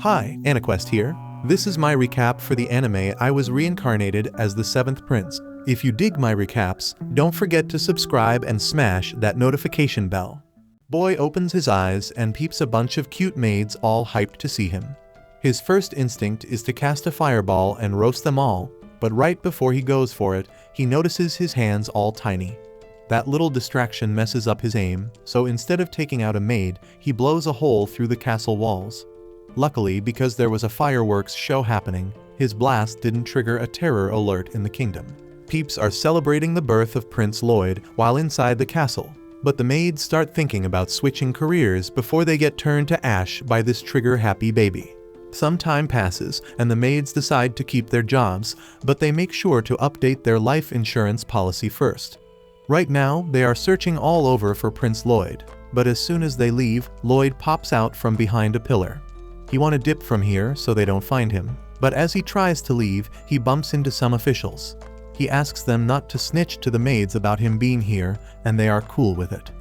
Hi, Aniquest here. This is my recap for the anime I was reincarnated as the 7th prince. If you dig my recaps, don't forget to subscribe and smash that notification bell. Boy opens his eyes and peeps a bunch of cute maids all hyped to see him. His first instinct is to cast a fireball and roast them all, but right before he goes for it, he notices his hands all tiny. That little distraction messes up his aim, so instead of taking out a maid, he blows a hole through the castle walls. Luckily, because there was a fireworks show happening, his blast didn't trigger a terror alert in the kingdom. Peeps are celebrating the birth of Prince Lloyd while inside the castle, but the maids start thinking about switching careers before they get turned to ash by this trigger-happy baby. Some time passes and the maids decide to keep their jobs, but they make sure to update their life insurance policy first. Right now, they are searching all over for Prince Lloyd, but as soon as they leave, Lloyd pops out from behind a pillar. He wants to dip from here so they don't find him, but as he tries to leave, he bumps into some officials. He asks them not to snitch to the maids about him being here, and they are cool with it.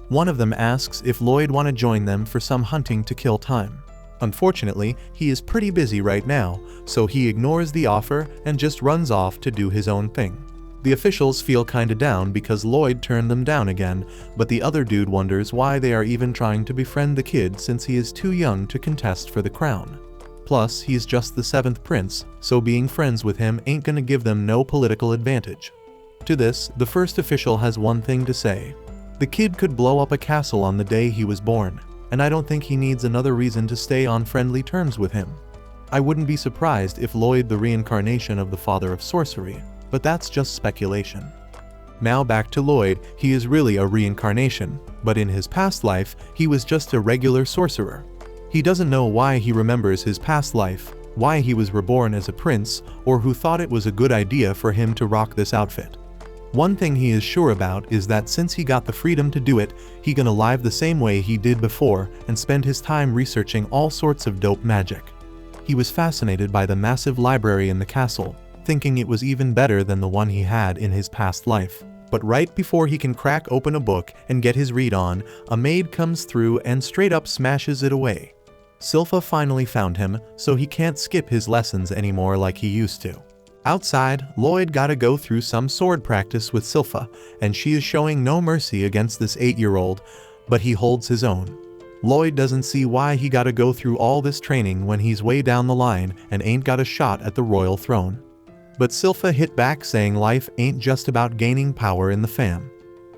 One of them asks if Lloyd want to join them for some hunting to kill time. Unfortunately, he is pretty busy right now, so he ignores the offer and just runs off to do his own thing. The officials feel kinda down because Lloyd turned them down again, but the other dude wonders why they are even trying to befriend the kid since he is too young to contest for the crown. Plus, he's just the 7th prince, so being friends with him ain't gonna give them no political advantage. To this, the first official has one thing to say. The kid could blow up a castle on the day he was born, and I don't think he needs another reason to stay on friendly terms with him. I wouldn't be surprised if Lloyd the reincarnation of the father of sorcery, but that's just speculation. Now back to Lloyd, he is really a reincarnation, but in his past life, he was just a regular sorcerer. He doesn't know why he remembers his past life, why he was reborn as a prince, or who thought it was a good idea for him to rock this outfit. One thing he is sure about is that since he got the freedom to do it, he gonna live the same way he did before and spend his time researching all sorts of dope magic. He was fascinated by the massive library in the castle, thinking it was even better than the one he had in his past life. But right before he can crack open a book and get his read on, a maid comes through and straight up smashes it away. Silpha finally found him, so he can't skip his lessons anymore like he used to. Outside, Lloyd gotta go through some sword practice with Silpha, and she is showing no mercy against this 8-year-old, but he holds his own. Lloyd doesn't see why he gotta go through all this training when he's way down the line and ain't got a shot at the royal throne. But Silpha hit back saying life ain't just about gaining power in the fam.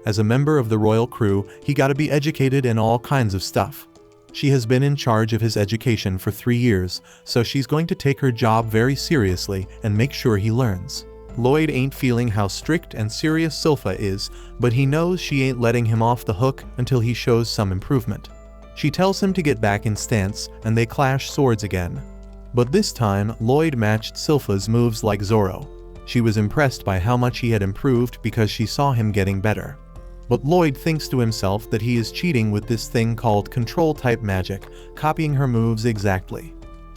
As a member of the royal crew, he gotta be educated in all kinds of stuff. She has been in charge of his education for 3 years, so she's going to take her job very seriously and make sure he learns. Lloyd ain't feeling how strict and serious Silpha is, but he knows she ain't letting him off the hook until he shows some improvement. She tells him to get back in stance, and they clash swords again. But this time, Lloyd matched Silpha's moves like Zorro. She was impressed by how much he had improved because she saw him getting better. But Lloyd thinks to himself that he is cheating with this thing called control-type magic, copying her moves exactly.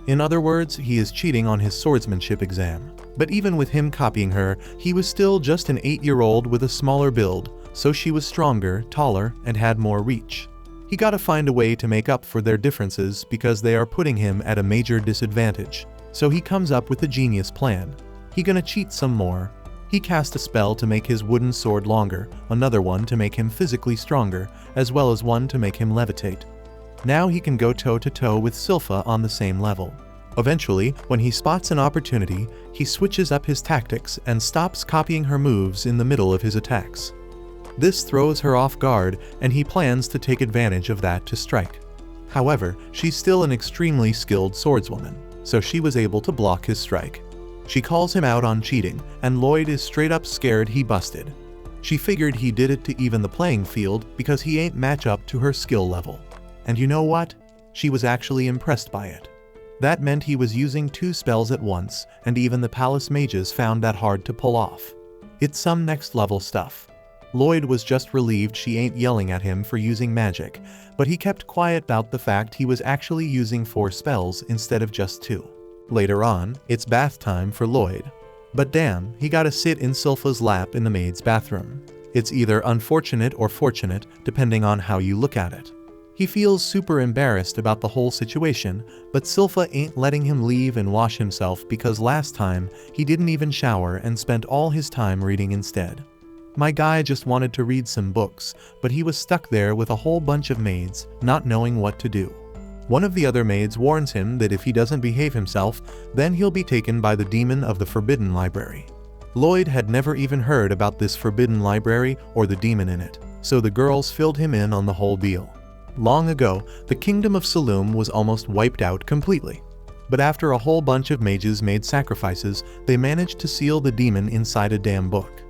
In other words, he is cheating on his swordsmanship exam. But even with him copying her, he was still just an 8-year-old with a smaller build, so she was stronger, taller, and had more reach. He gotta find a way to make up for their differences because they are putting him at a major disadvantage. So he comes up with a genius plan. He gonna cheat some more. He cast a spell to make his wooden sword longer, another one to make him physically stronger, as well as one to make him levitate. Now he can go toe-to-toe with Silpha on the same level. Eventually, when he spots an opportunity, he switches up his tactics and stops copying her moves in the middle of his attacks. This throws her off guard, and he plans to take advantage of that to strike. However, she's still an extremely skilled swordswoman, so she was able to block his strike. She calls him out on cheating, and Lloyd is straight up scared he busted. She figured he did it to even the playing field because he ain't match up to her skill level. And you know what? She was actually impressed by it. That meant he was using 2 spells at once, and even the palace mages found that hard to pull off. It's some next level stuff. Lloyd was just relieved she ain't yelling at him for using magic, but he kept quiet about the fact he was actually using 4 spells instead of just 2. Later on, it's bath time for Lloyd. But damn, he gotta sit in Silpha's lap in the maid's bathroom. It's either unfortunate or fortunate, depending on how you look at it. He feels super embarrassed about the whole situation, but Silpha ain't letting him leave and wash himself because last time he didn't even shower and spent all his time reading instead. My guy just wanted to read some books, but he was stuck there with a whole bunch of maids, not knowing what to do. One of the other maids warns him that if he doesn't behave himself, then he'll be taken by the demon of the Forbidden Library. Lloyd had never even heard about this Forbidden Library or the demon in it, so the girls filled him in on the whole deal. Long ago, the kingdom of Saloom was almost wiped out completely. But after a whole bunch of mages made sacrifices, they managed to seal the demon inside a damn book.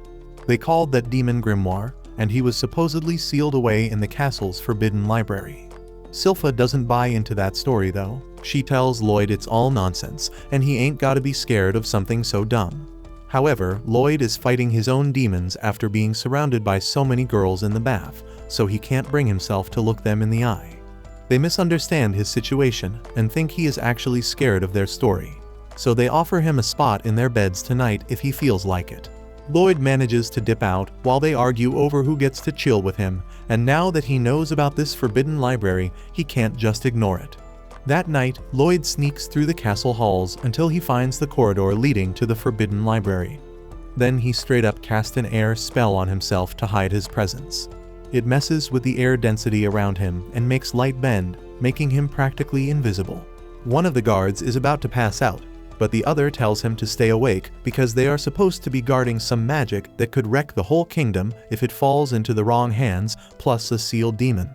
They called that demon Grimoire, and he was supposedly sealed away in the castle's Forbidden Library. Silpha doesn't buy into that story though. She tells Lloyd it's all nonsense, and he ain't gotta be scared of something so dumb. However, Lloyd is fighting his own demons after being surrounded by so many girls in the bath, so he can't bring himself to look them in the eye. They misunderstand his situation and think he is actually scared of their story, so they offer him a spot in their beds tonight if he feels like it. Lloyd manages to dip out while they argue over who gets to chill with him, and now that he knows about this Forbidden Library, he can't just ignore it. That night, Lloyd sneaks through the castle halls until he finds the corridor leading to the Forbidden Library. Then he straight up casts an air spell on himself to hide his presence. It messes with the air density around him and makes light bend, making him practically invisible. One of the guards is about to pass out, but the other tells him to stay awake because they are supposed to be guarding some magic that could wreck the whole kingdom if it falls into the wrong hands, plus a sealed demon.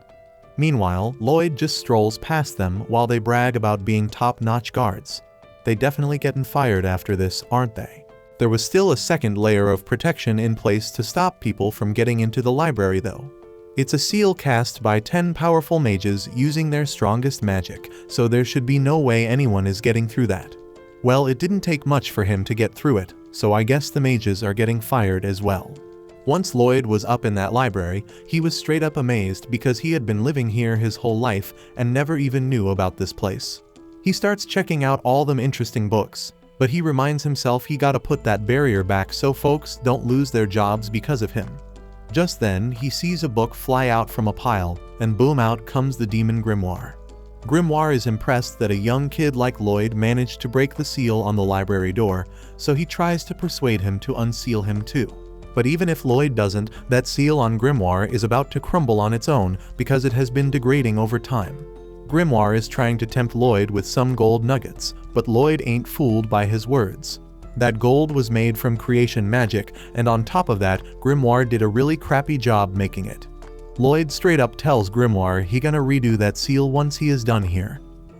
Meanwhile, Lloyd just strolls past them while they brag about being top-notch guards. They definitely getting fired after this, aren't they? There was still a second layer of protection in place to stop people from getting into the library though. It's a seal cast by 10 powerful mages using their strongest magic, so there should be no way anyone is getting through that. Well, it didn't take much for him to get through it, so I guess the mages are getting fired as well. Once Lloyd was up in that library, he was straight up amazed because he had been living here his whole life and never even knew about this place. He starts checking out all them interesting books, but he reminds himself he gotta put that barrier back so folks don't lose their jobs because of him. Just then, he sees a book fly out from a pile, and boom, out comes the demon Grimoire. Grimoire is impressed that a young kid like Lloyd managed to break the seal on the library door, so he tries to persuade him to unseal him too. But even if Lloyd doesn't, that seal on Grimoire is about to crumble on its own because it has been degrading over time. Grimoire is trying to tempt Lloyd with some gold nuggets, but Lloyd ain't fooled by his words. That gold was made from creation magic, and on top of that, Grimoire did a really crappy job making it. Lloyd straight up tells Grimoire he gonna redo that seal once he is done here.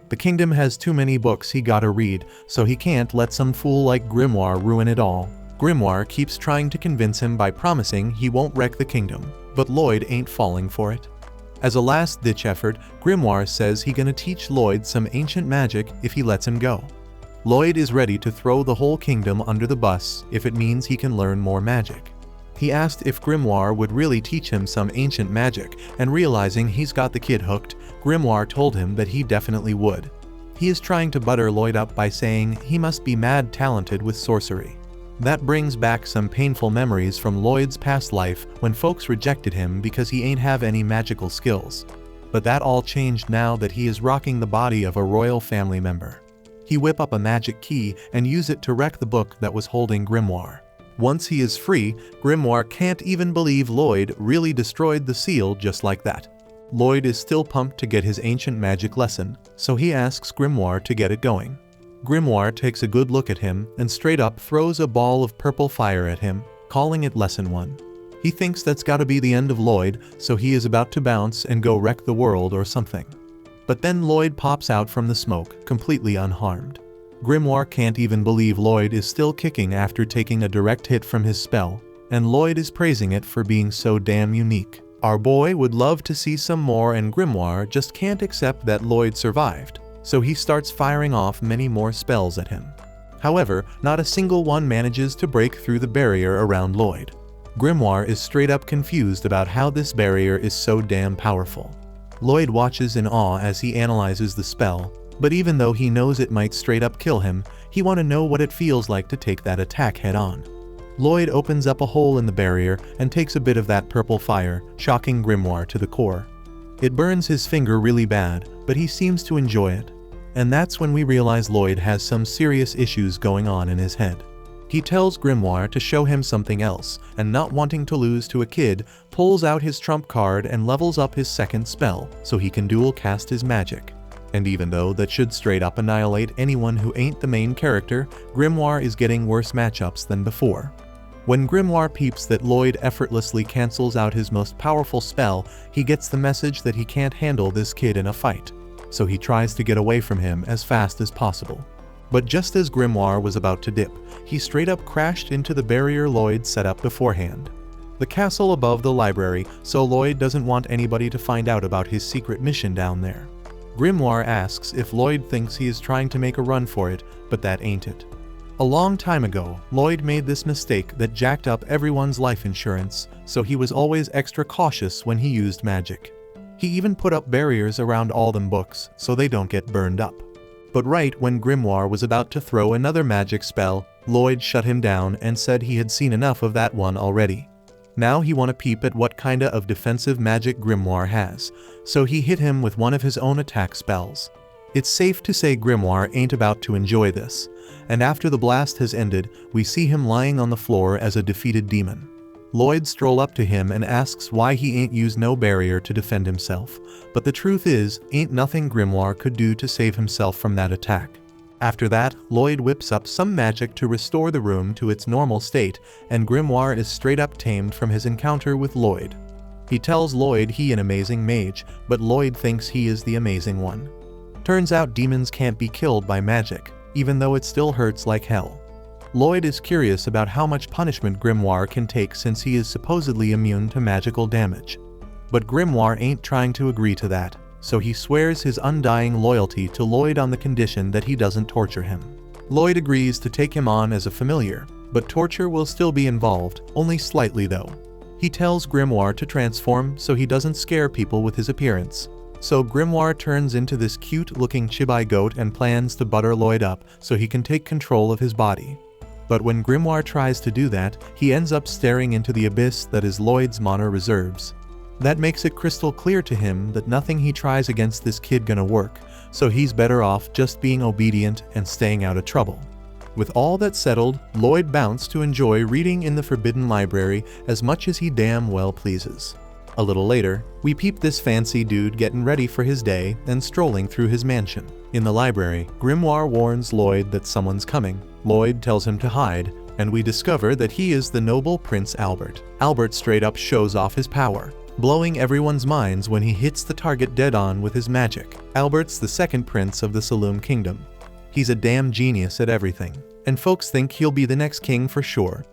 The kingdom has too many books he gotta read, so he can't let some fool like Grimoire ruin it all. Grimoire keeps trying to convince him by promising he won't wreck the kingdom, but Lloyd ain't falling for it. As a last-ditch effort, Grimoire says he gonna teach Lloyd some ancient magic if he lets him go. Lloyd is ready to throw the whole kingdom under the bus if it means he can learn more magic. He asked if Grimoire would really teach him some ancient magic, and realizing he's got the kid hooked, Grimoire told him that he definitely would. He is trying to butter Lloyd up by saying he must be mad talented with sorcery. That brings back some painful memories from Lloyd's past life when folks rejected him because he ain't have any magical skills. But that all changed now that he is rocking the body of a royal family member. He whip up a magic key and use it to wreck the book that was holding Grimoire. Once he is free, Grimoire can't even believe Lloyd really destroyed the seal just like that. Lloyd is still pumped to get his ancient magic lesson, so he asks Grimoire to get it going. Grimoire takes a good look at him and straight up throws a ball of purple fire at him, calling it Lesson 1. He thinks that's gotta be the end of Lloyd, so he is about to bounce and go wreck the world or something. But then Lloyd pops out from the smoke, completely unharmed. Grimoire can't even believe Lloyd is still kicking after taking a direct hit from his spell, and Lloyd is praising it for being so damn unique. Our boy would love to see some more, and Grimoire just can't accept that Lloyd survived, so he starts firing off many more spells at him. However, not a single one manages to break through the barrier around Lloyd. Grimoire is straight up confused about how this barrier is so damn powerful. Lloyd watches in awe as he analyzes the spell, but even though he knows it might straight up kill him, he wants to know what it feels like to take that attack head on. Lloyd opens up a hole in the barrier and takes a bit of that purple fire, shocking Grimoire to the core. It burns his finger really bad, but he seems to enjoy it. And that's when we realize Lloyd has some serious issues going on in his head. He tells Grimoire to show him something else, and not wanting to lose to a kid, pulls out his trump card and levels up his second spell, so he can dual cast his magic. And even though that should straight up annihilate anyone who ain't the main character, Grimoire is getting worse matchups than before. When Grimoire peeps that Lloyd effortlessly cancels out his most powerful spell, he gets the message that he can't handle this kid in a fight. So he tries to get away from him as fast as possible. But just as Grimoire was about to dip, he straight up crashed into the barrier Lloyd set up beforehand. The castle above the library, so Lloyd doesn't want anybody to find out about his secret mission down there. Grimoire asks if Lloyd thinks he is trying to make a run for it, but that ain't it. A long time ago, Lloyd made this mistake that jacked up everyone's life insurance, so he was always extra cautious when he used magic. He even put up barriers around all them books, so they don't get burned up. But right when Grimoire was about to throw another magic spell, Lloyd shut him down and said he had seen enough of that one already. Now he wanna peep at what kinda of defensive magic Grimoire has, so he hit him with one of his own attack spells. It's safe to say Grimoire ain't about to enjoy this, and after the blast has ended, we see him lying on the floor as a defeated demon. Lloyd stroll up to him and asks why he ain't used no barrier to defend himself, but the truth is, ain't nothing Grimoire could do to save himself from that attack. After that, Lloyd whips up some magic to restore the room to its normal state, and Grimoire is straight up tamed from his encounter with Lloyd. He tells Lloyd he an amazing mage, but Lloyd thinks he is the amazing one. Turns out demons can't be killed by magic, even though it still hurts like hell. Lloyd is curious about how much punishment Grimoire can take since he is supposedly immune to magical damage. But Grimoire ain't trying to agree to that, so he swears his undying loyalty to Lloyd on the condition that he doesn't torture him. Lloyd agrees to take him on as a familiar, but torture will still be involved, only slightly though. He tells Grimoire to transform so he doesn't scare people with his appearance. So Grimoire turns into this cute-looking chibai goat and plans to butter Lloyd up so he can take control of his body. But when Grimoire tries to do that, he ends up staring into the abyss that is Lloyd's mana reserves. That makes it crystal clear to him that nothing he tries against this kid gonna work, so he's better off just being obedient and staying out of trouble. With all that settled, Lloyd bounced to enjoy reading in the Forbidden Library as much as he damn well pleases. A little later, we peep this fancy dude getting ready for his day and strolling through his mansion. In the library, Grimoire warns Lloyd that someone's coming. Lloyd tells him to hide, and we discover that he is the noble Prince Albert. Albert straight up shows off his power, blowing everyone's minds when he hits the target dead on with his magic. Albert's the second prince of the Saloum Kingdom. He's a damn genius at everything, and folks think he'll be the next king for sure.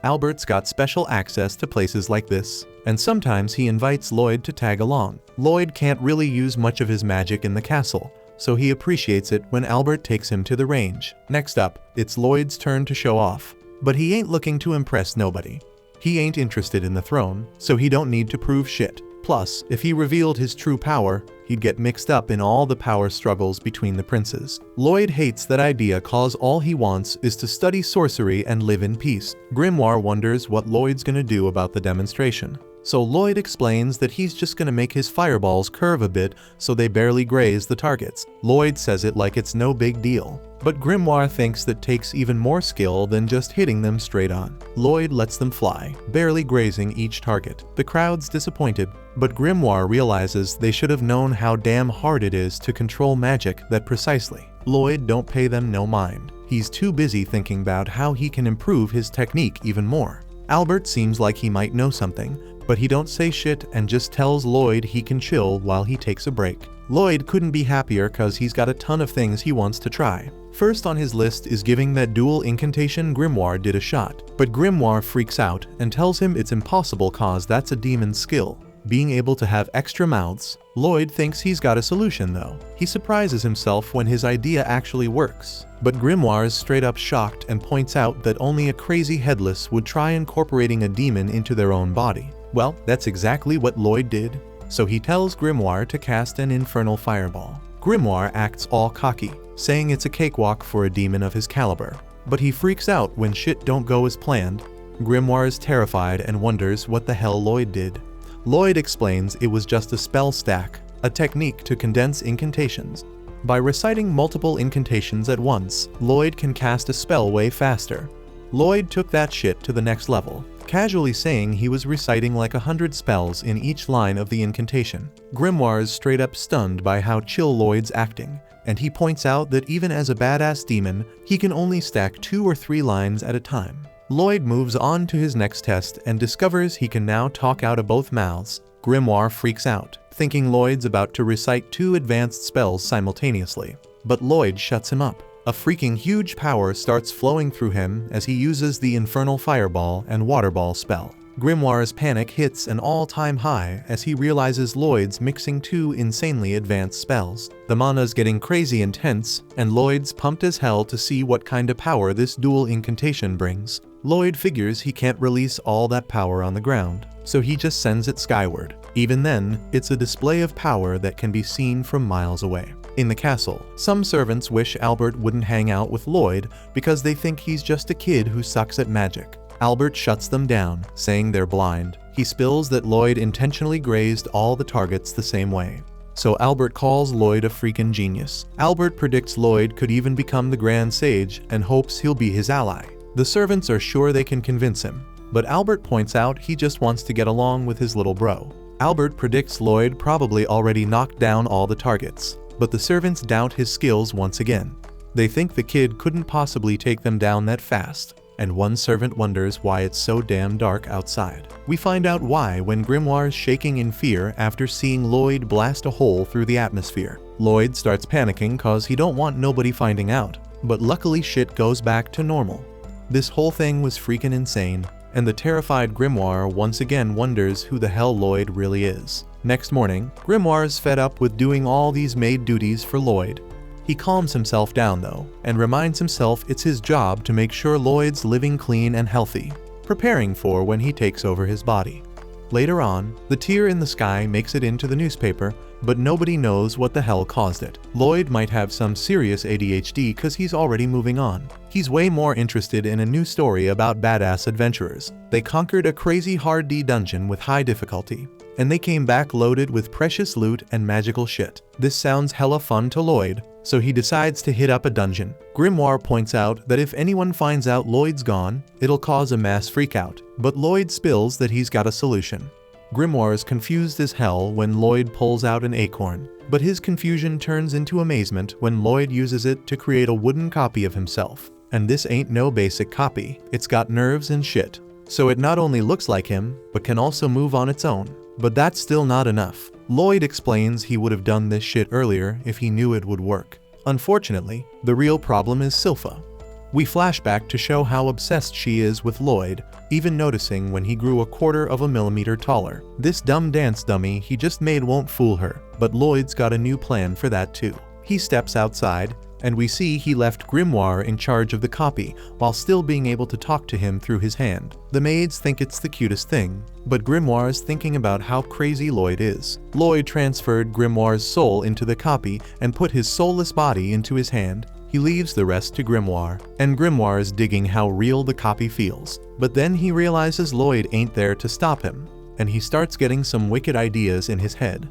Albert's got special access to places like this, and sometimes he invites Lloyd to tag along. Lloyd can't really use much of his magic in the castle, so he appreciates it when Albert takes him to the range. Next up, it's Lloyd's turn to show off, but he ain't looking to impress nobody. He ain't interested in the throne, so he don't need to prove shit. Plus, if he revealed his true power, he'd get mixed up in all the power struggles between the princes. Lloyd hates that idea cause all he wants is to study sorcery and live in peace. Grimoire wonders what Lloyd's gonna do about the demonstration. So Lloyd explains that he's just gonna make his fireballs curve a bit so they barely graze the targets. Lloyd says it like it's no big deal, but Grimoire thinks that takes even more skill than just hitting them straight on. Lloyd lets them fly, barely grazing each target. The crowd's disappointed, but Grimoire realizes they should have known how damn hard it is to control magic that precisely. Lloyd don't pay them no mind. He's too busy thinking about how he can improve his technique even more. Albert seems like he might know something, but he don't say shit and just tells Lloyd he can chill while he takes a break. Lloyd couldn't be happier cause he's got a ton of things he wants to try. First on his list is giving that dual incantation Grimoire did a shot, but Grimoire freaks out and tells him it's impossible cause that's a demon's skill, being able to have extra mouths. Lloyd thinks he's got a solution though. He surprises himself when his idea actually works, but Grimoire is straight up shocked and points out that only a crazy headless would try incorporating a demon into their own body. Well, that's exactly what Lloyd did, so he tells Grimoire to cast an infernal fireball. Grimoire acts all cocky, saying it's a cakewalk for a demon of his caliber, but he freaks out when shit don't go as planned. Grimoire is terrified and wonders what the hell Lloyd did. Lloyd explains it was just a spell stack, a technique to condense incantations. By reciting multiple incantations at once, Lloyd can cast a spell way faster. Lloyd took that shit to the next level, casually saying he was reciting like 100 spells in each line of the incantation. Grimoire's straight up stunned by how chill Lloyd's acting, and he points out that even as a badass demon, he can only stack 2 or 3 lines at a time. Lloyd moves on to his next test and discovers he can now talk out of both mouths. Grimoire freaks out, thinking Lloyd's about to recite 2 advanced spells simultaneously. But Lloyd shuts him up. A freaking huge power starts flowing through him as he uses the Infernal Fireball and Waterball spell. Grimoire's panic hits an all-time high as he realizes Lloyd's mixing 2 insanely advanced spells. The mana's getting crazy intense, and Lloyd's pumped as hell to see what kind of power this dual incantation brings. Lloyd figures he can't release all that power on the ground, so he just sends it skyward. Even then, it's a display of power that can be seen from miles away. In the castle, some servants wish Albert wouldn't hang out with Lloyd because they think he's just a kid who sucks at magic. Albert shuts them down, saying they're blind. He spills that Lloyd intentionally grazed all the targets the same way. So Albert calls Lloyd a freaking genius. Albert predicts Lloyd could even become the Grand Sage and hopes he'll be his ally. The servants are sure they can convince him, but Albert points out he just wants to get along with his little bro. Albert predicts Lloyd probably already knocked down all the targets, but the servants doubt his skills once again. They think the kid couldn't possibly take them down that fast, and one servant wonders why it's so damn dark outside. We find out why when Grimoire's shaking in fear after seeing Lloyd blast a hole through the atmosphere. Lloyd starts panicking cause he don't want nobody finding out, but luckily shit goes back to normal. This whole thing was freaking insane, and the terrified Grimoire once again wonders who the hell Lloyd really is. Next morning, Grimoire's fed up with doing all these maid duties for Lloyd. He calms himself down though, and reminds himself it's his job to make sure Lloyd's living clean and healthy, preparing for when he takes over his body. Later on, the tear in the sky makes it into the newspaper, but nobody knows what the hell caused it. Lloyd might have some serious ADHD cause he's already moving on. He's way more interested in a new story about badass adventurers. They conquered a crazy hard D dungeon with high difficulty, and they came back loaded with precious loot and magical shit. This sounds hella fun to Lloyd, so he decides to hit up a dungeon. Grimoire points out that if anyone finds out Lloyd's gone, it'll cause a mass freakout, but Lloyd spills that he's got a solution. Grimoire is confused as hell when Lloyd pulls out an acorn, but his confusion turns into amazement when Lloyd uses it to create a wooden copy of himself. And this ain't no basic copy, it's got nerves and shit. So it not only looks like him, but can also move on its own. But that's still not enough. Lloyd explains he would have done this shit earlier if he knew it would work. Unfortunately, the real problem is Silpha. We flash back to show how obsessed she is with Lloyd, even noticing when he grew 1/4 of a millimeter taller. This dumb dance dummy he just made won't fool her, but Lloyd's got a new plan for that too. He steps outside, and we see he left Grimoire in charge of the copy while still being able to talk to him through his hand. The maids think it's the cutest thing, but Grimoire's thinking about how crazy Lloyd is. Lloyd transferred Grimoire's soul into the copy and put his soulless body into his hand. He leaves the rest to Grimoire, and Grimoire is digging how real the copy feels. But then he realizes Lloyd ain't there to stop him, and he starts getting some wicked ideas in his head.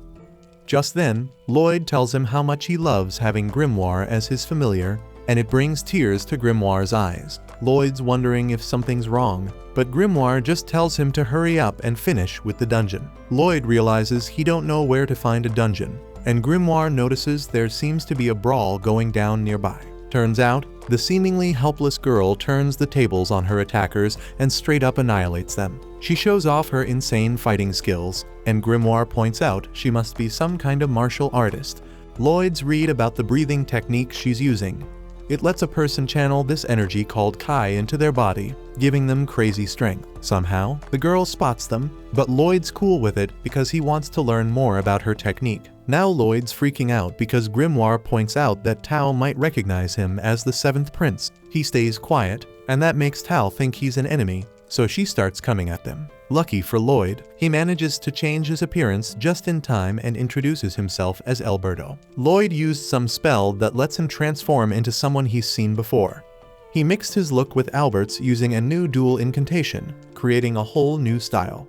Just then, Lloyd tells him how much he loves having Grimoire as his familiar, and it brings tears to Grimoire's eyes. Lloyd's wondering if something's wrong, but Grimoire just tells him to hurry up and finish with the dungeon. Lloyd realizes he don't know where to find a dungeon, and Grimoire notices there seems to be a brawl going down nearby. Turns out, the seemingly helpless girl turns the tables on her attackers and straight up annihilates them. She shows off her insane fighting skills, and Grimoire points out she must be some kind of martial artist. Lloyd's read about the breathing technique she's using. It lets a person channel this energy called Kai into their body, giving them crazy strength. Somehow, the girl spots them, but Lloyd's cool with it because he wants to learn more about her technique. Now Lloyd's freaking out because Grimoire points out that Tao might recognize him as the 7th prince. He stays quiet, and that makes Tao think he's an enemy, so she starts coming at them. Lucky for Lloyd, he manages to change his appearance just in time and introduces himself as Alberto. Lloyd used some spell that lets him transform into someone he's seen before. He mixed his look with Albert's using a new dual incantation, creating a whole new style.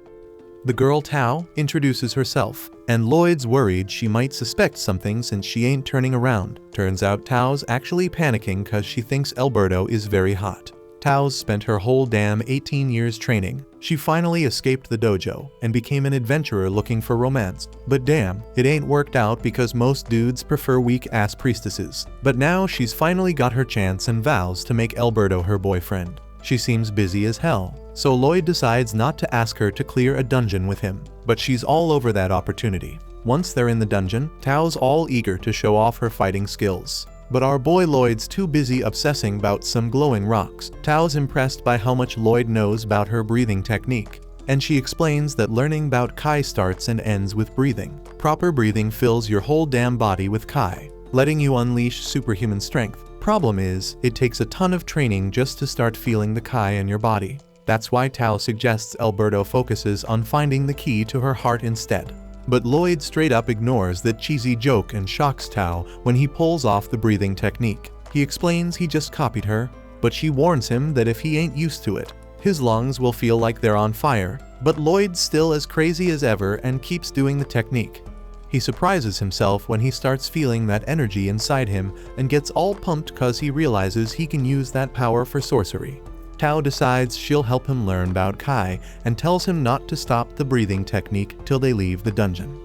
The girl Tao introduces herself, and Lloyd's worried she might suspect something since she ain't turning around. Turns out Tao's actually panicking cause she thinks Alberto is very hot. Tao's spent her whole damn 18 years training. She finally escaped the dojo and became an adventurer looking for romance. But damn, it ain't worked out because most dudes prefer weak-ass priestesses. But now she's finally got her chance and vows to make Alberto her boyfriend. She seems busy as hell, so Lloyd decides not to ask her to clear a dungeon with him. But she's all over that opportunity. Once they're in the dungeon, Tao's all eager to show off her fighting skills. But our boy Lloyd's too busy obsessing about some glowing rocks. Tao's impressed by how much Lloyd knows about her breathing technique, and she explains that learning about Kai starts and ends with breathing. Proper breathing fills your whole damn body with Kai, letting you unleash superhuman strength. Problem is, it takes a ton of training just to start feeling the Kai in your body. That's why Tao suggests Alberto focuses on finding the key to her heart instead. But Lloyd straight up ignores that cheesy joke and shocks Tao when he pulls off the breathing technique. He explains he just copied her, but she warns him that if he ain't used to it, his lungs will feel like they're on fire. But Lloyd's still as crazy as ever and keeps doing the technique. He surprises himself when he starts feeling that energy inside him and gets all pumped cause he realizes he can use that power for sorcery. Tao decides she'll help him learn about Kai and tells him not to stop the breathing technique till they leave the dungeon.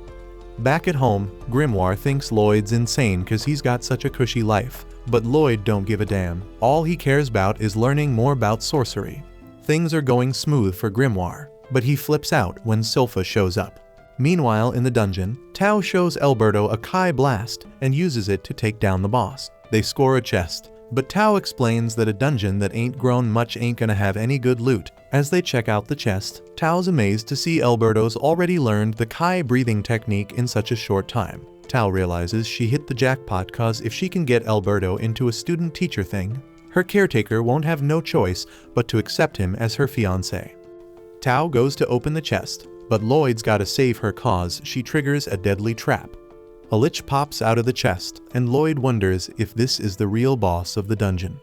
Back at home, Grimoire thinks Lloyd's insane cause he's got such a cushy life, but Lloyd don't give a damn. All he cares about is learning more about sorcery. Things are going smooth for Grimoire, but he flips out when Sylpha shows up. Meanwhile in the dungeon, Tao shows Alberto a Kai blast and uses it to take down the boss. They score a chest, but Tao explains that a dungeon that ain't grown much ain't gonna have any good loot. As they check out the chest, Tao's amazed to see Alberto's already learned the Kai breathing technique in such a short time. Tao realizes she hit the jackpot cause if she can get Alberto into a student-teacher thing, her caretaker won't have no choice but to accept him as her fiancé. Tao goes to open the chest, but Lloyd's gotta save her cause she triggers a deadly trap. A lich pops out of the chest, and Lloyd wonders if this is the real boss of the dungeon.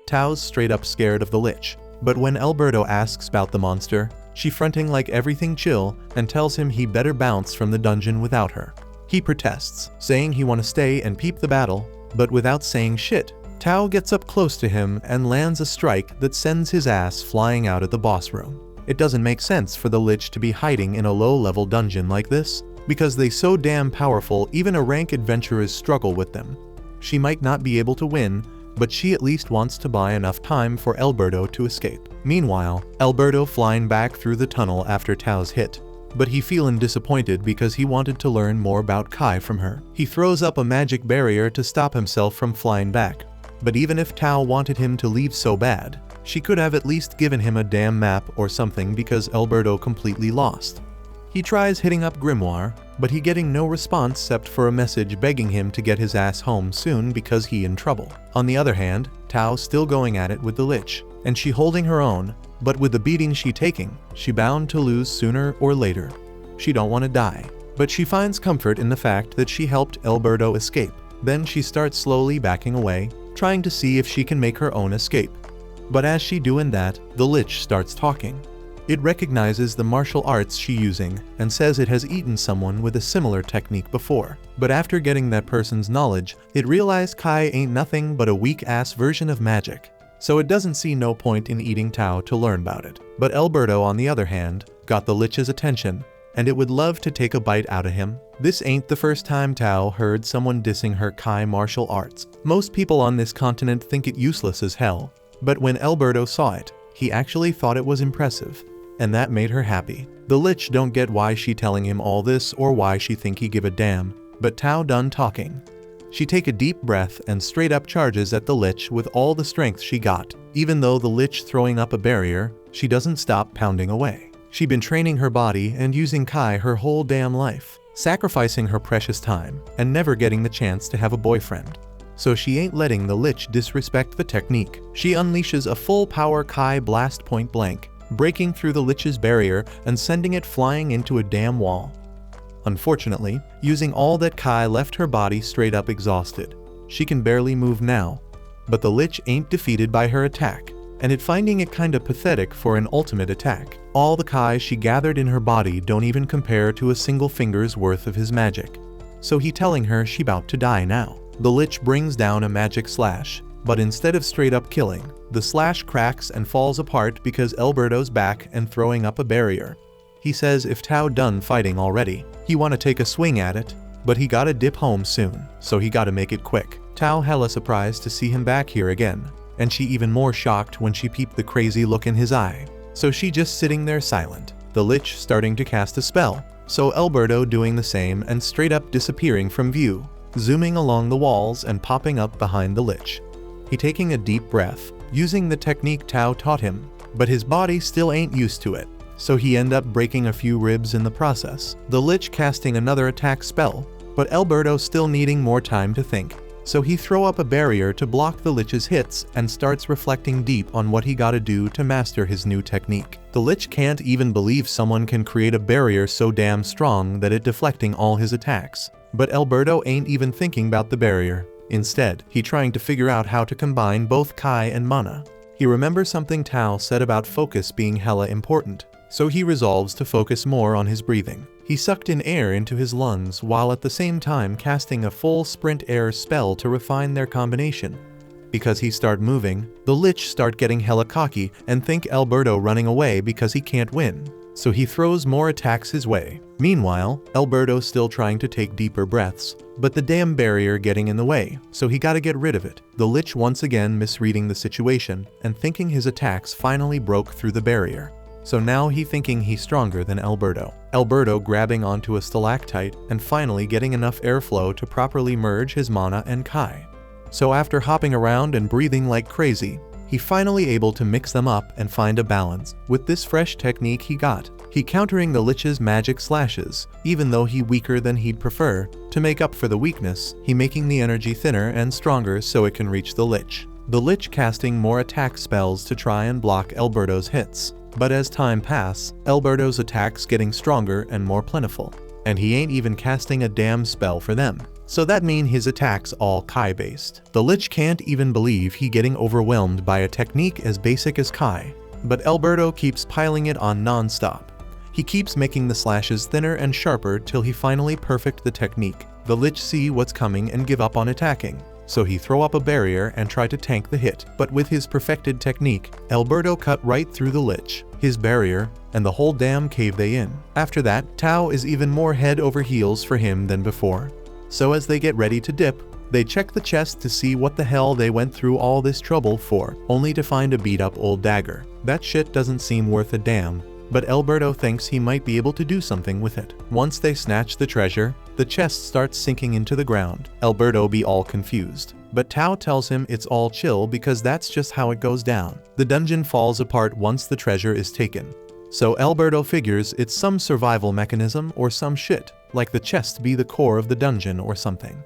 Tao's straight up scared of the lich, but when Alberto asks about the monster, she fronting like everything chill and tells him he better bounce from the dungeon without her. He protests, saying he wanna stay and peep the battle, but without saying shit, Tao gets up close to him and lands a strike that sends his ass flying out of the boss room. It doesn't make sense for the lich to be hiding in a low-level dungeon like this, because they so damn powerful even a rank adventurers struggle with them. She might not be able to win, but she at least wants to buy enough time for Alberto to escape. Meanwhile, Alberto flying back through the tunnel after Tao's hit, but he feeling disappointed because he wanted to learn more about Kai from her. He throws up a magic barrier to stop himself from flying back, but even if Tao wanted him to leave so bad, she could have at least given him a damn map or something because Alberto completely lost. He tries hitting up Grimoire, but he getting no response except for a message begging him to get his ass home soon because he in trouble. On the other hand, Tao still going at it with the lich, and she holding her own, but with the beating she taking, she bound to lose sooner or later. She don't want to die, but she finds comfort in the fact that she helped Alberto escape. Then she starts slowly backing away, trying to see if she can make her own escape. But as she doing that, the lich starts talking. It recognizes the martial arts she using and says it has eaten someone with a similar technique before. But after getting that person's knowledge, it realized Kai ain't nothing but a weak-ass version of magic. So it doesn't see no point in eating Tao to learn about it. But Alberto, on the other hand, got the lich's attention, and it would love to take a bite out of him. This ain't the first time Tao heard someone dissing her Kai martial arts. Most people on this continent think it useless as hell, but when Alberto saw it, he actually thought it was impressive. And that made her happy. The lich don't get why she telling him all this or why she think he give a damn, but Tao done talking. She take a deep breath and straight up charges at the lich with all the strength she got. Even though the lich throwing up a barrier, she doesn't stop pounding away. She been training her body and using Kai her whole damn life, sacrificing her precious time and never getting the chance to have a boyfriend. So she ain't letting the lich disrespect the technique. She unleashes a full power Kai blast point blank, breaking through the lich's barrier and sending it flying into a damn wall. Unfortunately, using all that Kai left her body straight up exhausted. She can barely move now, but the lich ain't defeated by her attack. and finding it kinda pathetic for an ultimate attack. All the Kai she gathered in her body don't even compare to a single finger's worth of his magic. So he telling her she about to die now. The Lich brings down a magic slash, but instead of straight up killing, the slash cracks and falls apart because Alberto's back and throwing up a barrier. He says if Tao done fighting already, he wanna take a swing at it, but he gotta dip home soon, so he gotta make it quick. Tao hella surprised to see him back here again, and she even more shocked when she peeped the crazy look in his eye. So she just sitting there silent, the Lich starting to cast a spell, so Alberto doing the same and straight up disappearing from view, zooming along the walls and popping up behind the Lich. He taking a deep breath, using the technique Tao taught him, but his body still ain't used to it, so he end up breaking a few ribs in the process. The Lich casting another attack spell, but Alberto still needing more time to think. So he throw up a barrier to block the Lich's hits and starts reflecting deep on what he gotta do to master his new technique. The Lich can't even believe someone can create a barrier so damn strong that it deflecting all his attacks. But Alberto ain't even thinking about the barrier. Instead, he trying to figure out how to combine both Kai and mana. He remembers something Tao said about focus being hella important, so he resolves to focus more on his breathing. He sucked in air into his lungs while at the same time casting a full sprint air spell to refine their combination. Because he start moving, the Lich start getting hella cocky and think Alberto running away because he can't win. So he throws more attacks his way. Meanwhile, Alberto still trying to take deeper breaths, but the damn barrier getting in the way, so he gotta get rid of it. The Lich once again misreading the situation and thinking his attacks finally broke through the barrier. So now he thinking he's stronger than Alberto. Alberto grabbing onto a stalactite and finally getting enough airflow to properly merge his mana and Kai. So after hopping around and breathing like crazy, he finally able to mix them up and find a balance. With this fresh technique he countering the Lich's magic slashes, even though he weaker than he'd prefer. To make up for the weakness, he making the energy thinner and stronger so it can reach the Lich. The Lich casting more attack spells to try and block Alberto's hits. But as time pass, Alberto's attacks getting stronger and more plentiful, and he ain't even casting a damn spell for them. So that mean his attacks all Kai based. The Lich can't even believe he getting overwhelmed by a technique as basic as Kai, but Alberto keeps piling it on non-stop. He keeps making the slashes thinner and sharper till he finally perfect the technique. The Lich see what's coming and give up on attacking. So he throw up a barrier and try to tank the hit, but with his perfected technique, Alberto cut right through the Lich, his barrier, and the whole damn cave they in. After that, Tao is even more head over heels for him than before. So as they get ready to dip, they check the chest to see what the hell they went through all this trouble for, only to find a beat up old dagger. That shit doesn't seem worth a damn, but Alberto thinks he might be able to do something with it. Once they snatch the treasure, the chest starts sinking into the ground. Alberto be all confused, but Tao tells him it's all chill because that's just how it goes down. The dungeon falls apart once the treasure is taken. So Alberto figures it's some survival mechanism or some shit, like the chest be the core of the dungeon or something.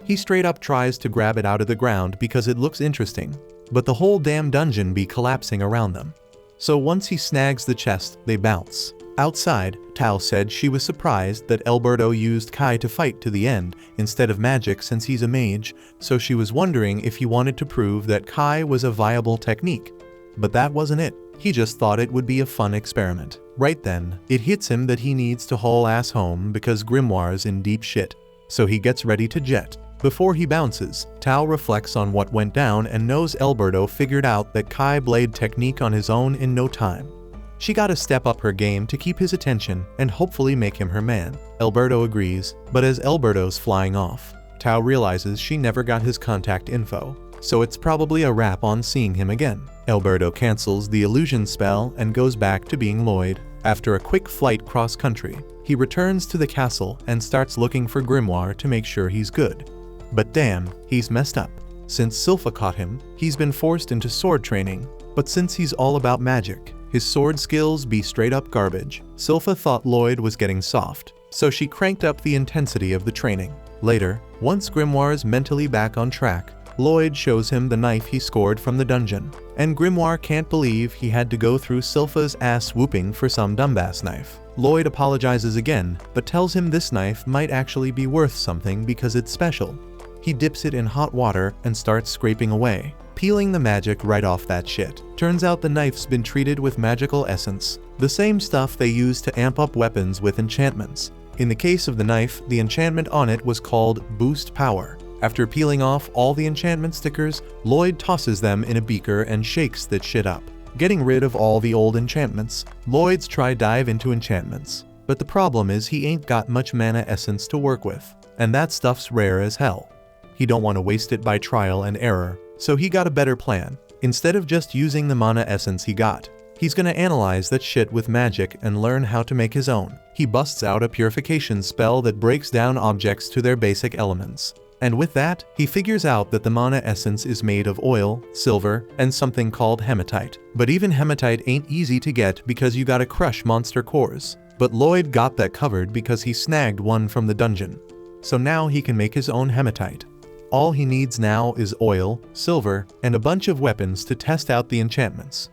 He straight up tries to grab it out of the ground because it looks interesting, but the whole damn dungeon be collapsing around them. So once he snags the chest, they bounce. Outside, Tao said she was surprised that Alberto used Kai to fight to the end instead of magic since he's a mage, so she was wondering if he wanted to prove that Kai was a viable technique. But that wasn't it. He just thought it would be a fun experiment. Right then, it hits him that he needs to haul ass home because Grimoire's in deep shit. So he gets ready to jet. Before he bounces, Tao reflects on what went down and knows Alberto figured out that Kai blade technique on his own in no time. She gotta step up her game to keep his attention and hopefully make him her man. Alberto agrees, but as Alberto's flying off, Tao realizes she never got his contact info, so it's probably a wrap on seeing him again. Alberto cancels the illusion spell and goes back to being Lloyd. After a quick flight cross-country, he returns to the castle and starts looking for Grimoire to make sure he's good. But damn, he's messed up. Since Sylpha caught him, he's been forced into sword training, but since he's all about magic, his sword skills be straight up garbage. Sylpha thought Lloyd was getting soft, so she cranked up the intensity of the training. Later, once Grimoire's mentally back on track, Lloyd shows him the knife he scored from the dungeon, and Grimoire can't believe he had to go through Sylpha's ass whooping for some dumbass knife. Lloyd apologizes again, but tells him this knife might actually be worth something because it's special. He dips it in hot water and starts scraping away, peeling the magic right off that shit. Turns out the knife's been treated with magical essence, the same stuff they use to amp up weapons with enchantments. In the case of the knife, the enchantment on it was called Boost Power. After peeling off all the enchantment stickers, Lloyd tosses them in a beaker and shakes that shit up. Getting rid of all the old enchantments, Lloyd's try dive into enchantments. But the problem is he ain't got much mana essence to work with, and that stuff's rare as hell. He don't want to waste it by trial and error, so he got a better plan. Instead of just using the mana essence he got, he's gonna analyze that shit with magic and learn how to make his own. He busts out a purification spell that breaks down objects to their basic elements. And with that, he figures out that the mana essence is made of oil, silver, and something called hematite. But even hematite ain't easy to get because you gotta crush monster cores. But Lloyd got that covered because he snagged one from the dungeon. So now he can make his own hematite. All he needs now is oil, silver, and a bunch of weapons to test out the enchantments.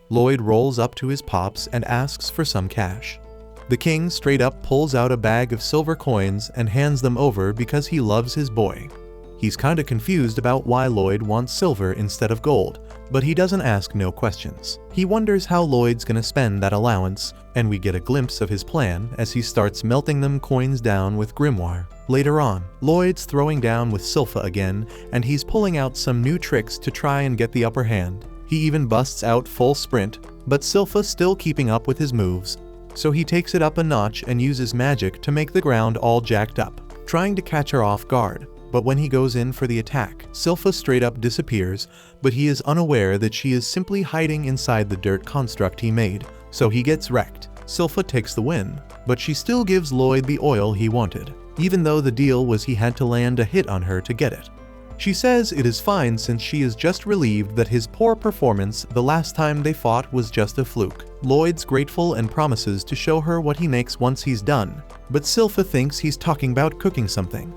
Lloyd rolls up to his pops and asks for some cash. The king straight up pulls out a bag of silver coins and hands them over because he loves his boy. He's kinda confused about why Lloyd wants silver instead of gold, but he doesn't ask no questions. He wonders how Lloyd's gonna spend that allowance, and we get a glimpse of his plan as he starts melting them coins down with grimoire. Later on, Lloyd's throwing down with Silpha again, and he's pulling out some new tricks to try and get the upper hand. He even busts out full sprint, but Silpha's still keeping up with his moves. So he takes it up a notch and uses magic to make the ground all jacked up, trying to catch her off guard. But when he goes in for the attack, Silpha straight up disappears, but he is unaware that she is simply hiding inside the dirt construct he made, so he gets wrecked. Silpha takes the win, but she still gives Lloyd the oil he wanted, even though the deal was he had to land a hit on her to get it. She says it is fine since she is just relieved that his poor performance the last time they fought was just a fluke. Lloyd's grateful and promises to show her what he makes once he's done, but Silpha thinks he's talking about cooking something.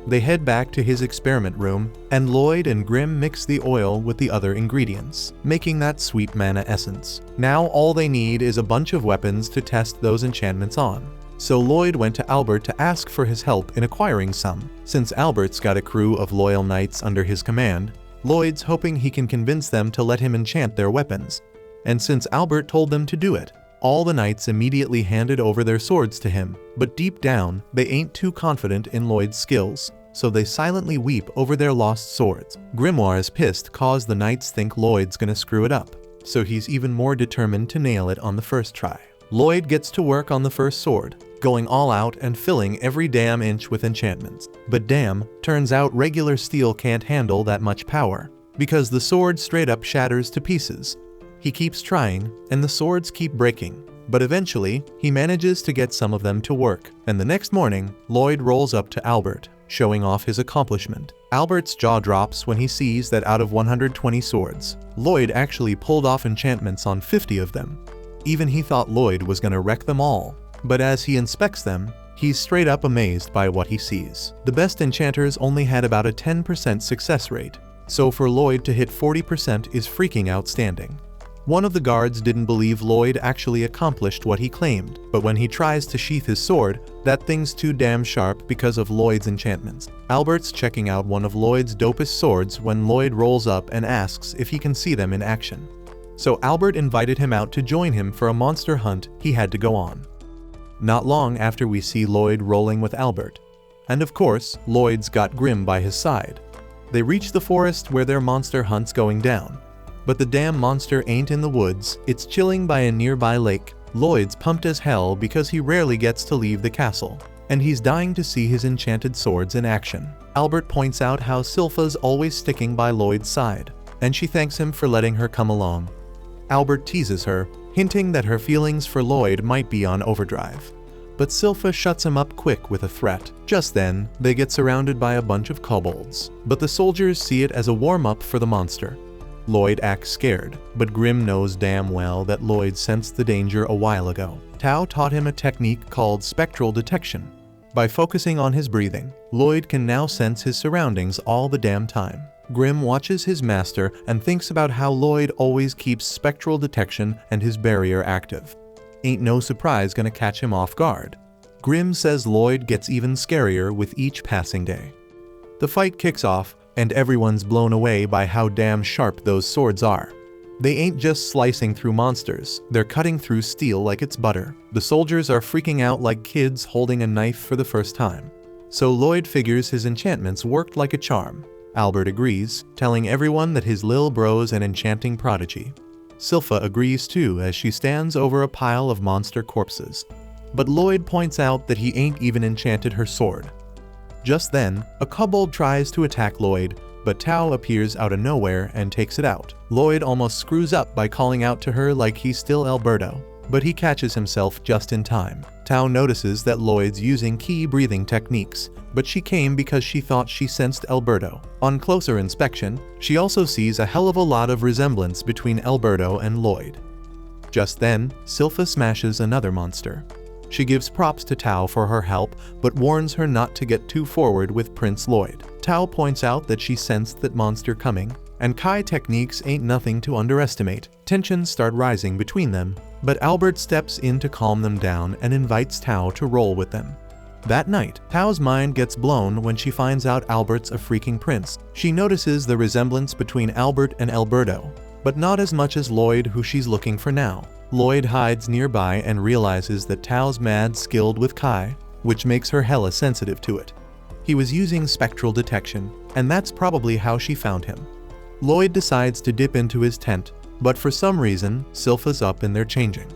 They head back to his experiment room, and Lloyd and Grim mix the oil with the other ingredients, making that sweet mana essence. Now all they need is a bunch of weapons to test those enchantments on. So Lloyd went to Albert to ask for his help in acquiring some. Since Albert's got a crew of loyal knights under his command, Lloyd's hoping he can convince them to let him enchant their weapons. And since Albert told them to do it, all the knights immediately handed over their swords to him. But deep down, they ain't too confident in Lloyd's skills, so they silently weep over their lost swords. Grimoire's pissed cause the knights think Lloyd's gonna screw it up, so he's even more determined to nail it on the first try. Lloyd gets to work on the first sword, going all out and filling every damn inch with enchantments. But damn, turns out regular steel can't handle that much power, because the sword straight up shatters to pieces. He keeps trying, and the swords keep breaking, but eventually, he manages to get some of them to work, and the next morning, Lloyd rolls up to Albert, showing off his accomplishment. Albert's jaw drops when he sees that out of 120 swords, Lloyd actually pulled off enchantments on 50 of them. Even he thought Lloyd was gonna wreck them all, but as he inspects them, he's straight up amazed by what he sees. The best enchanters only had about a 10% success rate, so for Lloyd to hit 40% is freaking outstanding. One of the guards didn't believe Lloyd actually accomplished what he claimed, but when he tries to sheath his sword, that thing's too damn sharp because of Lloyd's enchantments. Albert's checking out one of Lloyd's dopest swords when Lloyd rolls up and asks if he can see them in action. So Albert invited him out to join him for a monster hunt he had to go on. Not long after we see Lloyd rolling with Albert. And of course, Lloyd's got Grim by his side. They reach the forest where their monster hunt's going down. But the damn monster ain't in the woods, it's chilling by a nearby lake. Lloyd's pumped as hell because he rarely gets to leave the castle, and he's dying to see his enchanted swords in action. Albert points out how Silpha's always sticking by Lloyd's side, and she thanks him for letting her come along. Albert teases her, hinting that her feelings for Lloyd might be on overdrive. But Silpha shuts him up quick with a threat. Just then, they get surrounded by a bunch of kobolds, but the soldiers see it as a warm-up for the monster. Lloyd acts scared, but Grim knows damn well that Lloyd sensed the danger a while ago. Tao taught him a technique called spectral detection. By focusing on his breathing, Lloyd can now sense his surroundings all the damn time. Grim watches his master and thinks about how Lloyd always keeps spectral detection and his barrier active. Ain't no surprise gonna catch him off guard. Grim says Lloyd gets even scarier with each passing day. The fight kicks off, and everyone's blown away by how damn sharp those swords are. They ain't just slicing through monsters, they're cutting through steel like it's butter. The soldiers are freaking out like kids holding a knife for the first time. So Lloyd figures his enchantments worked like a charm. Albert agrees, telling everyone that his lil bro's an enchanting prodigy. Silpha agrees too as she stands over a pile of monster corpses. But Lloyd points out that he ain't even enchanted her sword. Just then, a kobold tries to attack Lloyd, but Tao appears out of nowhere and takes it out. Lloyd almost screws up by calling out to her like he's still Alberto, but he catches himself just in time. Tao notices that Lloyd's using key breathing techniques, but she came because she thought she sensed Alberto. On closer inspection, she also sees a hell of a lot of resemblance between Alberto and Lloyd. Just then, Silpha smashes another monster. She gives props to Tao for her help, but warns her not to get too forward with Prince Lloyd. Tao points out that she sensed that monster coming, and Kai techniques ain't nothing to underestimate. Tensions start rising between them, but Albert steps in to calm them down and invites Tao to roll with them. That night, Tao's mind gets blown when she finds out Albert's a freaking prince. She notices the resemblance between Albert and Alberto, but not as much as Lloyd, who she's looking for now. Lloyd hides nearby and realizes that Tao's mad skilled with Kai, which makes her hella sensitive to it. He was using spectral detection, and that's probably how she found him. Lloyd decides to dip into his tent, but for some reason, Silpha's up and they're changing.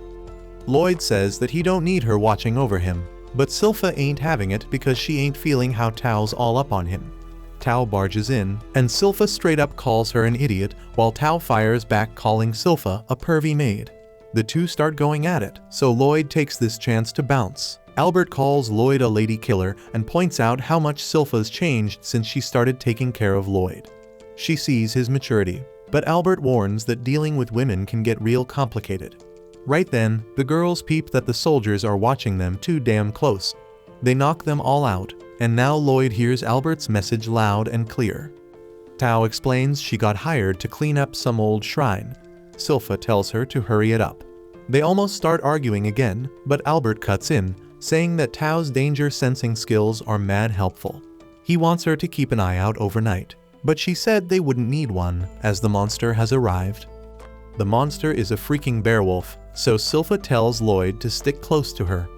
Lloyd says that he don't need her watching over him, but Silpha ain't having it because she ain't feeling how Tao's all up on him. Tao barges in, and Silpha straight up calls her an idiot, while Tao fires back calling Silpha a pervy maid. The two start going at it, so Lloyd takes this chance to bounce. Albert calls Lloyd a lady killer and points out how much Silpha's changed since she started taking care of Lloyd. She sees his maturity, but Albert warns that dealing with women can get real complicated. Right then, the girls peep that the soldiers are watching them too damn close. They knock them all out, and now Lloyd hears Albert's message loud and clear. Tao explains she got hired to clean up some old shrine. Silpha tells her to hurry it up. They almost start arguing again, but Albert cuts in, saying that Tao's danger-sensing skills are mad helpful. He wants her to keep an eye out overnight, but she said they wouldn't need one, as the monster has arrived. The monster is a freaking bearwolf, so Silpha tells Lloyd to stick close to her.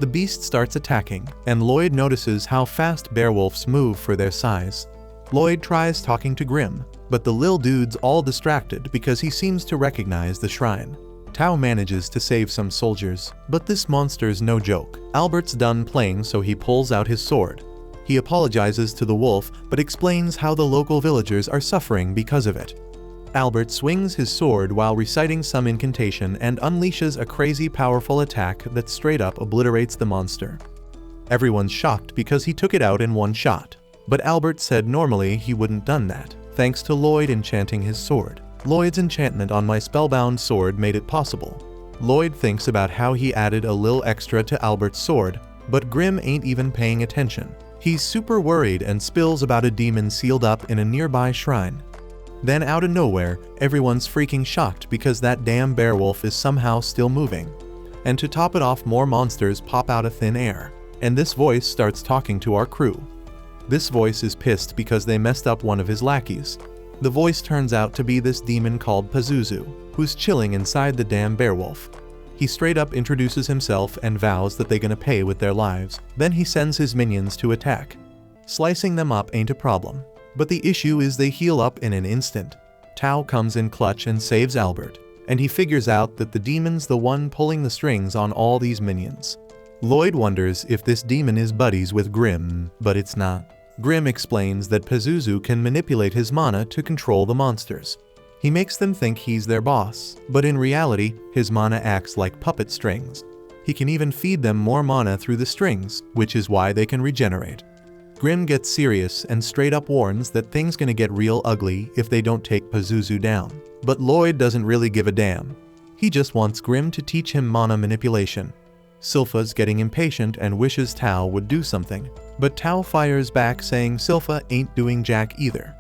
The beast starts attacking, and Lloyd notices how fast bearwolves move for their size. Lloyd tries talking to Grim, but the lil dude's all distracted because he seems to recognize the shrine. Tao manages to save some soldiers, but this monster's no joke. Albert's done playing, so he pulls out his sword. He apologizes to the wolf, but explains how the local villagers are suffering because of it. Albert swings his sword while reciting some incantation and unleashes a crazy powerful attack that straight up obliterates the monster. Everyone's shocked because he took it out in one shot, but Albert said normally he wouldn't done that, thanks to Lloyd enchanting his sword. Lloyd's enchantment on my spellbound sword made it possible. Lloyd thinks about how he added a lil extra to Albert's sword, but Grim ain't even paying attention. He's super worried and spills about a demon sealed up in a nearby shrine. Then out of nowhere, everyone's freaking shocked because that damn bearwolf is somehow still moving. And to top it off, more monsters pop out of thin air, and this voice starts talking to our crew. This voice is pissed because they messed up one of his lackeys. The voice turns out to be this demon called Pazuzu, who's chilling inside the damn bearwolf. He straight up introduces himself and vows that they're gonna pay with their lives. Then he sends his minions to attack. Slicing them up ain't a problem, but the issue is they heal up in an instant. Tao comes in clutch and saves Albert, and he figures out that the demon's the one pulling the strings on all these minions. Lloyd wonders if this demon is buddies with Grim, but it's not. Grim explains that Pazuzu can manipulate his mana to control the monsters. He makes them think he's their boss, but in reality, his mana acts like puppet strings. He can even feed them more mana through the strings, which is why they can regenerate. Grim gets serious and straight up warns that things gonna get real ugly if they don't take Pazuzu down. But Lloyd doesn't really give a damn. He just wants Grim to teach him mana manipulation. Silpha's getting impatient and wishes Tao would do something, but Tao fires back saying Silpha ain't doing jack either.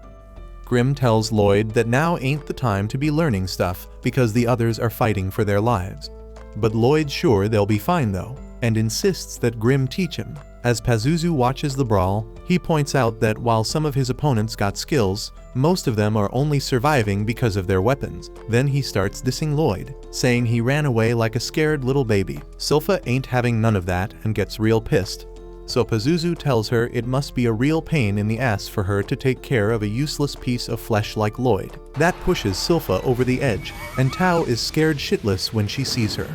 Grim tells Lloyd that now ain't the time to be learning stuff because the others are fighting for their lives. But Lloyd's sure they'll be fine though, and insists that Grim teach him. As Pazuzu watches the brawl, he points out that while some of his opponents got skills, most of them are only surviving because of their weapons. Then he starts dissing Lloyd, saying he ran away like a scared little baby. Sylpha ain't having none of that and gets real pissed. So Pazuzu tells her it must be a real pain in the ass for her to take care of a useless piece of flesh like Lloyd. That pushes Sylpha over the edge, and Tao is scared shitless when she sees her.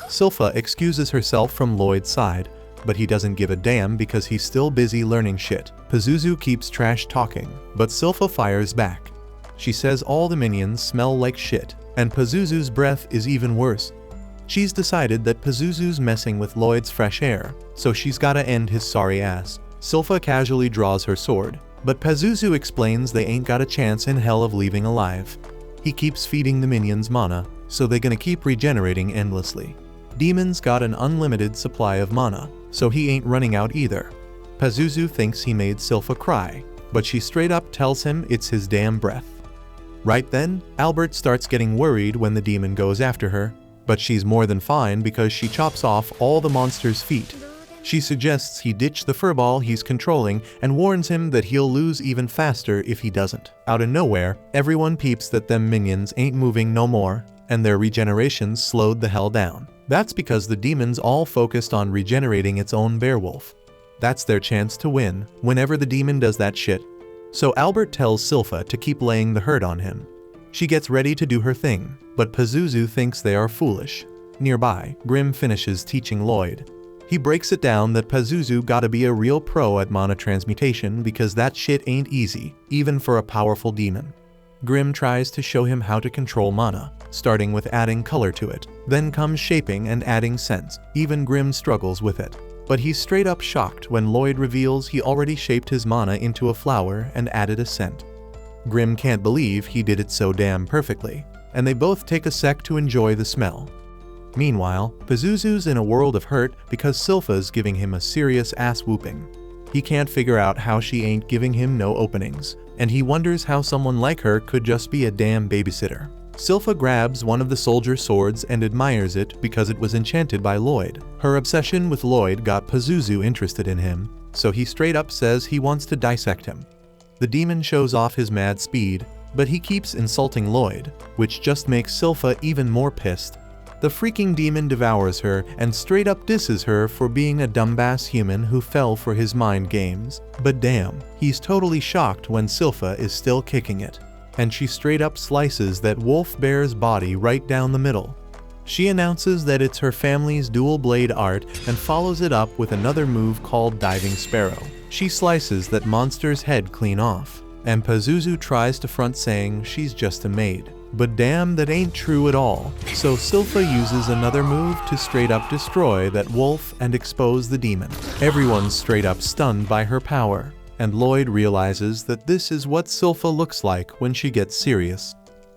Sylpha excuses herself from Lloyd's side, but he doesn't give a damn because he's still busy learning shit. Pazuzu keeps trash talking, but Sylpha fires back. She says all the minions smell like shit, and Pazuzu's breath is even worse. She's decided that Pazuzu's messing with Lloyd's fresh air, so she's gotta end his sorry ass. Sylpha casually draws her sword, but Pazuzu explains they ain't got a chance in hell of leaving alive. He keeps feeding the minions mana, so they gonna keep regenerating endlessly. Demon's got an unlimited supply of mana, so he ain't running out either. Pazuzu thinks he made Sylpha cry, but she straight up tells him it's his damn breath. Right then, Albert starts getting worried when the demon goes after her, but she's more than fine because she chops off all the monster's feet. She suggests he ditch the furball he's controlling and warns him that he'll lose even faster if he doesn't. Out of nowhere, everyone peeps that them minions ain't moving no more, and their regenerations slowed the hell down. That's because the demon's all focused on regenerating its own werewolf. That's their chance to win whenever the demon does that shit. So Albert tells Sylpha to keep laying the hurt on him. She gets ready to do her thing, but Pazuzu thinks they are foolish. Nearby, Grim finishes teaching Lloyd. He breaks it down that Pazuzu gotta be a real pro at mana transmutation because that shit ain't easy, even for a powerful demon. Grim tries to show him how to control mana, starting with adding color to it. Then comes shaping and adding sense. Even Grim struggles with it. But he's straight up shocked when Lloyd reveals he already shaped his mana into a flower and added a scent. Grim can't believe he did it so damn perfectly, and they both take a sec to enjoy the smell. Meanwhile, Pazuzu's in a world of hurt because Sylpha's giving him a serious ass whooping. He can't figure out how she ain't giving him no openings, and he wonders how someone like her could just be a damn babysitter. Sylpha grabs one of the soldier swords and admires it because it was enchanted by Lloyd. Her obsession with Lloyd got Pazuzu interested in him, so he straight up says he wants to dissect him. The demon shows off his mad speed, but he keeps insulting Lloyd, which just makes Sylpha even more pissed. The freaking demon devours her and straight up disses her for being a dumbass human who fell for his mind games. But damn, he's totally shocked when Sylpha is still kicking it, and she straight up slices that wolf bear's body right down the middle. She announces that it's her family's dual blade art and follows it up with another move called Diving Sparrow. She slices that monster's head clean off, and Pazuzu tries to front saying she's just a maid. But damn, that ain't true at all. So Sylpha uses another move to straight up destroy that wolf and expose the demon. Everyone's straight up stunned by her power, and Lloyd realizes that this is what Sylpha looks like when she gets serious.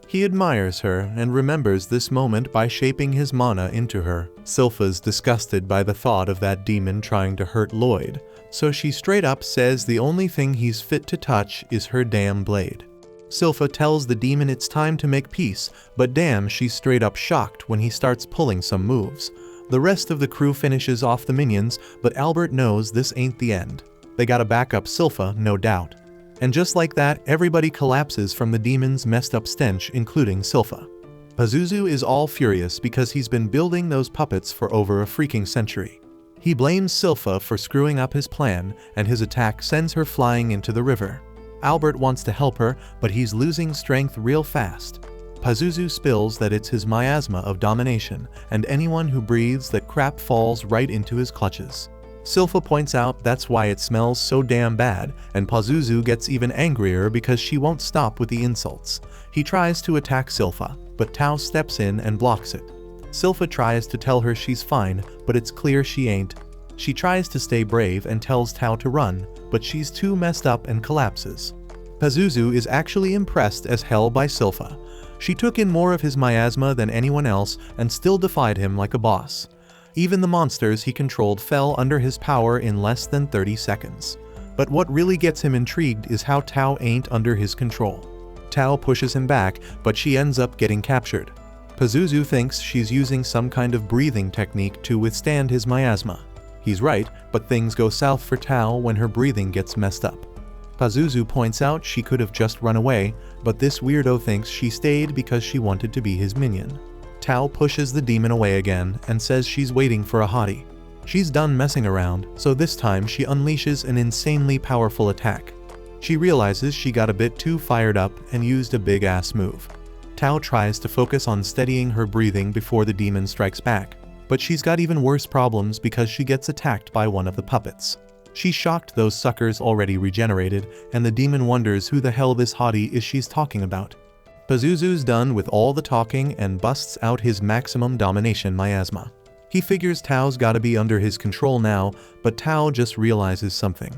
He admires her and remembers this moment by shaping his mana into her. Sylpha's disgusted by the thought of that demon trying to hurt Lloyd, so she straight up says the only thing he's fit to touch is her damn blade. Sylpha tells the demon it's time to make peace, but damn, she's straight up shocked when he starts pulling some moves. The rest of the crew finishes off the minions, but Albert knows this ain't the end. They gotta back up Sylpha, no doubt. And just like that, everybody collapses from the demon's messed up stench, including Sylpha. Pazuzu is all furious because he's been building those puppets for over a freaking century. He blames Sylpha for screwing up his plan, and his attack sends her flying into the river. Albert wants to help her, but he's losing strength real fast. Pazuzu spills that it's his miasma of domination, and anyone who breathes that crap falls right into his clutches. Sylpha points out that's why it smells so damn bad, and Pazuzu gets even angrier because she won't stop with the insults. He tries to attack Sylpha, but Tao steps in and blocks it. Sylpha tries to tell her she's fine, but it's clear she ain't. She tries to stay brave and tells Tao to run, but she's too messed up and collapses. Pazuzu is actually impressed as hell by Sylpha. She took in more of his miasma than anyone else and still defied him like a boss. Even the monsters he controlled fell under his power in less than 30 seconds. But what really gets him intrigued is how Tao ain't under his control. Tao pushes him back, but she ends up getting captured. Pazuzu thinks she's using some kind of breathing technique to withstand his miasma. He's right, but things go south for Tao when her breathing gets messed up. Pazuzu points out she could have just run away, but this weirdo thinks she stayed because she wanted to be his minion. Tao pushes the demon away again and says she's waiting for a hottie. She's done messing around, so this time she unleashes an insanely powerful attack. She realizes she got a bit too fired up and used a big ass move. Tao tries to focus on steadying her breathing before the demon strikes back, but she's got even worse problems because she gets attacked by one of the puppets. She's shocked those suckers already regenerated, and the demon wonders who the hell this hottie is she's talking about. Pazuzu's done with all the talking and busts out his maximum domination miasma. He figures Tao's gotta be under his control now, but Tao just realizes something.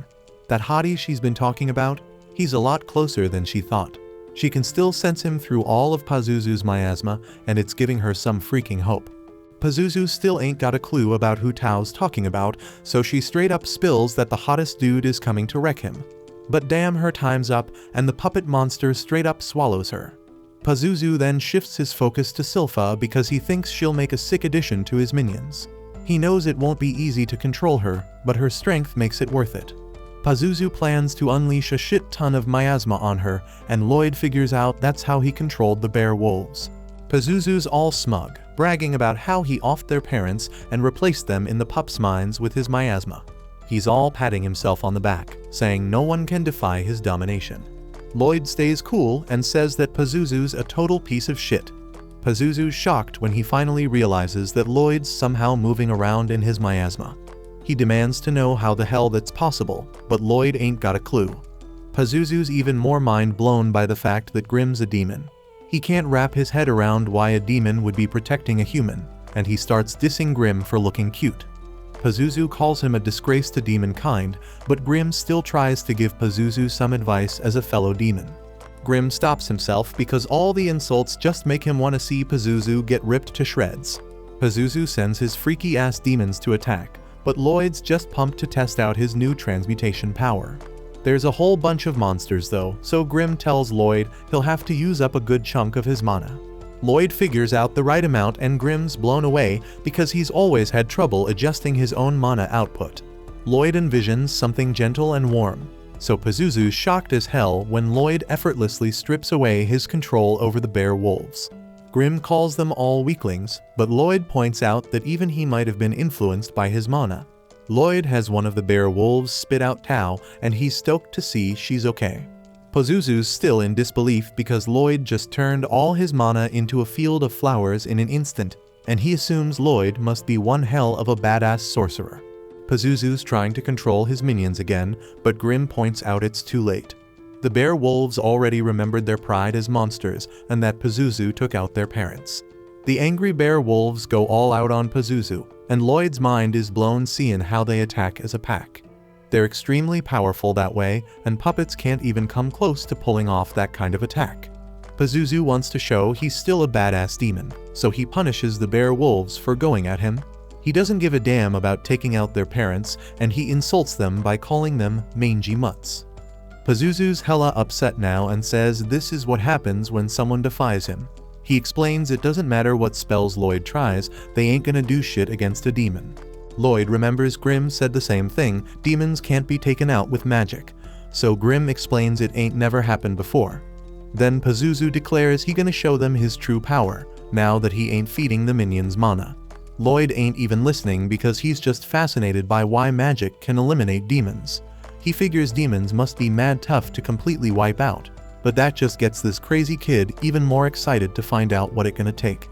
That hottie she's been talking about? He's a lot closer than she thought. She can still sense him through all of Pazuzu's miasma, and it's giving her some freaking hope. Pazuzu still ain't got a clue about who Tao's talking about, so she straight up spills that the hottest dude is coming to wreck him. But damn, her time's up, and the puppet monster straight up swallows her. Pazuzu then shifts his focus to Sylpha because he thinks she'll make a sick addition to his minions. He knows it won't be easy to control her, but her strength makes it worth it. Pazuzu plans to unleash a shit ton of miasma on her, and Lloyd figures out that's how he controlled the bear wolves. Pazuzu's all smug, bragging about how he offed their parents and replaced them in the pups' minds with his miasma. He's all patting himself on the back, saying no one can defy his domination. Lloyd stays cool and says that Pazuzu's a total piece of shit. Pazuzu's shocked when he finally realizes that Lloyd's somehow moving around in his miasma. He demands to know how the hell that's possible, but Lloyd ain't got a clue. Pazuzu's even more mind blown by the fact that Grimm's a demon. He can't wrap his head around why a demon would be protecting a human, and he starts dissing Grimm for looking cute. Pazuzu calls him a disgrace to demon kind, but Grimm still tries to give Pazuzu some advice as a fellow demon. Grimm stops himself because all the insults just make him want to see Pazuzu get ripped to shreds. Pazuzu sends his freaky ass demons to attack, but Lloyd's just pumped to test out his new transmutation power. There's a whole bunch of monsters though, so Grimm tells Lloyd he'll have to use up a good chunk of his mana. Lloyd figures out the right amount and Grimm's blown away because he's always had trouble adjusting his own mana output. Lloyd envisions something gentle and warm, so Pazuzu's shocked as hell when Lloyd effortlessly strips away his control over the bear wolves. Grimm calls them all weaklings, but Lloyd points out that even he might have been influenced by his mana. Lloyd has one of the bear wolves spit out Tao, and he's stoked to see she's okay. Pazuzu's still in disbelief because Lloyd just turned all his mana into a field of flowers in an instant, and he assumes Lloyd must be one hell of a badass sorcerer. Pazuzu's trying to control his minions again, but Grimm points out it's too late. The bear wolves already remembered their pride as monsters, and that Pazuzu took out their parents. The angry bear wolves go all out on Pazuzu, and Lloyd's mind is blown seeing how they attack as a pack. They're extremely powerful that way, and puppets can't even come close to pulling off that kind of attack. Pazuzu wants to show he's still a badass demon, so he punishes the bear wolves for going at him. He doesn't give a damn about taking out their parents, and he insults them by calling them mangy mutts. Pazuzu's hella upset now and says this is what happens when someone defies him. He explains it doesn't matter what spells Lloyd tries, they ain't gonna do shit against a demon. Lloyd remembers Grimm said the same thing, demons can't be taken out with magic, so Grimm explains it ain't never happened before. Then Pazuzu declares he gonna show them his true power, now that he ain't feeding the minions mana. Lloyd ain't even listening because he's just fascinated by why magic can eliminate demons. He figures demons must be mad tough to completely wipe out, but that just gets this crazy kid even more excited to find out what it gonna take.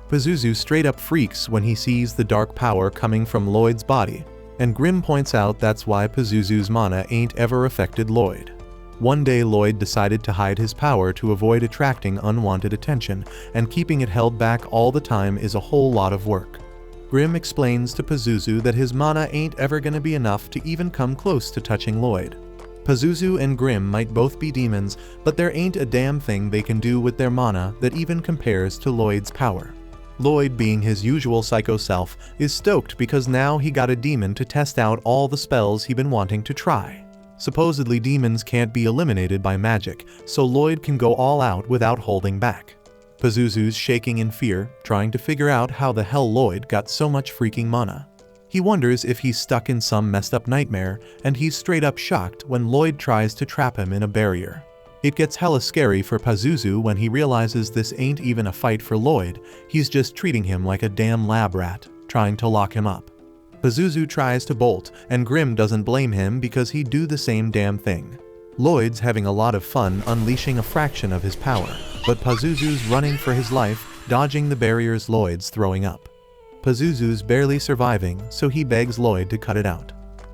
Pazuzu straight up freaks when he sees the dark power coming from Lloyd's body, and Grimm points out that's why Pazuzu's mana ain't ever affected Lloyd. One day Lloyd decided to hide his power to avoid attracting unwanted attention, and keeping it held back all the time is a whole lot of work. Grimm explains to Pazuzu that his mana ain't ever gonna be enough to even come close to touching Lloyd. Pazuzu and Grimm might both be demons, but there ain't a damn thing they can do with their mana that even compares to Lloyd's power. Lloyd, being his usual psycho self, is stoked because now he got a demon to test out all the spells he'd been wanting to try. Supposedly demons can't be eliminated by magic, so Lloyd can go all out without holding back. Pazuzu's shaking in fear, trying to figure out how the hell Lloyd got so much freaking mana. He wonders if he's stuck in some messed up nightmare, and he's straight up shocked when Lloyd tries to trap him in a barrier. It gets hella scary for Pazuzu when he realizes this ain't even a fight for Lloyd, he's just treating him like a damn lab rat, trying to lock him up. Pazuzu tries to bolt, and Grimm doesn't blame him because he'd do the same damn thing. Lloyd's having a lot of fun unleashing a fraction of his power, but Pazuzu's running for his life, dodging the barriers Lloyd's throwing up. Pazuzu's barely surviving, so he begs Lloyd to cut it out.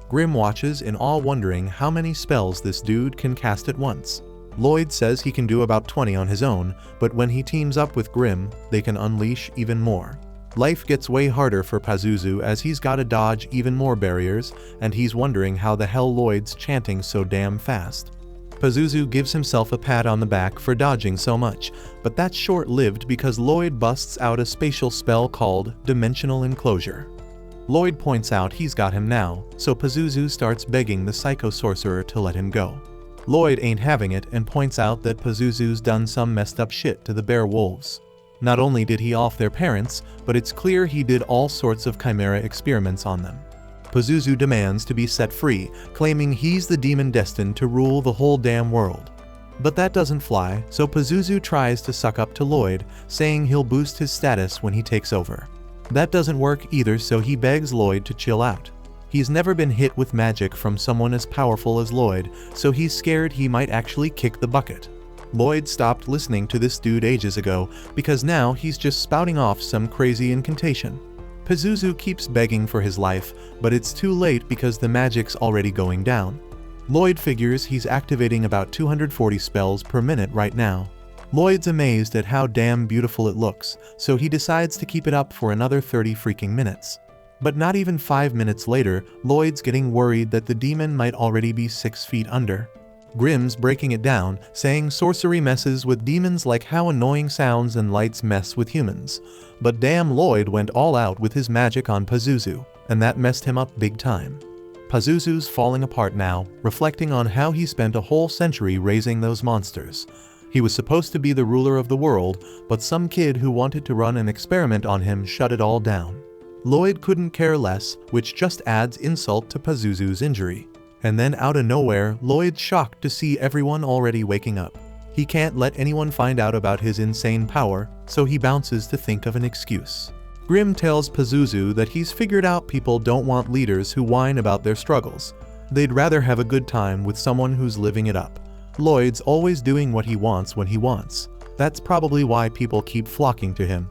Grimm watches in awe, wondering how many spells this dude can cast at once. Lloyd says he can do about 20 on his own, but when he teams up with Grimm, they can unleash even more. Life gets way harder for Pazuzu as he's gotta dodge even more barriers, and he's wondering how the hell Lloyd's chanting so damn fast. Pazuzu gives himself a pat on the back for dodging so much, but that's short-lived because Lloyd busts out a spatial spell called Dimensional Enclosure. Lloyd points out he's got him now, so Pazuzu starts begging the Psycho Sorcerer to let him go. Lloyd ain't having it and points out that Pazuzu's done some messed up shit to the bear wolves. Not only did he off their parents, but it's clear he did all sorts of chimera experiments on them. Pazuzu demands to be set free, claiming he's the demon destined to rule the whole damn world. But that doesn't fly, so Pazuzu tries to suck up to Lloyd, saying he'll boost his status when he takes over. That doesn't work either, so he begs Lloyd to chill out. He's never been hit with magic from someone as powerful as Lloyd, so he's scared he might actually kick the bucket. Lloyd stopped listening to this dude ages ago, because now he's just spouting off some crazy incantation. Pazuzu keeps begging for his life, but it's too late because the magic's already going down. Lloyd figures he's activating about 240 spells per minute right now. Lloyd's amazed at how damn beautiful it looks, so he decides to keep it up for another 30 freaking minutes. But not even 5 minutes later, Lloyd's getting worried that the demon might already be 6 feet under. Grimm's breaking it down, saying sorcery messes with demons like how annoying sounds and lights mess with humans. But damn, Lloyd went all out with his magic on Pazuzu, and that messed him up big time. Pazuzu's falling apart now, reflecting on how he spent a whole century raising those monsters. He was supposed to be the ruler of the world, but some kid who wanted to run an experiment on him shut it all down. Lloyd couldn't care less, which just adds insult to Pazuzu's injury. And then out of nowhere, Lloyd's shocked to see everyone already waking up. He can't let anyone find out about his insane power, so he bounces to think of an excuse. Grimm tells Pazuzu that he's figured out people don't want leaders who whine about their struggles. They'd rather have a good time with someone who's living it up. Lloyd's always doing what he wants when he wants. That's probably why people keep flocking to him.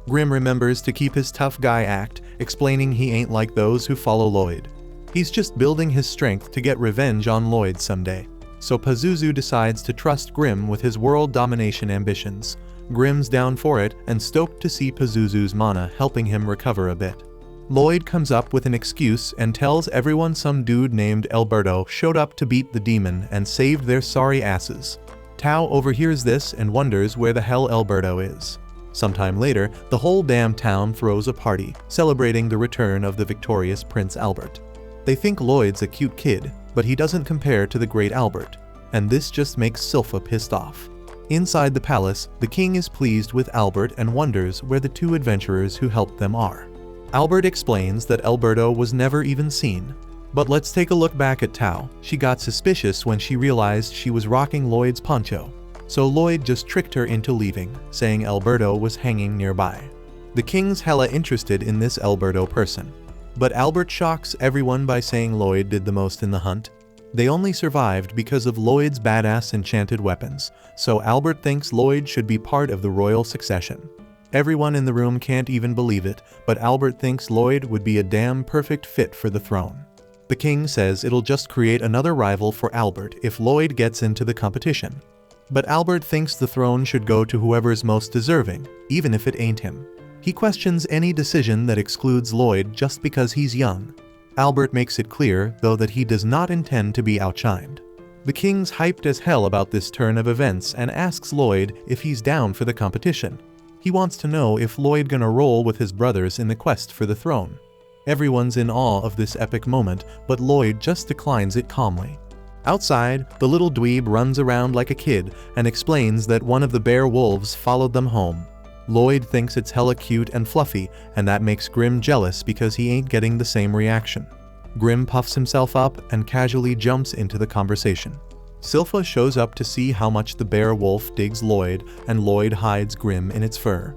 Grimm remembers to keep his tough guy act, explaining he ain't like those who follow Lloyd. He's just building his strength to get revenge on Lloyd someday. So Pazuzu decides to trust Grimm with his world domination ambitions. Grimm's down for it and stoked to see Pazuzu's mana helping him recover a bit. Lloyd comes up with an excuse and tells everyone some dude named Alberto showed up to beat the demon and saved their sorry asses. Tao overhears this and wonders where the hell Alberto is. Sometime later, the whole damn town throws a party, celebrating the return of the victorious Prince Albert. They think Lloyd's a cute kid, but he doesn't compare to the great Albert, and this just makes Silpha pissed off. Inside the palace, the king is pleased with Albert and wonders where the two adventurers who helped them are. Albert explains that Alberto was never even seen. But let's take a look back at Tao. She got suspicious when she realized she was rocking Lloyd's poncho. So Lloyd just tricked her into leaving, saying Alberto was hanging nearby. The king's hella interested in this Alberto person. But Albert shocks everyone by saying Lloyd did the most in the hunt. They only survived because of Lloyd's badass enchanted weapons, so Albert thinks Lloyd should be part of the royal succession. Everyone in the room can't even believe it, but Albert thinks Lloyd would be a damn perfect fit for the throne. The king says it'll just create another rival for Albert if Lloyd gets into the competition. But Albert thinks the throne should go to whoever's most deserving, even if it ain't him. He questions any decision that excludes Lloyd just because he's young. Albert makes it clear, though, that he does not intend to be outshined. The king's hyped as hell about this turn of events and asks Lloyd if he's down for the competition. He wants to know if Lloyd gonna roll with his brothers in the quest for the throne. Everyone's in awe of this epic moment, but Lloyd just declines it calmly. Outside, the little dweeb runs around like a kid and explains that one of the bear wolves followed them home. Lloyd thinks it's hella cute and fluffy, and that makes Grimm jealous because he ain't getting the same reaction. Grimm puffs himself up and casually jumps into the conversation. Silpha shows up to see how much the bear wolf digs Lloyd, and Lloyd hides Grimm in its fur.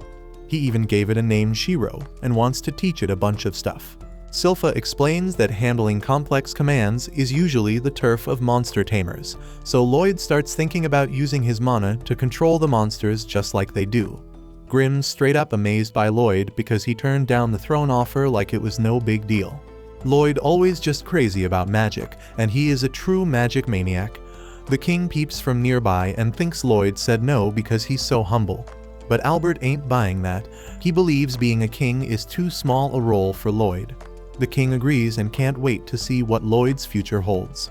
He even gave it a name Shiro, and wants to teach it a bunch of stuff. Silpha explains that handling complex commands is usually the turf of monster tamers, so Lloyd starts thinking about using his mana to control the monsters just like they do. Grimm's straight up amazed by Lloyd because he turned down the throne offer like it was no big deal. Lloyd always just crazy about magic, and he is a true magic maniac. The king peeps from nearby and thinks Lloyd said no because he's so humble. But Albert ain't buying that. He believes being a king is too small a role for Lloyd. The king agrees and can't wait to see what Lloyd's future holds.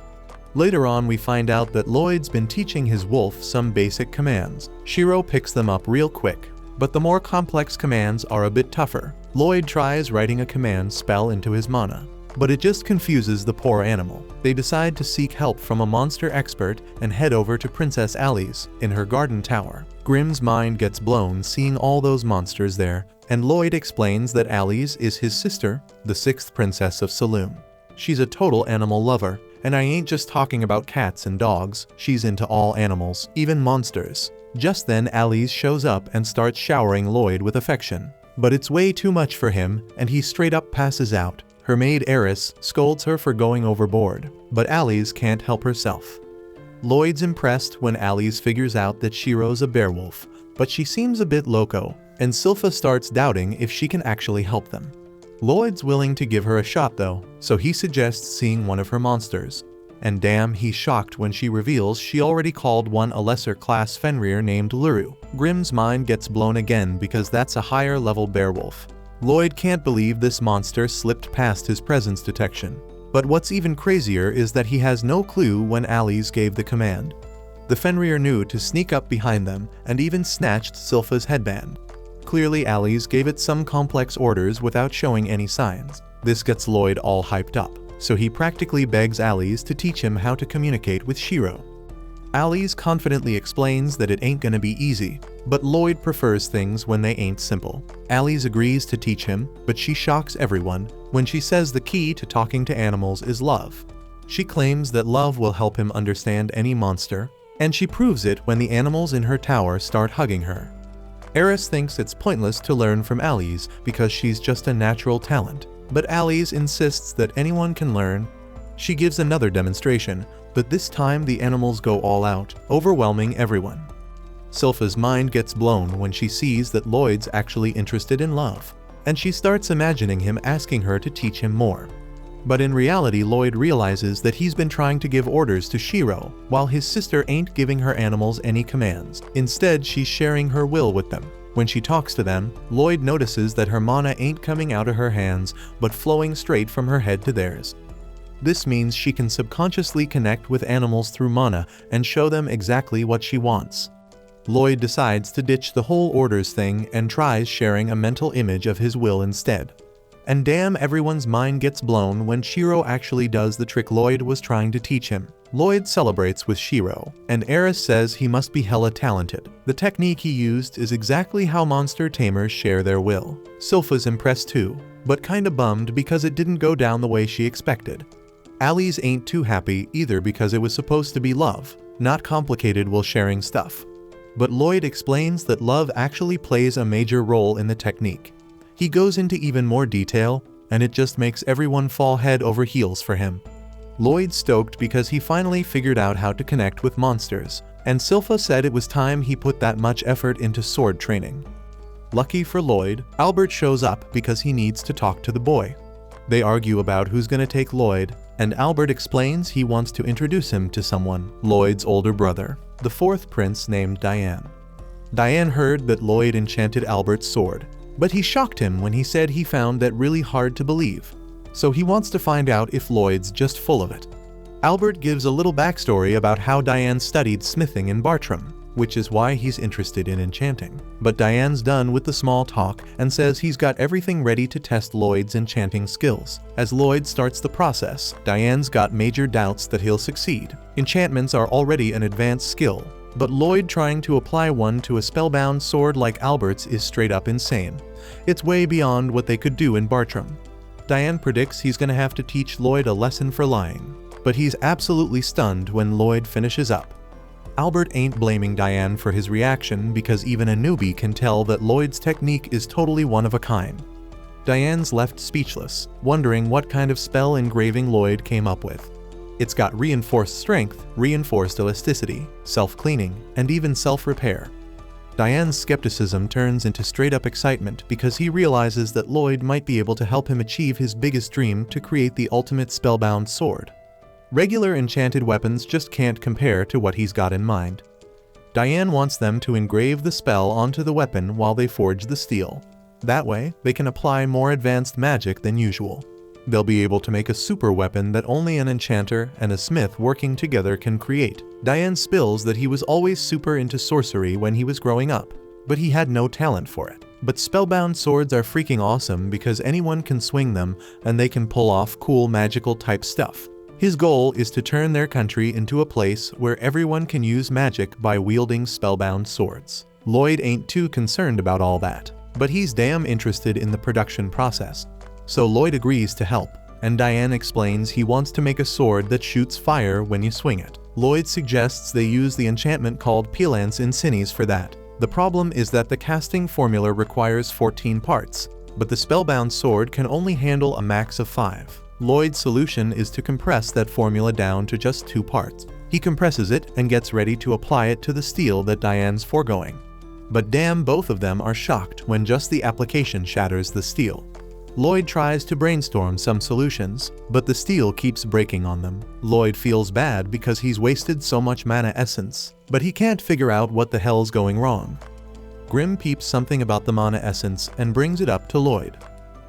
Later on we find out that Lloyd's been teaching his wolf some basic commands. Shiro picks them up real quick, but the more complex commands are a bit tougher. Lloyd tries writing a command spell into his mana, but it just confuses the poor animal. They decide to seek help from a monster expert and head over to Princess Ali's in her garden tower. Grimm's mind gets blown seeing all those monsters there, and Lloyd explains that Ali's is his sister, the 6th princess of Saloon. She's a total animal lover, and I ain't just talking about cats and dogs, she's into all animals, even monsters. Just then Ali's shows up and starts showering Lloyd with affection. But it's way too much for him, and he straight up passes out. Her maid Eris scolds her for going overboard, but Ali's can't help herself. Lloyd's impressed when Ali's figures out that Shiro's a bearwolf, but she seems a bit loco, and Silpha starts doubting if she can actually help them. Lloyd's willing to give her a shot though, so he suggests seeing one of her monsters. And damn, he's shocked when she reveals she already called one a lesser class Fenrir named Luru. Grimm's mind gets blown again because that's a higher level bearwolf. Lloyd can't believe this monster slipped past his presence detection. But what's even crazier is that he has no clue when Ali's gave the command. The Fenrir knew to sneak up behind them and even snatched Silpha's headband. Clearly Ali's gave it some complex orders without showing any signs. This gets Lloyd all hyped up, so he practically begs Ali's to teach him how to communicate with Shiro. Ali's confidently explains that it ain't gonna be easy, but Lloyd prefers things when they ain't simple. Ali's agrees to teach him, but she shocks everyone when she says the key to talking to animals is love. She claims that love will help him understand any monster, and she proves it when the animals in her tower start hugging her. Eris thinks it's pointless to learn from Ali's because she's just a natural talent, but Ali's insists that anyone can learn. She gives another demonstration, but this time the animals go all out, overwhelming everyone. Silpha's mind gets blown when she sees that Lloyd's actually interested in love, and she starts imagining him asking her to teach him more. But in reality Lloyd realizes that he's been trying to give orders to Shiro, while his sister ain't giving her animals any commands. Instead, she's sharing her will with them. When she talks to them, Lloyd notices that her mana ain't coming out of her hands, but flowing straight from her head to theirs. This means she can subconsciously connect with animals through mana and show them exactly what she wants. Lloyd decides to ditch the whole orders thing and tries sharing a mental image of his will instead. And damn, everyone's mind gets blown when Shiro actually does the trick Lloyd was trying to teach him. Lloyd celebrates with Shiro, and Eris says he must be hella talented. The technique he used is exactly how monster tamers share their will. Silpha's impressed too, but kinda bummed because it didn't go down the way she expected. Ali's ain't too happy either because it was supposed to be love, not complicated while sharing stuff. But Lloyd explains that love actually plays a major role in the technique. He goes into even more detail, and it just makes everyone fall head over heels for him. Lloyd's stoked because he finally figured out how to connect with monsters, and Silpha said it was time he put that much effort into sword training. Lucky for Lloyd, Albert shows up because he needs to talk to the boy. They argue about who's gonna take Lloyd, and Albert explains he wants to introduce him to someone, Lloyd's older brother, the 4th prince named Diane. Diane heard that Lloyd enchanted Albert's sword, but he shocked him when he said he found that really hard to believe, so he wants to find out if Lloyd's just full of it. Albert gives a little backstory about how Diane studied smithing in Bartram, which is why he's interested in enchanting. But Diane's done with the small talk and says he's got everything ready to test Lloyd's enchanting skills. As Lloyd starts the process, Diane's got major doubts that he'll succeed. Enchantments are already an advanced skill, but Lloyd trying to apply one to a spellbound sword like Albert's is straight up insane. It's way beyond what they could do in Bartram. Diane predicts he's gonna have to teach Lloyd a lesson for lying, but he's absolutely stunned when Lloyd finishes up. Albert ain't blaming Diane for his reaction because even a newbie can tell that Lloyd's technique is totally one of a kind. Diane's left speechless, wondering what kind of spell engraving Lloyd came up with. It's got reinforced strength, reinforced elasticity, self-cleaning, and even self-repair. Diane's skepticism turns into straight-up excitement because he realizes that Lloyd might be able to help him achieve his biggest dream to create the ultimate spellbound sword. Regular enchanted weapons just can't compare to what he's got in mind. Diane wants them to engrave the spell onto the weapon while they forge the steel. That way, they can apply more advanced magic than usual. They'll be able to make a super weapon that only an enchanter and a smith working together can create. Diane spills that he was always super into sorcery when he was growing up, but he had no talent for it. But spellbound swords are freaking awesome because anyone can swing them and they can pull off cool magical type stuff. His goal is to turn their country into a place where everyone can use magic by wielding spellbound swords. Lloyd ain't too concerned about all that, but he's damn interested in the production process. So Lloyd agrees to help, and Diane explains he wants to make a sword that shoots fire when you swing it. Lloyd suggests they use the enchantment called Pelance Insinis for that. The problem is that the casting formula requires 14 parts, but the spellbound sword can only handle a max of 5. Lloyd's solution is to compress that formula down to just 2 parts. He compresses it and gets ready to apply it to the steel that Diane's foregoing. But damn, both of them are shocked when just the application shatters the steel. Lloyd tries to brainstorm some solutions, but the steel keeps breaking on them. Lloyd feels bad because he's wasted so much mana essence, but he can't figure out what the hell's going wrong. Grim peeps something about the mana essence and brings it up to Lloyd.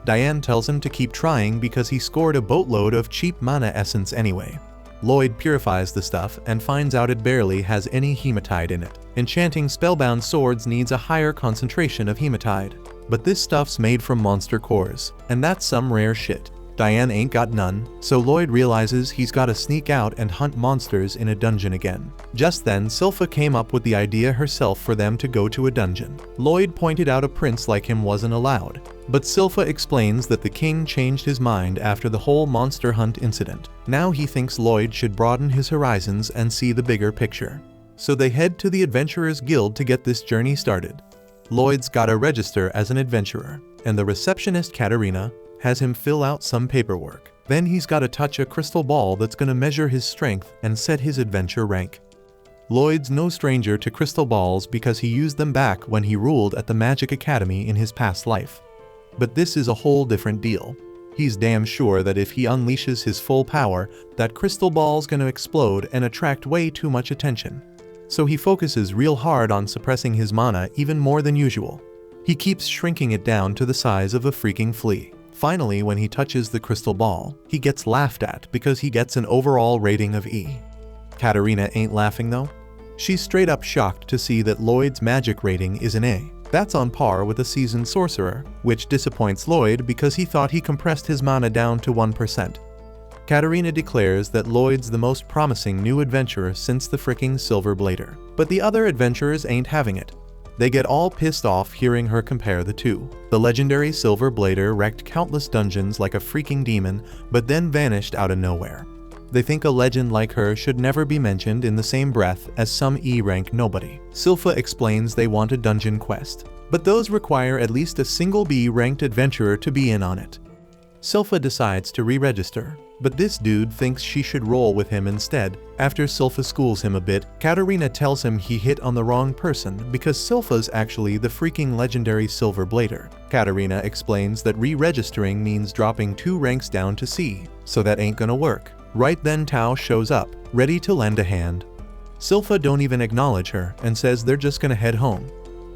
Diane tells him to keep trying because he scored a boatload of cheap mana essence anyway. Lloyd purifies the stuff and finds out it barely has any hematite in it. Enchanting spellbound swords needs a higher concentration of hematite, but this stuff's made from monster cores, and that's some rare shit. Diane ain't got none, so Lloyd realizes he's gotta sneak out and hunt monsters in a dungeon again. Just then, Silpha came up with the idea herself for them to go to a dungeon. Lloyd pointed out a prince like him wasn't allowed, but Silpha explains that the king changed his mind after the whole monster hunt incident. Now he thinks Lloyd should broaden his horizons and see the bigger picture. So they head to the Adventurers Guild to get this journey started. Lloyd's gotta register as an adventurer, and the receptionist Katarina has him fill out some paperwork. Then he's gotta touch a crystal ball that's gonna measure his strength and set his adventure rank. Lloyd's no stranger to crystal balls because he used them back when he ruled at the Magic Academy in his past life. But this is a whole different deal. He's damn sure that if he unleashes his full power, that crystal ball's gonna explode and attract way too much attention. So he focuses real hard on suppressing his mana even more than usual. He keeps shrinking it down to the size of a freaking flea. Finally, when he touches the crystal ball, he gets laughed at because he gets an overall rating of E. Katarina ain't laughing though. She's straight up shocked to see that Lloyd's magic rating is an A. That's on par with a seasoned sorcerer, which disappoints Lloyd because he thought he compressed his mana down to 1%. Katarina declares that Lloyd's the most promising new adventurer since the fricking Silver Blader. But the other adventurers ain't having it. They get all pissed off hearing her compare the two. The legendary Silver Blader wrecked countless dungeons like a freaking demon, but then vanished out of nowhere. They think a legend like her should never be mentioned in the same breath as some E-rank nobody. Silpha explains they want a dungeon quest, but those require at least a single B-ranked adventurer to be in on it. Silpha decides to re-register, but this dude thinks she should roll with him instead. After Silpha schools him a bit, Katarina tells him he hit on the wrong person because Silpha's actually the freaking legendary Silver Blader. Katarina explains that re-registering means dropping 2 ranks down to C, so that ain't gonna work. Right then Tao shows up, ready to lend a hand. Silpha don't even acknowledge her and says they're just gonna head home.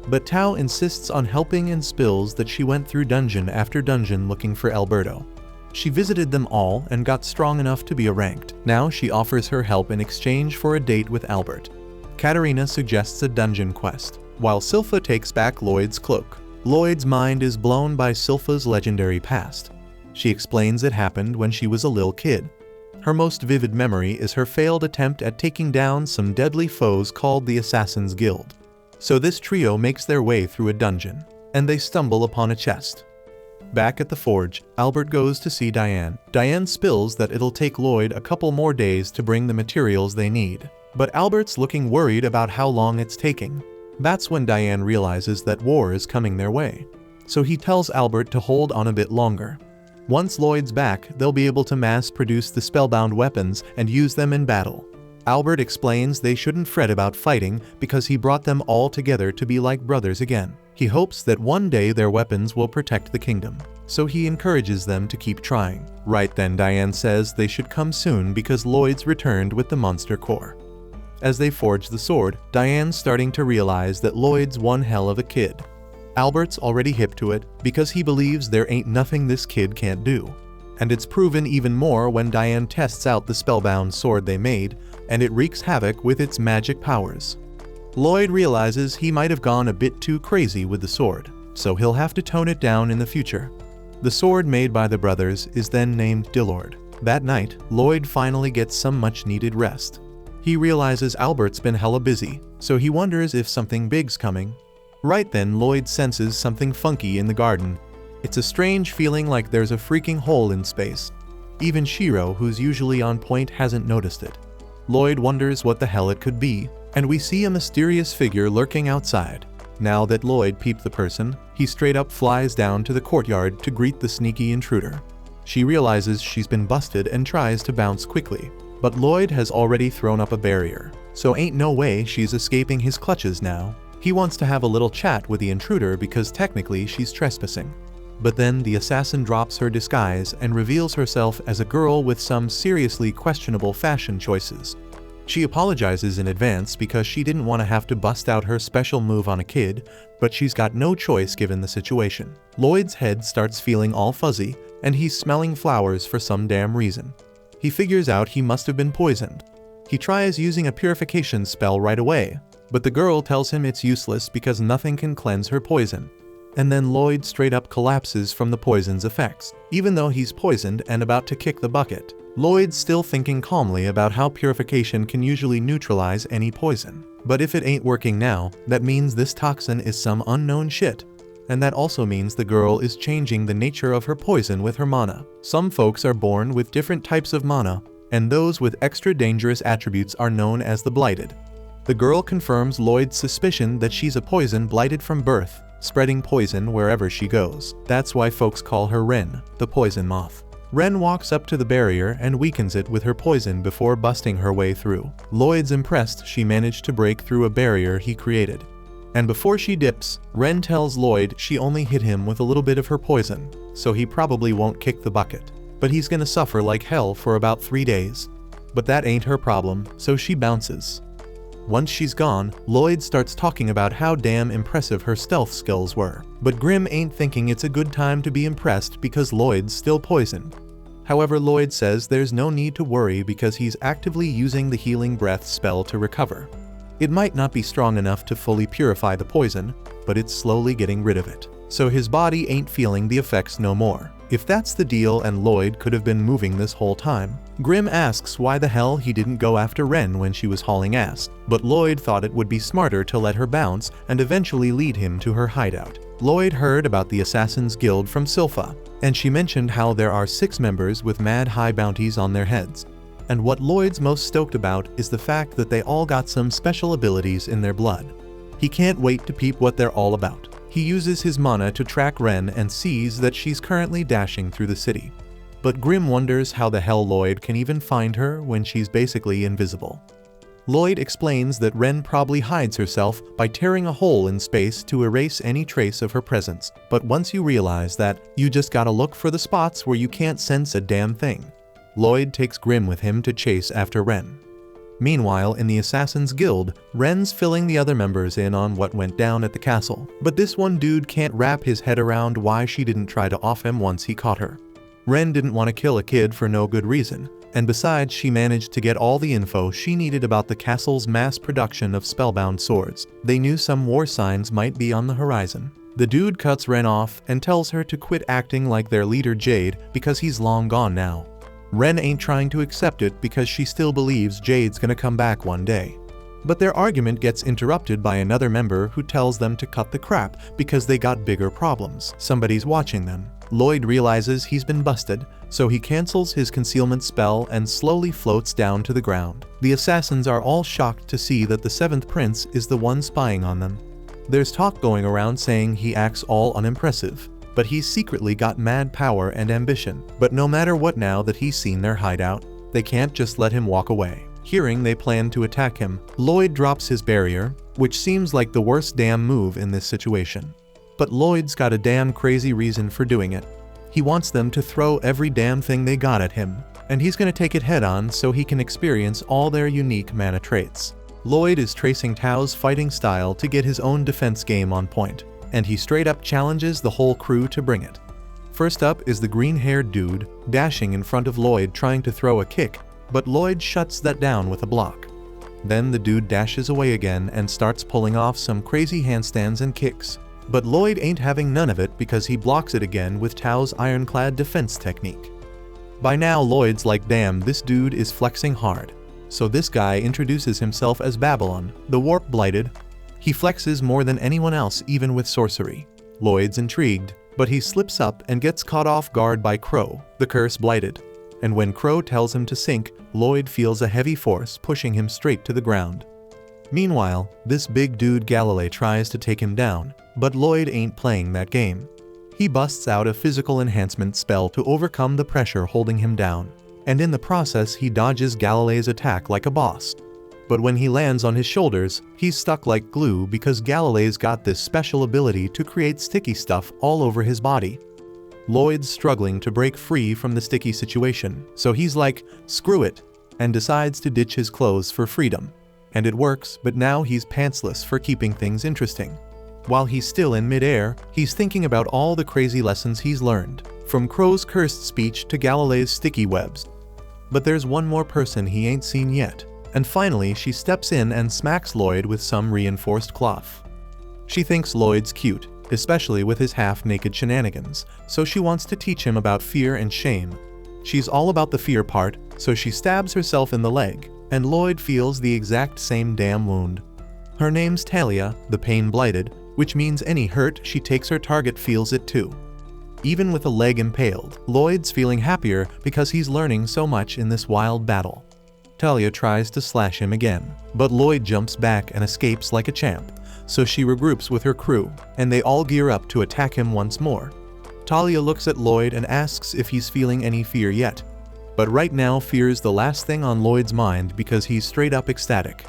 But Tao insists on helping and spills that she went through dungeon after dungeon looking for Alberto. She visited them all and got strong enough to be a ranked. Now she offers her help in exchange for a date with Albert. Katarina suggests a dungeon quest, while Silpha takes back Lloyd's cloak. Lloyd's mind is blown by Silpha's legendary past. She explains it happened when she was a little kid. Her most vivid memory is her failed attempt at taking down some deadly foes called the Assassin's Guild. So this trio makes their way through a dungeon, and they stumble upon a chest. Back at the forge, Albert goes to see Diane. Diane spills that it'll take Lloyd a couple more days to bring the materials they need, but Albert's looking worried about how long it's taking. That's when Diane realizes that war is coming their way, so he tells Albert to hold on a bit longer. Once Lloyd's back, they'll be able to mass-produce the spellbound weapons and use them in battle. Albert explains they shouldn't fret about fighting because he brought them all together to be like brothers again. He hopes that one day their weapons will protect the kingdom, so he encourages them to keep trying. Right then, Diane says they should come soon because Lloyd's returned with the monster core. As they forge the sword, Diane's starting to realize that Lloyd's one hell of a kid. Albert's already hip to it because he believes there ain't nothing this kid can't do. And it's proven even more when Diane tests out the spellbound sword they made, and it wreaks havoc with its magic powers. Lloyd realizes he might have gone a bit too crazy with the sword, so he'll have to tone it down in the future. The sword made by the brothers is then named Dillord. That night, Lloyd finally gets some much-needed rest. He realizes Albert's been hella busy, so he wonders if something big's coming. Right then, Lloyd senses something funky in the garden. It's a strange feeling like there's a freaking hole in space. Even Shiro, who's usually on point, hasn't noticed it. Lloyd wonders what the hell it could be, and we see a mysterious figure lurking outside. Now that Lloyd peeped the person, he straight up flies down to the courtyard to greet the sneaky intruder. She realizes she's been busted and tries to bounce quickly, but Lloyd has already thrown up a barrier, so ain't no way she's escaping his clutches now. He wants to have a little chat with the intruder because technically she's trespassing. But then the assassin drops her disguise and reveals herself as a girl with some seriously questionable fashion choices. She apologizes in advance because she didn't want to have to bust out her special move on a kid, but she's got no choice given the situation. Lloyd's head starts feeling all fuzzy, and he's smelling flowers for some damn reason. He figures out he must have been poisoned. He tries using a purification spell right away, but the girl tells him it's useless because nothing can cleanse her poison. And then Lloyd straight up collapses from the poison's effects. Even though he's poisoned and about to kick the bucket, Lloyd's still thinking calmly about how purification can usually neutralize any poison. But if it ain't working now, that means this toxin is some unknown shit. And that also means the girl is changing the nature of her poison with her mana. Some folks are born with different types of mana, and those with extra dangerous attributes are known as the blighted. The girl confirms Lloyd's suspicion that she's a poison blighted from birth, spreading poison wherever she goes. That's why folks call her Ren, the poison moth. Ren walks up to the barrier and weakens it with her poison before busting her way through. Lloyd's impressed she managed to break through a barrier he created. And before she dips, Ren tells Lloyd she only hit him with a little bit of her poison, so he probably won't kick the bucket. But he's gonna suffer like hell for about 3 days. But that ain't her problem, so she bounces. Once she's gone, Lloyd starts talking about how damn impressive her stealth skills were. But Grimm ain't thinking it's a good time to be impressed because Lloyd's still poisoned. However, Lloyd says there's no need to worry because he's actively using the healing breath spell to recover. It might not be strong enough to fully purify the poison, but it's slowly getting rid of it. So his body ain't feeling the effects no more. If that's the deal and Lloyd could have been moving this whole time, Grimm asks why the hell he didn't go after Ren when she was hauling ass, but Lloyd thought it would be smarter to let her bounce and eventually lead him to her hideout. Lloyd heard about the Assassin's Guild from Silpha, and she mentioned how there are 6 members with mad high bounties on their heads. And what Lloyd's most stoked about is the fact that they all got some special abilities in their blood. He can't wait to peep what they're all about. He uses his mana to track Ren and sees that she's currently dashing through the city. But Grimm wonders how the hell Lloyd can even find her when she's basically invisible. Lloyd explains that Ren probably hides herself by tearing a hole in space to erase any trace of her presence. But once you realize that, you just gotta look for the spots where you can't sense a damn thing. Lloyd takes Grimm with him to chase after Ren. Meanwhile, in the Assassin's Guild, Ren's filling the other members in on what went down at the castle. But this one dude can't wrap his head around why she didn't try to off him once he caught her. Ren didn't want to kill a kid for no good reason, and besides she managed to get all the info she needed about the castle's mass production of spellbound swords. They knew some war signs might be on the horizon. The dude cuts Ren off and tells her to quit acting like their leader Jade because he's long gone now. Ren ain't trying to accept it because she still believes Jade's gonna come back one day. But their argument gets interrupted by another member who tells them to cut the crap because they got bigger problems. Somebody's watching them. Lloyd realizes he's been busted, so he cancels his concealment spell and slowly floats down to the ground. The assassins are all shocked to see that the 7th prince is the one spying on them. There's talk going around saying he acts all unimpressive, but he's secretly got mad power and ambition. But no matter what, now that he's seen their hideout, they can't just let him walk away. Hearing they plan to attack him, Lloyd drops his barrier, which seems like the worst damn move in this situation. But Lloyd's got a damn crazy reason for doing it. He wants them to throw every damn thing they got at him, and he's gonna take it head on so he can experience all their unique mana traits. Lloyd is tracing Tao's fighting style to get his own defense game on point, and he straight up challenges the whole crew to bring it. First up is the green-haired dude, dashing in front of Lloyd trying to throw a kick, but Lloyd shuts that down with a block. Then the dude dashes away again and starts pulling off some crazy handstands and kicks. But Lloyd ain't having none of it because he blocks it again with Tao's ironclad defense technique. By now Lloyd's like, damn, this dude is flexing hard. So this guy introduces himself as Babylon, the warp blighted. He flexes more than anyone else, even with sorcery. Lloyd's intrigued, but he slips up and gets caught off guard by Crow, the curse blighted. And when Crow tells him to sink, Lloyd feels a heavy force pushing him straight to the ground. Meanwhile, this big dude Galilei tries to take him down, but Lloyd ain't playing that game. He busts out a physical enhancement spell to overcome the pressure holding him down, and in the process he dodges Galilei's attack like a boss. But when he lands on his shoulders, he's stuck like glue because Galilei's got this special ability to create sticky stuff all over his body. Lloyd's struggling to break free from the sticky situation, so he's like, screw it, and decides to ditch his clothes for freedom. And it works, but now he's pantsless for keeping things interesting. While he's still in midair, he's thinking about all the crazy lessons he's learned, from Crow's cursed speech to Galilei's sticky webs. But there's one more person he ain't seen yet, and finally she steps in and smacks Lloyd with some reinforced cloth. She thinks Lloyd's cute, especially with his half-naked shenanigans, so she wants to teach him about fear and shame. She's all about the fear part, so she stabs herself in the leg, and Lloyd feels the exact same damn wound. Her name's Talia, the pain blighted, which means any hurt she takes her target feels it too. Even with a leg impaled, Lloyd's feeling happier because he's learning so much in this wild battle. Talia tries to slash him again, but Lloyd jumps back and escapes like a champ, so she regroups with her crew, and they all gear up to attack him once more. Talia looks at Lloyd and asks if he's feeling any fear yet. But right now fear's the last thing on Lloyd's mind because he's straight up ecstatic.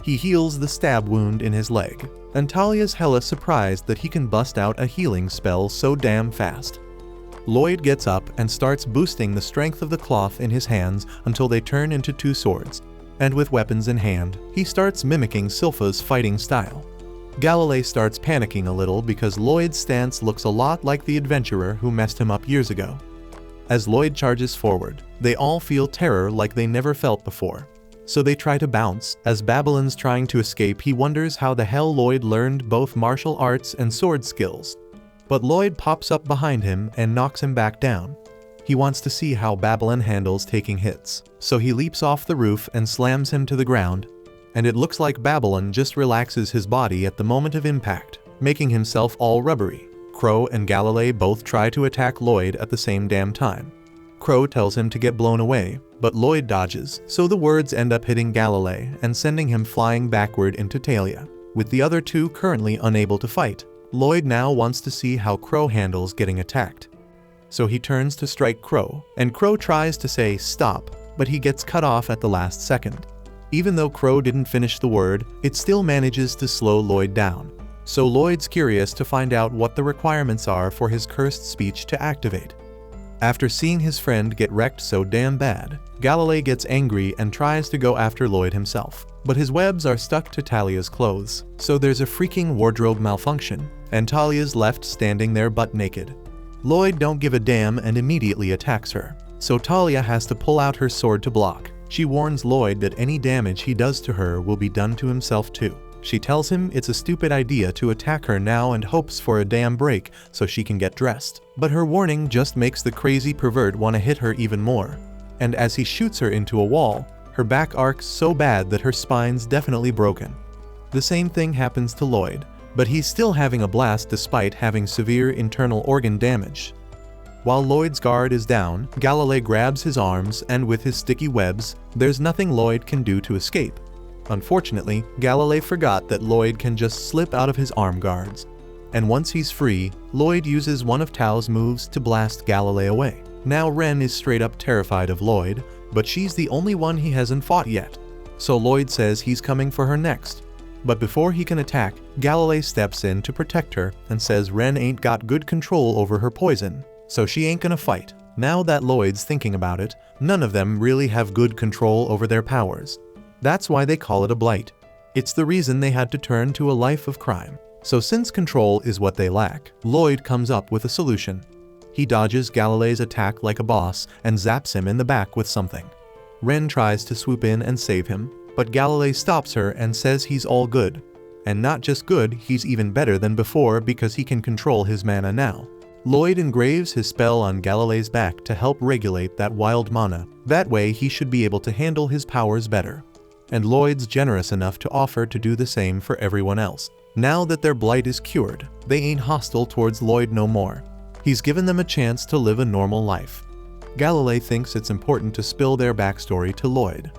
He heals the stab wound in his leg, and Talia's hella surprised that he can bust out a healing spell so damn fast. Lloyd gets up and starts boosting the strength of the cloth in his hands until they turn into 2 swords, and with weapons in hand, he starts mimicking Silpha's fighting style. Galilei starts panicking a little because Lloyd's stance looks a lot like the adventurer who messed him up years ago. As Lloyd charges forward, they all feel terror like they never felt before. So they try to bounce. As Babylon's trying to escape, he wonders how the hell Lloyd learned both martial arts and sword skills. But Lloyd pops up behind him and knocks him back down. He wants to see how Babylon handles taking hits, so he leaps off the roof and slams him to the ground. And it looks like Babylon just relaxes his body at the moment of impact, making himself all rubbery. Crow and Galilei both try to attack Lloyd at the same damn time. Crow tells him to get blown away, but Lloyd dodges, so the words end up hitting Galilei and sending him flying backward into Talia. With the other two currently unable to fight, Lloyd now wants to see how Crow handles getting attacked. So he turns to strike Crow, and Crow tries to say stop, but he gets cut off at the last second. Even though Crow didn't finish the word, it still manages to slow Lloyd down. So Lloyd's curious to find out what the requirements are for his cursed speech to activate. After seeing his friend get wrecked so damn bad, Galilei gets angry and tries to go after Lloyd himself. But his webs are stuck to Talia's clothes, so there's a freaking wardrobe malfunction, and Talia's left standing there butt naked. Lloyd don't give a damn and immediately attacks her, so Talia has to pull out her sword to block. She warns Lloyd that any damage he does to her will be done to himself too. She tells him it's a stupid idea to attack her now and hopes for a damn break so she can get dressed. But her warning just makes the crazy pervert want to hit her even more. and as he shoots her into a wall, her back arcs so bad that her spine's definitely broken. The same thing happens to Lloyd, but he's still having a blast despite having severe internal organ damage. While Lloyd's guard is down, Galilei grabs his arms and with his sticky webs, there's nothing Lloyd can do to escape. Unfortunately, Galilei forgot that Lloyd can just slip out of his arm guards. And once he's free, Lloyd uses one of Tao's moves to blast Galilei away. Now Ren is straight up terrified of Lloyd, but she's the only one he hasn't fought yet. So Lloyd says he's coming for her next. But before he can attack, Galilei steps in to protect her and says Ren ain't got good control over her poison, so she ain't gonna fight. Now that Lloyd's thinking about it, none of them really have good control over their powers. That's why they call it a blight. It's the reason they had to turn to a life of crime. So since control is what they lack, Lloyd comes up with a solution. He dodges Galilei's attack like a boss and zaps him in the back with something. Ren tries to swoop in and save him, but Galilei stops her and says he's all good. And not just good, he's even better than before because he can control his mana now. Lloyd engraves his spell on Galilei's back to help regulate that wild mana. That way he should be able to handle his powers better. And Lloyd's generous enough to offer to do the same for everyone else. Now that their blight is cured, they ain't hostile towards Lloyd no more. He's given them a chance to live a normal life. Galilei thinks it's important to spill their backstory to Lloyd.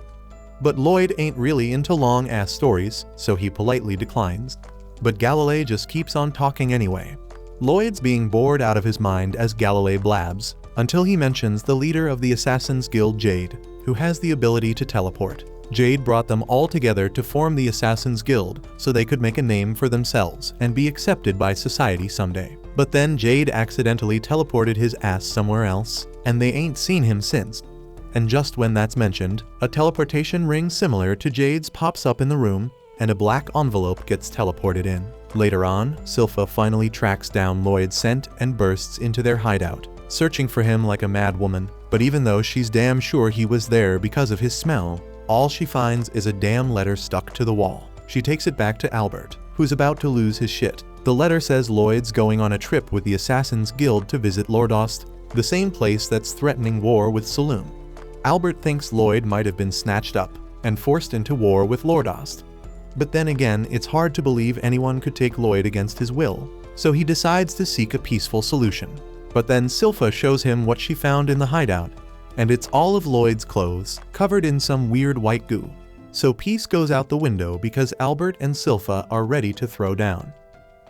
But Lloyd ain't really into long-ass stories, so he politely declines. But Galilei just keeps on talking anyway. Lloyd's being bored out of his mind as Galilei blabs, until he mentions the leader of the Assassin's Guild, Jade, who has the ability to teleport. Jade brought them all together to form the Assassin's Guild so they could make a name for themselves and be accepted by society someday. But then Jade accidentally teleported his ass somewhere else, and they ain't seen him since. And just when that's mentioned, a teleportation ring similar to Jade's pops up in the room, and a black envelope gets teleported in. Later on, Silpha finally tracks down Lloyd's scent and bursts into their hideout, searching for him like a mad woman. But even though she's damn sure he was there because of his smell, all she finds is a damn letter stuck to the wall. She takes it back to Albert, who's about to lose his shit. The letter says Lloyd's going on a trip with the Assassin's Guild to visit Lordost, the same place that's threatening war with Saloon. Albert thinks Lloyd might have been snatched up and forced into war with Lordost. But then again, it's hard to believe anyone could take Lloyd against his will, so he decides to seek a peaceful solution. But then Silpha shows him what she found in the hideout, and it's all of Lloyd's clothes, covered in some weird white goo. So peace goes out the window because Albert and Silpha are ready to throw down.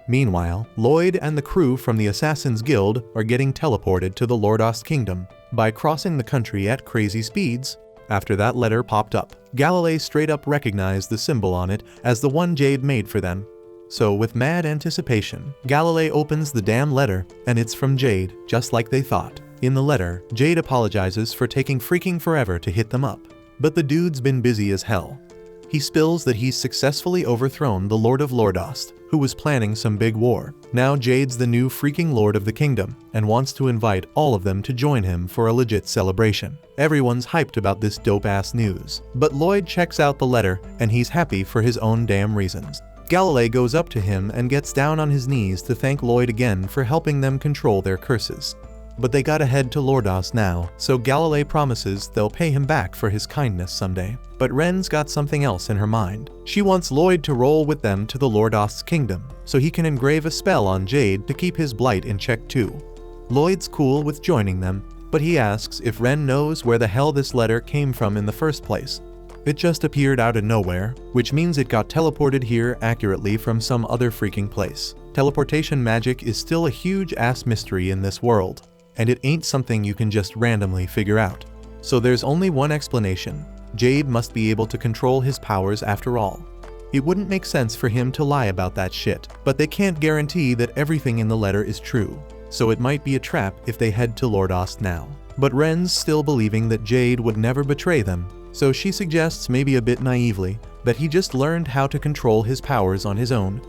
Meanwhile, Lloyd and the crew from the Assassin's Guild are getting teleported to the Lordost Kingdom by crossing the country at crazy speeds. After that letter popped up, Galilei straight up recognized the symbol on it as the one Jade made for them. So with mad anticipation, Galilei opens the damn letter, and it's from Jade, just like they thought. In the letter, Jade apologizes for taking freaking forever to hit them up. But the dude's been busy as hell. He spills that he's successfully overthrown the Lord of Lordost, who was planning some big war. Now Jade's the new freaking Lord of the Kingdom, and wants to invite all of them to join him for a legit celebration. Everyone's hyped about this dope-ass news. But Lloyd checks out the letter, and he's happy for his own damn reasons. Galilei goes up to him and gets down on his knees to thank Lloyd again for helping them control their curses. But they gotta head to Lordost now, so Galilei promises they'll pay him back for his kindness someday. But Ren's got something else in her mind. She wants Lloyd to roll with them to the Lordost's kingdom, so he can engrave a spell on Jade to keep his blight in check too. Lloyd's cool with joining them, but he asks if Ren knows where the hell this letter came from in the first place. It just appeared out of nowhere, which means it got teleported here accurately from some other freaking place. Teleportation magic is still a huge ass mystery in this world, and it ain't something you can just randomly figure out. So there's only one explanation. Jade must be able to control his powers after all. It wouldn't make sense for him to lie about that shit, but they can't guarantee that everything in the letter is true, so it might be a trap if they head to Lordost now. But Ren's still believing that Jade would never betray them, so she suggests, maybe a bit naively, that he just learned how to control his powers on his own.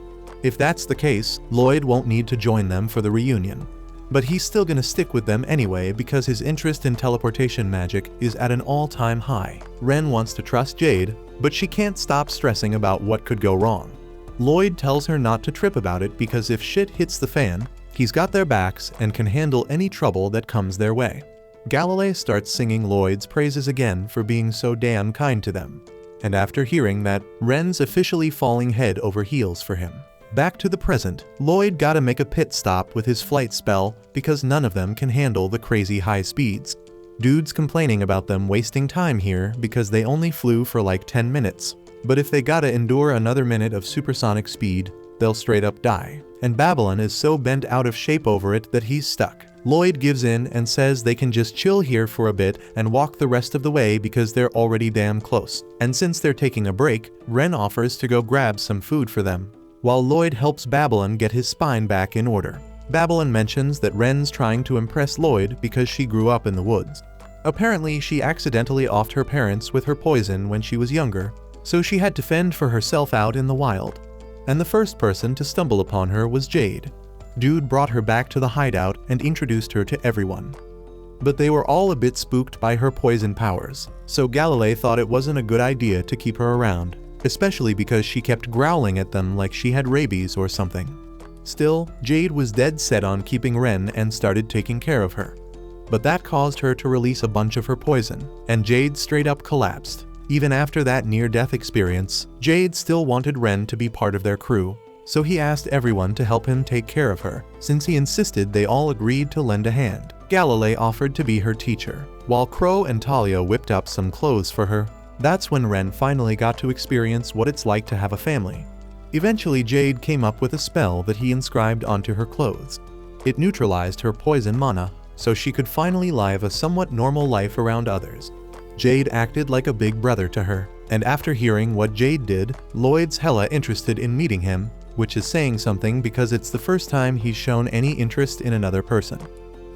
If that's the case, Lloyd won't need to join them for the reunion. But he's still gonna stick with them anyway because his interest in teleportation magic is at an all-time high. Ren wants to trust Jade, but she can't stop stressing about what could go wrong. Lloyd tells her not to trip about it because if shit hits the fan, he's got their backs and can handle any trouble that comes their way. Galilei starts singing Lloyd's praises again for being so damn kind to them. And after hearing that, Ren's officially falling head over heels for him. Back to the present, Lloyd gotta make a pit stop with his flight spell because none of them can handle the crazy high speeds. Dude's complaining about them wasting time here because they only flew for like 10 minutes. But if they gotta endure another minute of supersonic speed, they'll straight up die. And Babylon is so bent out of shape over it that he's stuck. Lloyd gives in and says they can just chill here for a bit and walk the rest of the way because they're already damn close. And since they're taking a break, Ren offers to go grab some food for them, while Lloyd helps Babylon get his spine back in order. Babylon mentions that Ren's trying to impress Lloyd because she grew up in the woods. Apparently, she accidentally offed her parents with her poison when she was younger, so she had to fend for herself out in the wild. And the first person to stumble upon her was Jade. Dude brought her back to the hideout and introduced her to everyone. But they were all a bit spooked by her poison powers, so Galilei thought it wasn't a good idea to keep her around, especially because she kept growling at them like she had rabies or something. Still, Jade was dead set on keeping Ren and started taking care of her. But that caused her to release a bunch of her poison, and Jade straight up collapsed. Even after that near-death experience, Jade still wanted Ren to be part of their crew, so he asked everyone to help him take care of her, since he insisted they all agreed to lend a hand. Galilei offered to be her teacher, while Crow and Talia whipped up some clothes for her. That's when Ren finally got to experience what it's like to have a family. Eventually, Jade came up with a spell that he inscribed onto her clothes. It neutralized her poison mana, so she could finally live a somewhat normal life around others. Jade acted like a big brother to her, and after hearing what Jade did, Lloyd's hella interested in meeting him, which is saying something because it's the first time he's shown any interest in another person.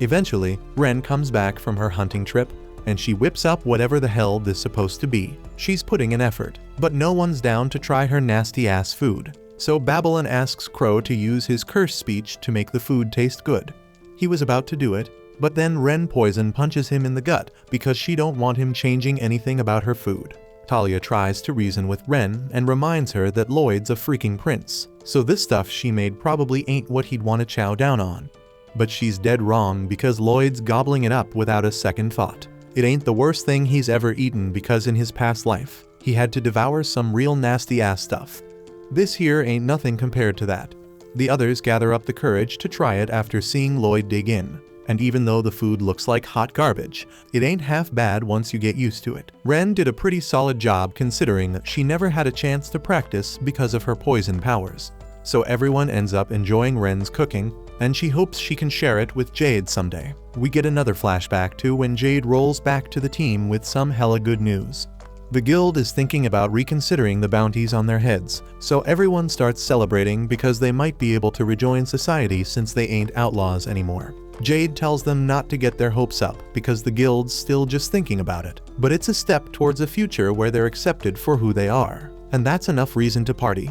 Eventually, Ren comes back from her hunting trip, and she whips up whatever the hell this is supposed to be. She's putting an effort, but no one's down to try her nasty-ass food. So Babylon asks Crow to use his curse speech to make the food taste good. He was about to do it, but then Ren Poison punches him in the gut because she don't want him changing anything about her food. Talia tries to reason with Ren and reminds her that Lloyd's a freaking prince, so this stuff she made probably ain't what he'd want to chow down on. But she's dead wrong because Lloyd's gobbling it up without a second thought. It ain't the worst thing he's ever eaten because in his past life, he had to devour some real nasty ass stuff. This here ain't nothing compared to that. The others gather up the courage to try it after seeing Lloyd dig in. And even though the food looks like hot garbage, it ain't half bad once you get used to it. Ren did a pretty solid job considering that she never had a chance to practice because of her poison powers. So everyone ends up enjoying Ren's cooking, and she hopes she can share it with Jade someday. We get another flashback to when Jade rolls back to the team with some hella good news. The guild is thinking about reconsidering the bounties on their heads, so everyone starts celebrating because they might be able to rejoin society since they ain't outlaws anymore. Jade tells them not to get their hopes up because the guild's still just thinking about it, but it's a step towards a future where they're accepted for who they are, and that's enough reason to party.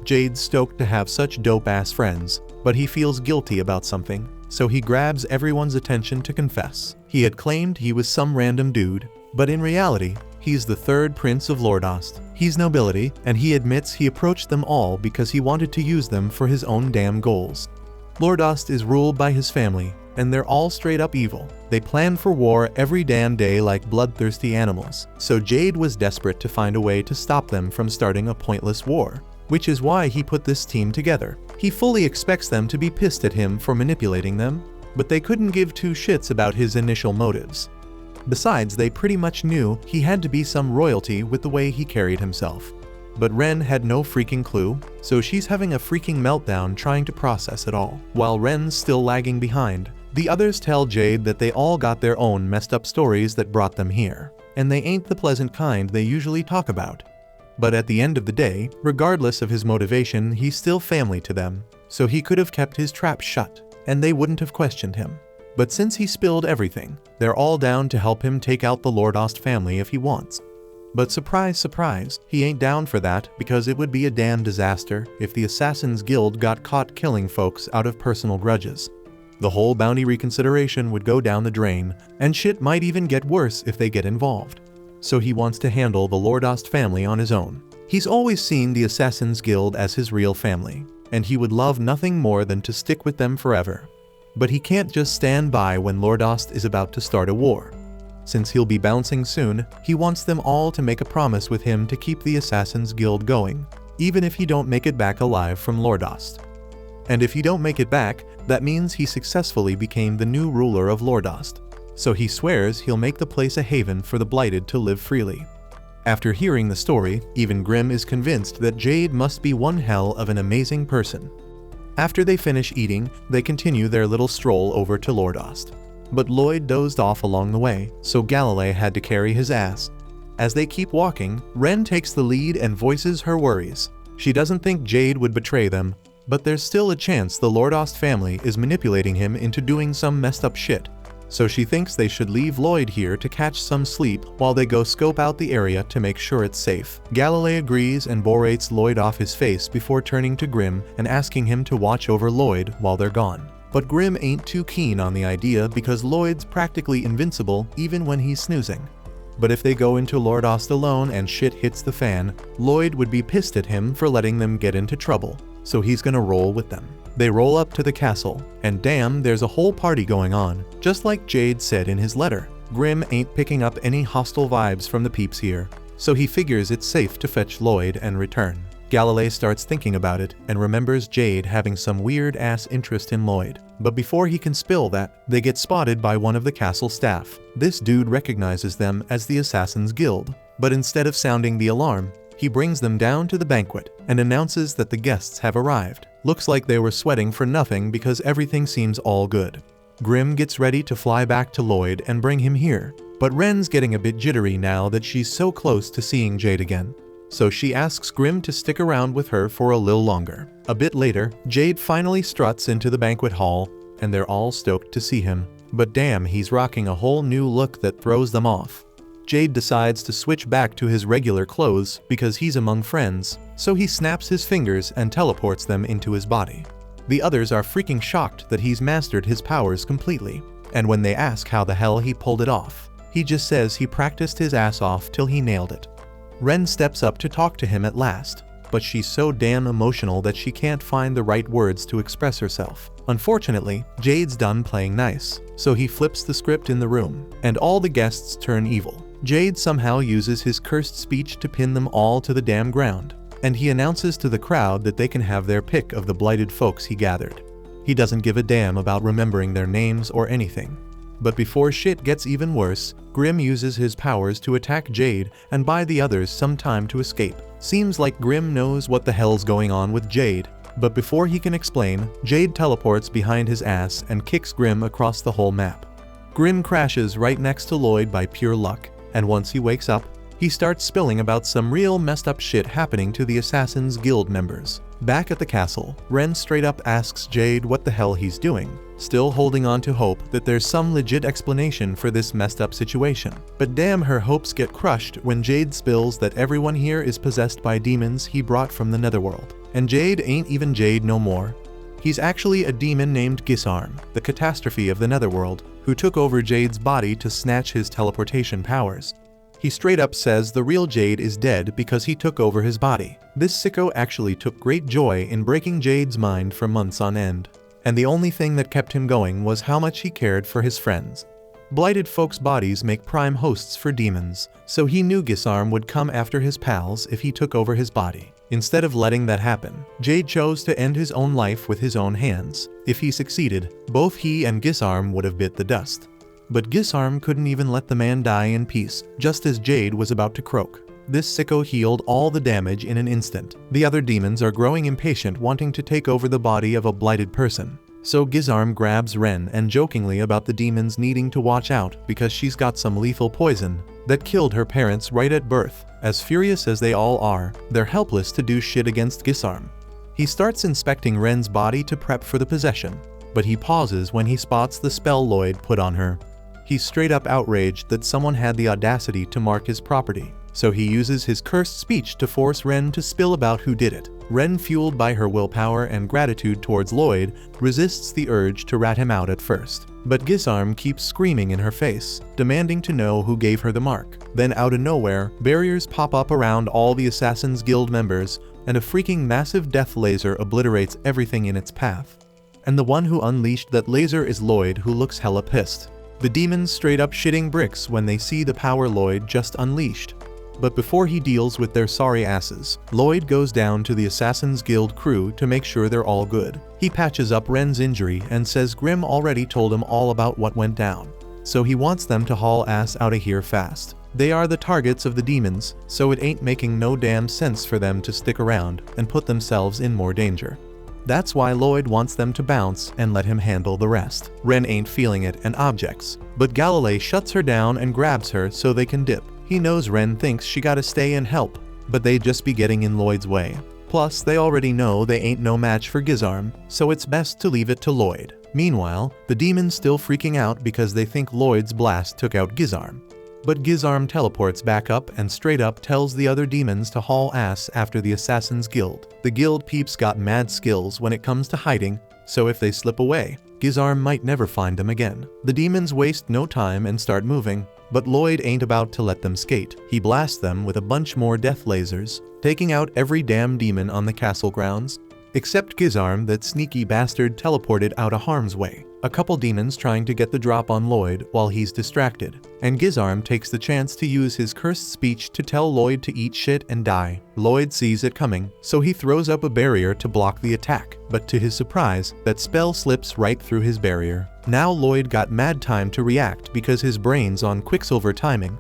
Jade's stoked to have such dope-ass friends, but he feels guilty about something, so he grabs everyone's attention to confess. He had claimed he was some random dude, but in reality, he's the third prince of Lordost. He's nobility, and he admits he approached them all because he wanted to use them for his own damn goals. Lordost is ruled by his family, and they're all straight up evil. They plan for war every damn day like bloodthirsty animals, so Jade was desperate to find a way to stop them from starting a pointless war, which is why he put this team together. He fully expects them to be pissed at him for manipulating them, but they couldn't give two shits about his initial motives. Besides, they pretty much knew he had to be some royalty with the way he carried himself. But Ren had no freaking clue, so she's having a freaking meltdown trying to process it all. While Ren's still lagging behind, the others tell Jade that they all got their own messed up stories that brought them here, and they ain't the pleasant kind they usually talk about. But at the end of the day, regardless of his motivation, he's still family to them, so he could have kept his trap shut, and they wouldn't have questioned him. But since he spilled everything, they're all down to help him take out the Lordost family if he wants. But surprise, surprise, he ain't down for that because it would be a damn disaster if the Assassin's Guild got caught killing folks out of personal grudges. The whole bounty reconsideration would go down the drain, and shit might even get worse if they get involved. So he wants to handle the Lordost family on his own. He's always seen the Assassin's Guild as his real family, and he would love nothing more than to stick with them forever. But he can't just stand by when Lordost is about to start a war. Since he'll be bouncing soon, he wants them all to make a promise with him to keep the Assassin's Guild going, even if he don't make it back alive from Lordost. And if he don't make it back, that means he successfully became the new ruler of Lordost. So he swears he'll make the place a haven for the blighted to live freely. After hearing the story, even Grimm is convinced that Jade must be one hell of an amazing person. After they finish eating, they continue their little stroll over to Lordost. But Lloyd dozed off along the way, so Galilei had to carry his ass. As they keep walking, Ren takes the lead and voices her worries. She doesn't think Jade would betray them, but there's still a chance the Lordost family is manipulating him into doing some messed up shit. So she thinks they should leave Lloyd here to catch some sleep while they go scope out the area to make sure it's safe. Galilei agrees and berates Lloyd off his face before turning to Grimm and asking him to watch over Lloyd while they're gone. But Grimm ain't too keen on the idea because Lloyd's practically invincible even when he's snoozing. But if they go into Lordost alone and shit hits the fan, Lloyd would be pissed at him for letting them get into trouble, so he's gonna roll with them. They roll up to the castle, and damn, there's a whole party going on, just like Jade said in his letter. Grimm ain't picking up any hostile vibes from the peeps here, so he figures it's safe to fetch Lloyd and return. Galilei starts thinking about it and remembers Jade having some weird-ass interest in Lloyd. But before he can spill that, they get spotted by one of the castle staff. This dude recognizes them as the Assassin's Guild, but instead of sounding the alarm, he brings them down to the banquet and announces that the guests have arrived. Looks like they were sweating for nothing because everything seems all good. Grimm gets ready to fly back to Lloyd and bring him here, but Ren's getting a bit jittery now that she's so close to seeing Jade again. So she asks Grimm to stick around with her for a little longer. A bit later, Jade finally struts into the banquet hall, and they're all stoked to see him. But damn, he's rocking a whole new look that throws them off. Jade decides to switch back to his regular clothes because he's among friends, so he snaps his fingers and teleports them into his body. The others are freaking shocked that he's mastered his powers completely, and when they ask how the hell he pulled it off, he just says he practiced his ass off till he nailed it. Ren steps up to talk to him at last, but she's so damn emotional that she can't find the right words to express herself. Unfortunately, Jade's done playing nice, so he flips the script in the room, and all the guests turn evil. Jade somehow uses his cursed speech to pin them all to the damn ground, and he announces to the crowd that they can have their pick of the blighted folks he gathered. He doesn't give a damn about remembering their names or anything. But before shit gets even worse, Grimm uses his powers to attack Jade and buy the others some time to escape. Seems like Grimm knows what the hell's going on with Jade, but before he can explain, Jade teleports behind his ass and kicks Grimm across the whole map. Grimm crashes right next to Lloyd by pure luck, and once he wakes up, he starts spilling about some real messed up shit happening to the Assassin's Guild members. Back at the castle, Ren straight up asks Jade what the hell he's doing, still holding on to hope that there's some legit explanation for this messed up situation. But damn, her hopes get crushed when Jade spills that everyone here is possessed by demons he brought from the netherworld. And Jade ain't even Jade no more. He's actually a demon named Gisarm, the catastrophe of the netherworld, who took over Jade's body to snatch his teleportation powers. He straight up says the real Jade is dead because he took over his body. This sicko actually took great joy in breaking Jade's mind for months on end. And the only thing that kept him going was how much he cared for his friends. Blighted folks' bodies make prime hosts for demons, so he knew Gisarm would come after his pals if he took over his body. Instead of letting that happen, Jade chose to end his own life with his own hands. If he succeeded, both he and Gisarm would have bit the dust. But Gisarm couldn't even let the man die in peace, just as Jade was about to croak. This sicko healed all the damage in an instant. The other demons are growing impatient, wanting to take over the body of a blighted person. So Gisarm grabs Ren and jokingly about the demons needing to watch out because she's got some lethal poison that killed her parents right at birth. As furious as they all are, they're helpless to do shit against Gisarm. He starts inspecting Ren's body to prep for the possession, but he pauses when he spots the spell Lloyd put on her. He's straight up outraged that someone had the audacity to mark his property, so he uses his cursed speech to force Ren to spill about who did it. Ren, fueled by her willpower and gratitude towards Lloyd, resists the urge to rat him out at first. But Gisarm keeps screaming in her face, demanding to know who gave her the mark. Then out of nowhere, barriers pop up around all the Assassin's Guild members, and a freaking massive death laser obliterates everything in its path. And the one who unleashed that laser is Lloyd, who looks hella pissed. The demons straight up shitting bricks when they see the power Lloyd just unleashed. But before he deals with their sorry asses, Lloyd goes down to the Assassin's Guild crew to make sure they're all good. He patches up Ren's injury and says Grimm already told him all about what went down, so he wants them to haul ass outta here fast. They are the targets of the demons, so it ain't making no damn sense for them to stick around and put themselves in more danger. That's why Lloyd wants them to bounce and let him handle the rest. Ren ain't feeling it and objects, but Galilei shuts her down and grabs her so they can dip. He knows Ren thinks she gotta stay and help, but they just be getting in Lloyd's way. Plus, they already know they ain't no match for Gizarm, so it's best to leave it to Lloyd. Meanwhile, the demons still freaking out because they think Lloyd's blast took out Gizarm. But Gizarm teleports back up and straight up tells the other demons to haul ass after the Assassin's Guild. The guild peeps got mad skills when it comes to hiding, so if they slip away, Gizarm might never find them again. The demons waste no time and start moving, but Lloyd ain't about to let them skate. He blasts them with a bunch more death lasers, taking out every damn demon on the castle grounds, except Gizarm, that sneaky bastard teleported out of harm's way. A couple demons trying to get the drop on Lloyd while he's distracted, and Gizarm takes the chance to use his cursed speech to tell Lloyd to eat shit and die. Lloyd sees it coming, so he throws up a barrier to block the attack, but to his surprise, that spell slips right through his barrier. Now Lloyd got mad time to react because his brain's on Quicksilver timing.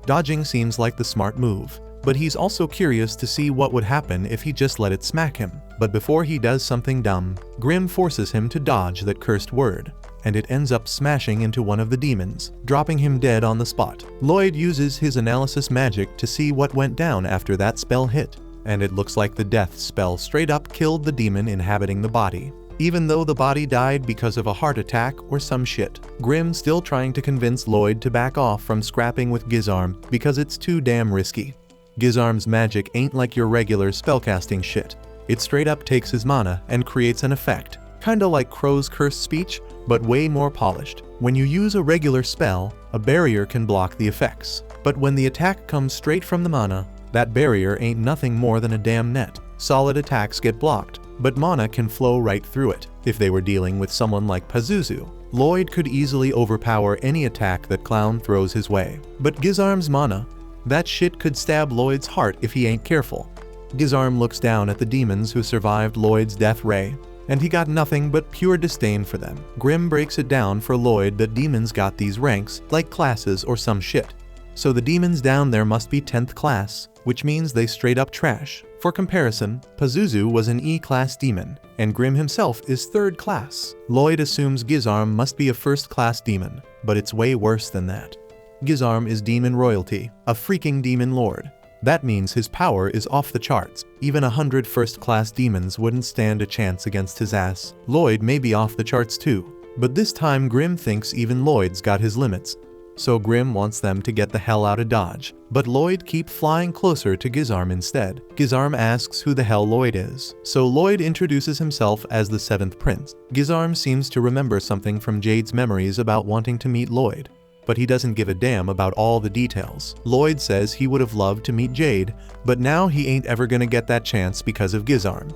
Dodging seems like the smart move, but he's also curious to see what would happen if he just let it smack him. But before he does something dumb, Grimm forces him to dodge that cursed word, and it ends up smashing into one of the demons, dropping him dead on the spot. Lloyd uses his analysis magic to see what went down after that spell hit, and it looks like the death spell straight up killed the demon inhabiting the body, even though the body died because of a heart attack or some shit. Grimm still trying to convince Lloyd to back off from scrapping with Gizarm because it's too damn risky. Gizarm's magic ain't like your regular spellcasting shit. It straight up takes his mana and creates an effect, kinda like Crow's cursed speech, but way more polished. When you use a regular spell, a barrier can block the effects. But when the attack comes straight from the mana, that barrier ain't nothing more than a damn net. Solid attacks get blocked, but mana can flow right through it. If they were dealing with someone like Pazuzu, Lloyd could easily overpower any attack that Clown throws his way. But Gizarm's mana, that shit could stab Lloyd's heart if he ain't careful. Gizarm looks down at the demons who survived Lloyd's death ray, and he got nothing but pure disdain for them. Grimm breaks it down for Lloyd that demons got these ranks, like classes or some shit. So the demons down there must be 10th class, which means they straight up trash. For comparison, Pazuzu was an E-class demon, and Grimm himself is 3rd class. Lloyd assumes Gizarm must be a 1st class demon, but it's way worse than that. Gizarm is demon royalty, a freaking demon lord. That means his power is off the charts. Even 100 first-class demons wouldn't stand a chance against his ass. Lloyd may be off the charts too, but this time Grimm thinks even Lloyd's got his limits. So Grimm wants them to get the hell out of Dodge, but Lloyd keep flying closer to Gizarm instead. Gizarm asks who the hell Lloyd is, so Lloyd introduces himself as the 7th Prince. Gizarm seems to remember something from Jade's memories about wanting to meet Lloyd, but he doesn't give a damn about all the details. Lloyd says he would have loved to meet Jade, but now he ain't ever gonna get that chance because of Gizarm.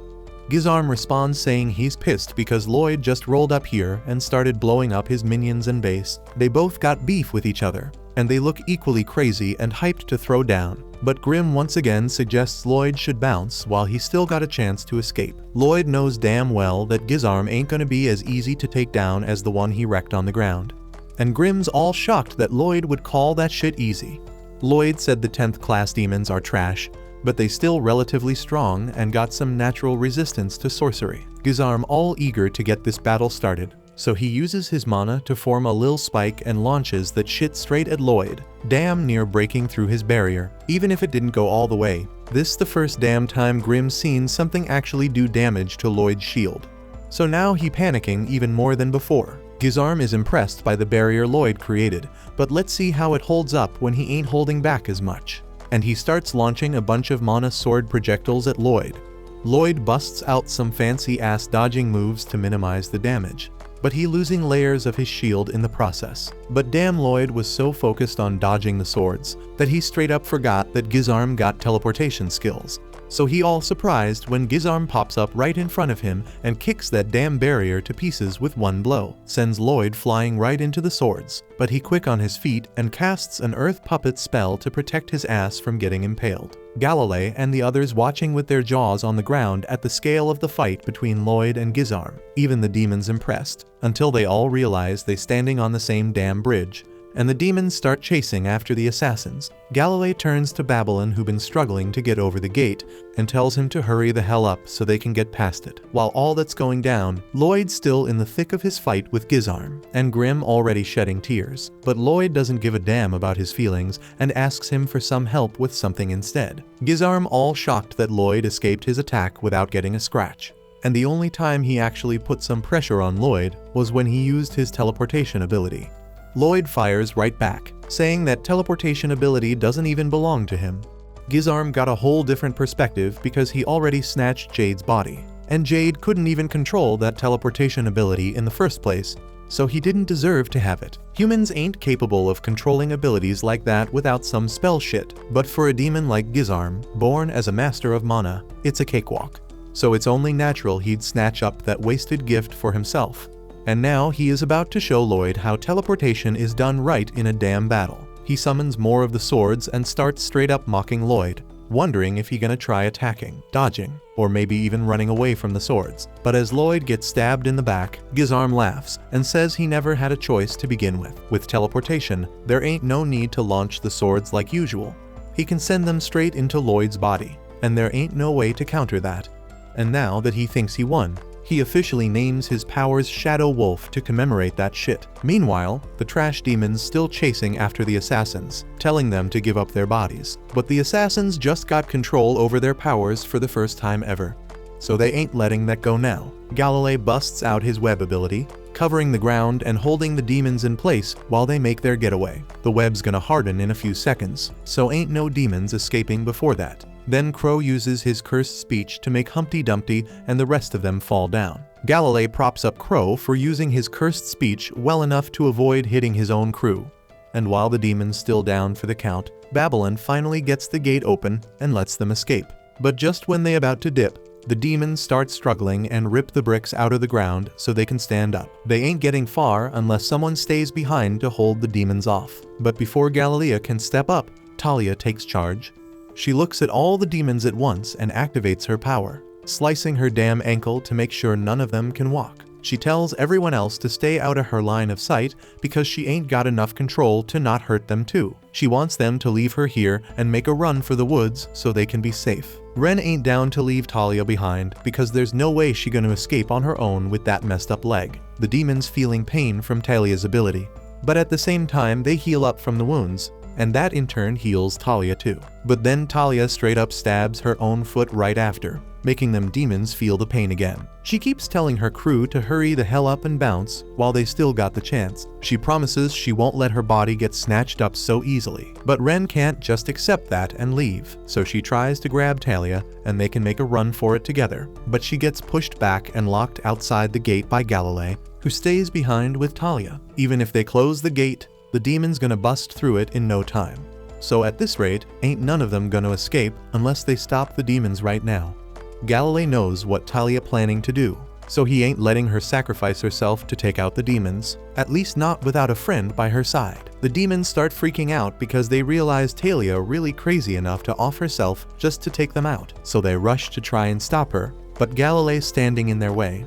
Gizarm responds saying he's pissed because Lloyd just rolled up here and started blowing up his minions and base. They both got beef with each other, and they look equally crazy and hyped to throw down. But Grimm once again suggests Lloyd should bounce while he's still got a chance to escape. Lloyd knows damn well that Gizarm ain't gonna be as easy to take down as the one he wrecked on the ground. And Grimm's all shocked that Lloyd would call that shit easy. Lloyd said the 10th class demons are trash, but they still relatively strong and got some natural resistance to sorcery. Gizarm all eager to get this battle started, so he uses his mana to form a lil spike and launches that shit straight at Lloyd, damn near breaking through his barrier. Even if it didn't go all the way, this the first damn time Grimm's seen something actually do damage to Lloyd's shield. So now he panicking even more than before. Gizarm is impressed by the barrier Lloyd created, but let's see how it holds up when he ain't holding back as much. And he starts launching a bunch of mana sword projectiles at Lloyd. Lloyd busts out some fancy ass dodging moves to minimize the damage, but he losing layers of his shield in the process. But damn, Lloyd was so focused on dodging the swords that he straight up forgot that Gizarm got teleportation skills. so he all surprised when Gizarm pops up right in front of him and kicks that damn barrier to pieces with one blow, sends Lloyd flying right into the swords, but he quick on his feet and casts an earth puppet spell to protect his ass from getting impaled. Galilei and the others watching with their jaws on the ground at the scale of the fight between Lloyd and Gizarm, even the demons impressed, until they all realize they standing on the same damn bridge, and the demons start chasing after the assassins. Galilei turns to Babylon, who been struggling to get over the gate, and tells him to hurry the hell up so they can get past it. While all that's going down, Lloyd's still in the thick of his fight with Gizarm, and Grim already shedding tears. But Lloyd doesn't give a damn about his feelings and asks him for some help with something instead. Gizarm all shocked that Lloyd escaped his attack without getting a scratch. And the only time he actually put some pressure on Lloyd was when he used his teleportation ability. Lloyd fires right back, saying that teleportation ability doesn't even belong to him. Gizarm got a whole different perspective because he already snatched Jade's body, and Jade couldn't even control that teleportation ability in the first place, so he didn't deserve to have it. Humans ain't capable of controlling abilities like that without some spell shit, but for a demon like Gizarm, born as a master of mana, it's a cakewalk. So it's only natural he'd snatch up that wasted gift for himself. And now he is about to show Lloyd how teleportation is done right in a damn battle. He summons more of the swords and starts straight up mocking Lloyd, wondering if he gonna try attacking, dodging, or maybe even running away from the swords. But as Lloyd gets stabbed in the back, Gizarm laughs and says he never had a choice to begin with. With teleportation, there ain't no need to launch the swords like usual. He can send them straight into Lloyd's body, and there ain't no way to counter that. And now that he thinks he won, he officially names his powers Shadow Wolf to commemorate that shit. Meanwhile, the trash demons still chasing after the assassins, telling them to give up their bodies. But the assassins just got control over their powers for the first time ever, so they ain't letting that go now. Galilei busts out his web ability, covering the ground and holding the demons in place while they make their getaway. The web's gonna harden in a few seconds, so ain't no demons escaping before that. Then Crow uses his cursed speech to make Humpty Dumpty and the rest of them fall down. Galilei props up Crow for using his cursed speech well enough to avoid hitting his own crew. And while the demons still down for the count, Babylon finally gets the gate open and lets them escape. But just when they about to dip, the demons start struggling and rip the bricks out of the ground so they can stand up. They ain't getting far unless someone stays behind to hold the demons off. But before Galilea can step up, Talia takes charge. She looks at all the demons at once and activates her power, slicing her damn ankle to make sure none of them can walk. She tells everyone else to stay out of her line of sight because she ain't got enough control to not hurt them too. She wants them to leave her here and make a run for the woods so they can be safe. Ren ain't down to leave Talia behind because there's no way she gonna escape on her own with that messed up leg. The demons feeling pain from Talia's ability, but at the same time they heal up from the wounds, and that in turn heals Talia too. But then Talia straight up stabs her own foot right after, making them demons feel the pain again. She keeps telling her crew to hurry the hell up and bounce while they still got the chance. She promises she won't let her body get snatched up so easily. But Ren can't just accept that and leave, so she tries to grab Talia and they can make a run for it together. But she gets pushed back and locked outside the gate by Galilei, who stays behind with Talia. Even if they close the gate, the demon's gonna bust through it in no time. So at this rate, ain't none of them gonna escape unless they stop the demons right now. Galilei knows what Talia planning to do, so he ain't letting her sacrifice herself to take out the demons, at least not without a friend by her side. The demons start freaking out because they realize Talia really crazy enough to off herself just to take them out, so they rush to try and stop her, but Galilei's standing in their way.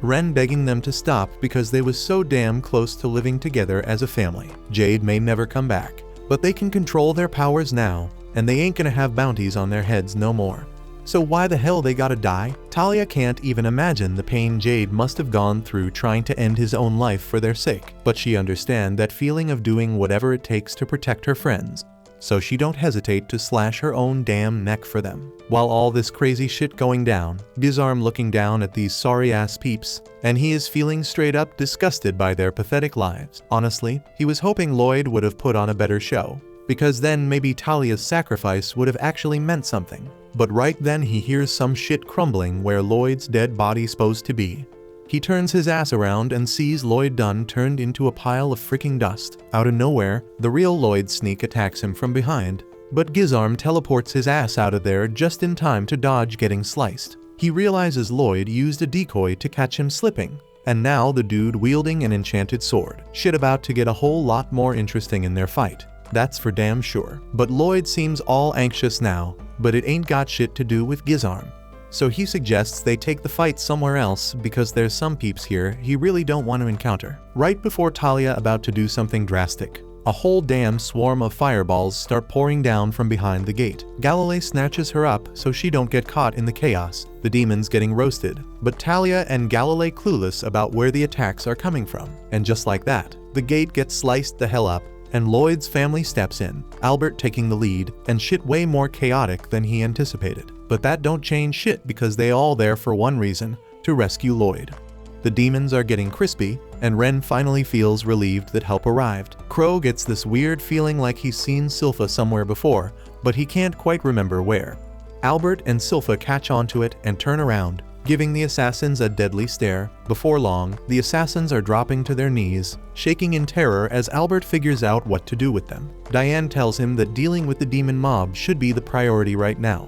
Ren begging them to stop because they was so damn close to living together as a family. Jade may never come back, but they can control their powers now, and they ain't gonna have bounties on their heads no more. So why the hell they gotta die? Talia can't even imagine the pain Jade must have gone through trying to end his own life for their sake, but she understands that feeling of doing whatever it takes to protect her friends, so she don't hesitate to slash her own damn neck for them. While all this crazy shit going down, Gizarm looking down at these sorry ass peeps, and he is feeling straight up disgusted by their pathetic lives. Honestly, he was hoping Lloyd would have put on a better show, because then maybe Talia's sacrifice would have actually meant something. But right then he hears some shit crumbling where Lloyd's dead body's supposed to be. He turns his ass around and sees Lloyd Dunn turned into a pile of freaking dust. Out of nowhere, the real Lloyd Sneak attacks him from behind, but Gizarm teleports his ass out of there just in time to dodge getting sliced. He realizes Lloyd used a decoy to catch him slipping, and now the dude wielding an enchanted sword. Shit about to get a whole lot more interesting in their fight. That's for damn sure. But Lloyd seems all anxious now, but it ain't got shit to do with Gizarm. So he suggests they take the fight somewhere else because there's some peeps here he really don't want to encounter. Right before Talia about to do something drastic, a whole damn swarm of fireballs start pouring down from behind the gate. Galilei snatches her up so she don't get caught in the chaos, the demons getting roasted. But Talia and Galilei clueless about where the attacks are coming from. And just like that, the gate gets sliced the hell up, and Lloyd's family steps in, Albert taking the lead, and shit way more chaotic than he anticipated. But that don't change shit because they all there for one reason, to rescue Lloyd. The demons are getting crispy, and Ren finally feels relieved that help arrived. Crow gets this weird feeling like he's seen Silpha somewhere before, but he can't quite remember where. Albert and Silpha catch onto it and turn around, giving the assassins a deadly stare. Before long, the assassins are dropping to their knees, shaking in terror as Albert figures out what to do with them. Diane tells him that dealing with the demon mob should be the priority right now.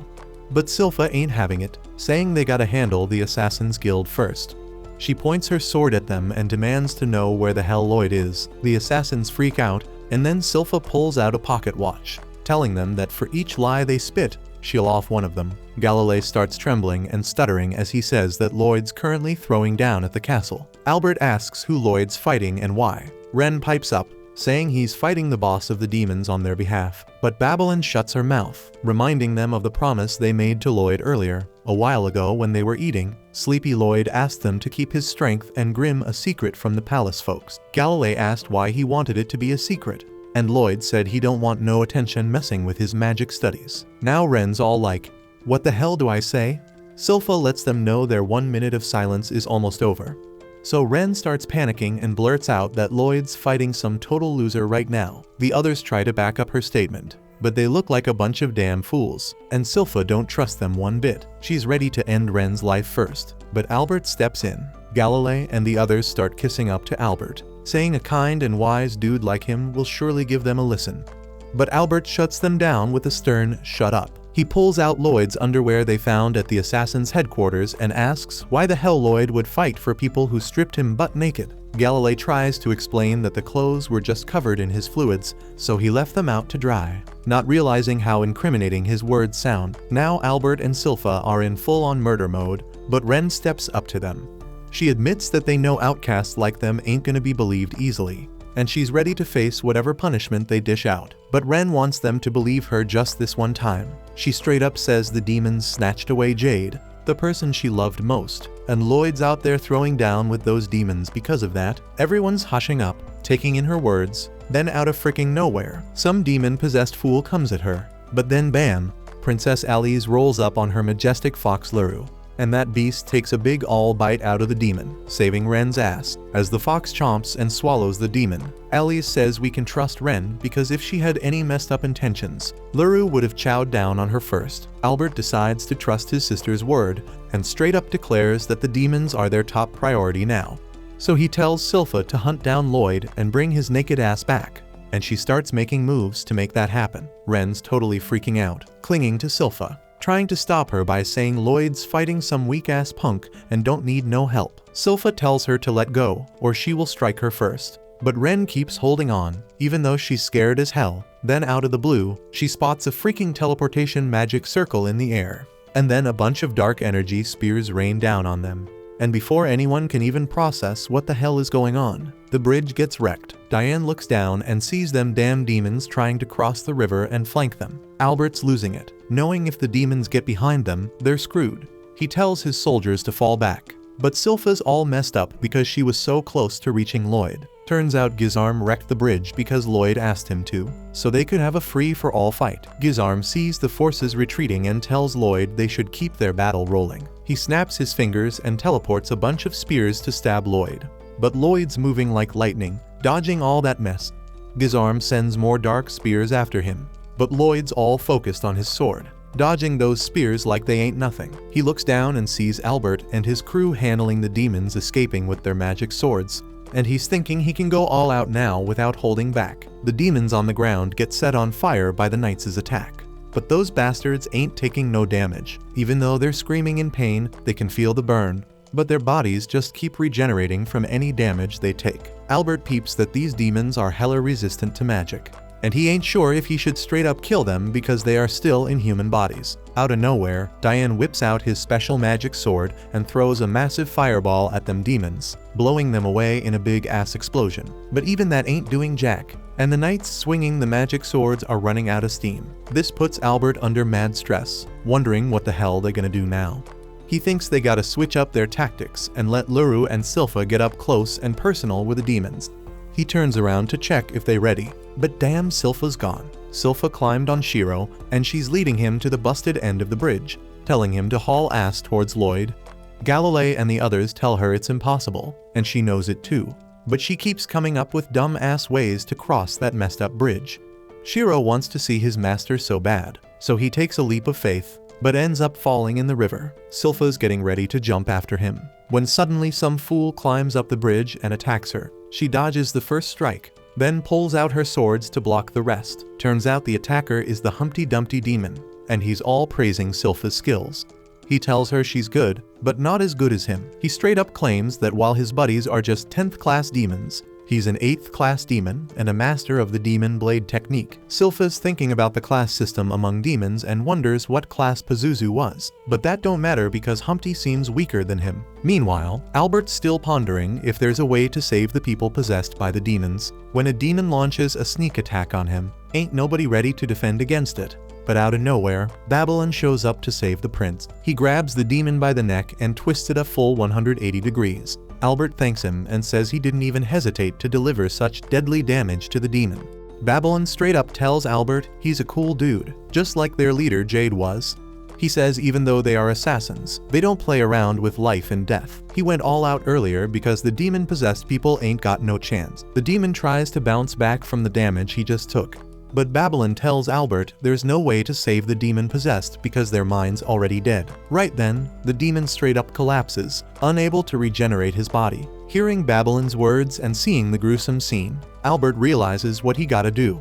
But Silpha ain't having it, saying they gotta handle the Assassin's Guild first. She points her sword at them and demands to know where the hell Lloyd is. The assassins freak out, and then Silpha pulls out a pocket watch, telling them that for each lie they spit, she'll off one of them. Galilei starts trembling and stuttering as he says that Lloyd's currently throwing down at the castle. Albert asks who Lloyd's fighting and why. Ren pipes up, saying he's fighting the boss of the demons on their behalf. But Babylon shuts her mouth, reminding them of the promise they made to Lloyd earlier. A while ago when they were eating, Sleepy Lloyd asked them to keep his strength and Grim a secret from the palace folks. Galilei asked why he wanted it to be a secret, and Lloyd said he don't want no attention messing with his magic studies. Now Ren's all like, what the hell do I say? Silpha lets them know their 1 minute of silence is almost over. So Ren starts panicking and blurts out that Lloyd's fighting some total loser right now. The others try to back up her statement, but they look like a bunch of damn fools, and Silpha don't trust them one bit. She's ready to end Ren's life first, but Albert steps in. Galilei and the others start kissing up to Albert, saying a kind and wise dude like him will surely give them a listen. But Albert shuts them down with a stern "shut up." He pulls out Lloyd's underwear they found at the assassin's headquarters and asks why the hell Lloyd would fight for people who stripped him butt naked. Galilei tries to explain that the clothes were just covered in his fluids, so he left them out to dry, not realizing how incriminating his words sound. Now Albert and Silpha are in full-on murder mode, but Ren steps up to them. She admits that they know outcasts like them ain't gonna be believed easily, and she's ready to face whatever punishment they dish out. But Ren wants them to believe her just this one time. She straight up says the demons snatched away Jade, the person she loved most, and Lloyd's out there throwing down with those demons because of that. Everyone's hushing up, taking in her words. Then out of freaking nowhere, some demon-possessed fool comes at her. But then bam, Princess Alice rolls up on her majestic fox Luru, and that beast takes a big ol' bite out of the demon, saving Ren's ass. As the fox chomps and swallows the demon, Alice says we can trust Ren because if she had any messed up intentions, Luru would have chowed down on her first. Albert decides to trust his sister's word and straight up declares that the demons are their top priority now. So he tells Silpha to hunt down Lloyd and bring his naked ass back, and she starts making moves to make that happen. Ren's totally freaking out, clinging to Silpha, trying to stop her by saying Lloyd's fighting some weak-ass punk and don't need no help. Silpha tells her to let go, or she will strike her first. But Ren keeps holding on, even though she's scared as hell. Then out of the blue, she spots a freaking teleportation magic circle in the air. And then a bunch of dark energy spears rain down on them. And before anyone can even process what the hell is going on, the bridge gets wrecked. Diane looks down and sees them damn demons trying to cross the river and flank them. Albert's losing it, knowing if the demons get behind them, they're screwed. He tells his soldiers to fall back. But Silpha's all messed up because she was so close to reaching Lloyd. Turns out Gizarm wrecked the bridge because Lloyd asked him to, so they could have a free-for-all fight. Gizarm sees the forces retreating and tells Lloyd they should keep their battle rolling. He snaps his fingers and teleports a bunch of spears to stab Lloyd. But Lloyd's moving like lightning, dodging all that mess. Gizarm sends more dark spears after him, but Lloyd's all focused on his sword, dodging those spears like they ain't nothing. He looks down and sees Albert and his crew handling the demons escaping with their magic swords, and he's thinking he can go all out now without holding back. The demons on the ground get set on fire by the knights' attack. But those bastards ain't taking no damage. Even though they're screaming in pain, they can feel the burn, but their bodies just keep regenerating from any damage they take. Albert peeps that these demons are hella resistant to magic, and he ain't sure if he should straight up kill them because they are still in human bodies. Out of nowhere, Diane whips out his special magic sword and throws a massive fireball at them demons, blowing them away in a big ass explosion. But even that ain't doing jack, and the knights swinging the magic swords are running out of steam. This puts Albert under mad stress, wondering what the hell they're gonna do now. He thinks they gotta switch up their tactics and let Luru and Silpha get up close and personal with the demons. He turns around to check if they're ready, but damn, Silpha's gone. Silpha climbed on Shiro, and she's leading him to the busted end of the bridge, telling him to haul ass towards Lloyd. Galilei and the others tell her it's impossible, and she knows it too, but she keeps coming up with dumb ass ways to cross that messed up bridge. Shiro wants to see his master so bad, so he takes a leap of faith, but ends up falling in the river. Silpha's getting ready to jump after him, when suddenly some fool climbs up the bridge and attacks her. She dodges the first strike, then pulls out her swords to block the rest. Turns out the attacker is the Humpty Dumpty demon, and he's all praising Silpha's skills. He tells her she's good, but not as good as him. He straight up claims that while his buddies are just 10th class demons, he's an 8th class demon and a master of the demon blade technique. Silpha's thinking about the class system among demons and wonders what class Pazuzu was, but that don't matter because Humpty seems weaker than him. Meanwhile, Albert's still pondering if there's a way to save the people possessed by the demons. When a demon launches a sneak attack on him, ain't nobody ready to defend against it. But out of nowhere, Babylon shows up to save the prince. He grabs the demon by the neck and twists it a full 180 degrees. Albert thanks him and says he didn't even hesitate to deliver such deadly damage to the demon. Babylon straight up tells Albert he's a cool dude, just like their leader Jade was. He says even though they are assassins, they don't play around with life and death. He went all out earlier because the demon-possessed people ain't got no chance. The demon tries to bounce back from the damage he just took, but Babylon tells Albert there's no way to save the demon-possessed because their mind's already dead. Right then, the demon straight up collapses, unable to regenerate his body. Hearing Babylon's words and seeing the gruesome scene, Albert realizes what he gotta do.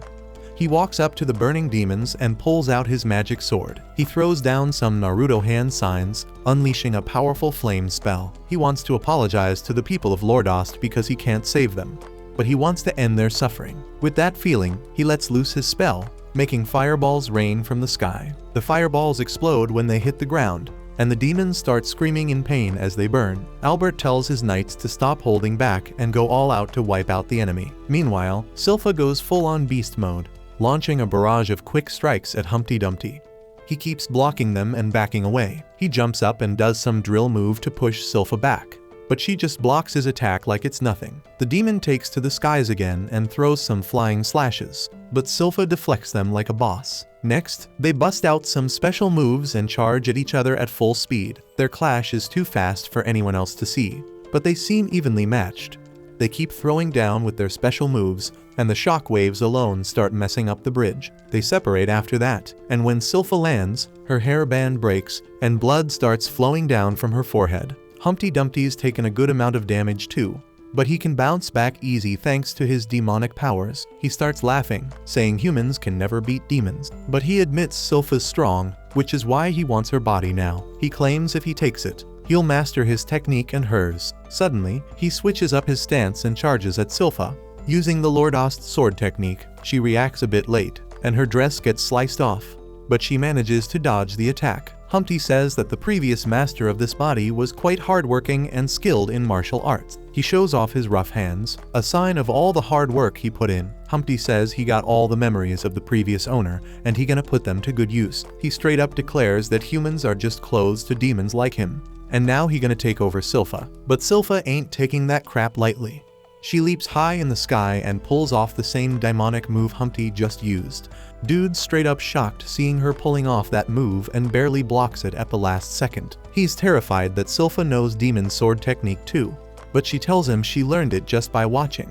He walks up to the burning demons and pulls out his magic sword. He throws down some Naruto hand signs, unleashing a powerful flame spell. He wants to apologize to the people of Lordost because he can't save them, but he wants to end their suffering. With that feeling, he lets loose his spell, making fireballs rain from the sky. The fireballs explode when they hit the ground, and the demons start screaming in pain as they burn. Albert tells his knights to stop holding back and go all out to wipe out the enemy. Meanwhile, Silpha goes full-on beast mode, launching a barrage of quick strikes at Humpty Dumpty. He keeps blocking them and backing away. He jumps up and does some drill move to push Silpha back, but she just blocks his attack like it's nothing. The demon takes to the skies again and throws some flying slashes, but Silpha deflects them like a boss. Next, they bust out some special moves and charge at each other at full speed. Their clash is too fast for anyone else to see, but they seem evenly matched. They keep throwing down with their special moves, and the shock waves alone start messing up the bridge. They separate after that, and when Silpha lands, her hairband breaks, and blood starts flowing down from her forehead. Humpty Dumpty's taken a good amount of damage too, but he can bounce back easy thanks to his demonic powers. He starts laughing, saying humans can never beat demons, but he admits Silpha's strong, which is why he wants her body now. He claims if he takes it, he'll master his technique and hers. Suddenly, he switches up his stance and charges at Silpha. Using the Lordost sword technique, she reacts a bit late, and her dress gets sliced off, but she manages to dodge the attack. Humpty says that the previous master of this body was quite hardworking and skilled in martial arts. He shows off his rough hands, a sign of all the hard work he put in. Humpty says he got all the memories of the previous owner, and he gonna put them to good use. He straight up declares that humans are just clothes to demons like him, and now he gonna take over Silpha. But Silpha ain't taking that crap lightly. She leaps high in the sky and pulls off the same demonic move Humpty just used. Dude's straight up shocked seeing her pulling off that move and barely blocks it at the last second. He's terrified that Silpha knows demon sword technique too, but she tells him she learned it just by watching.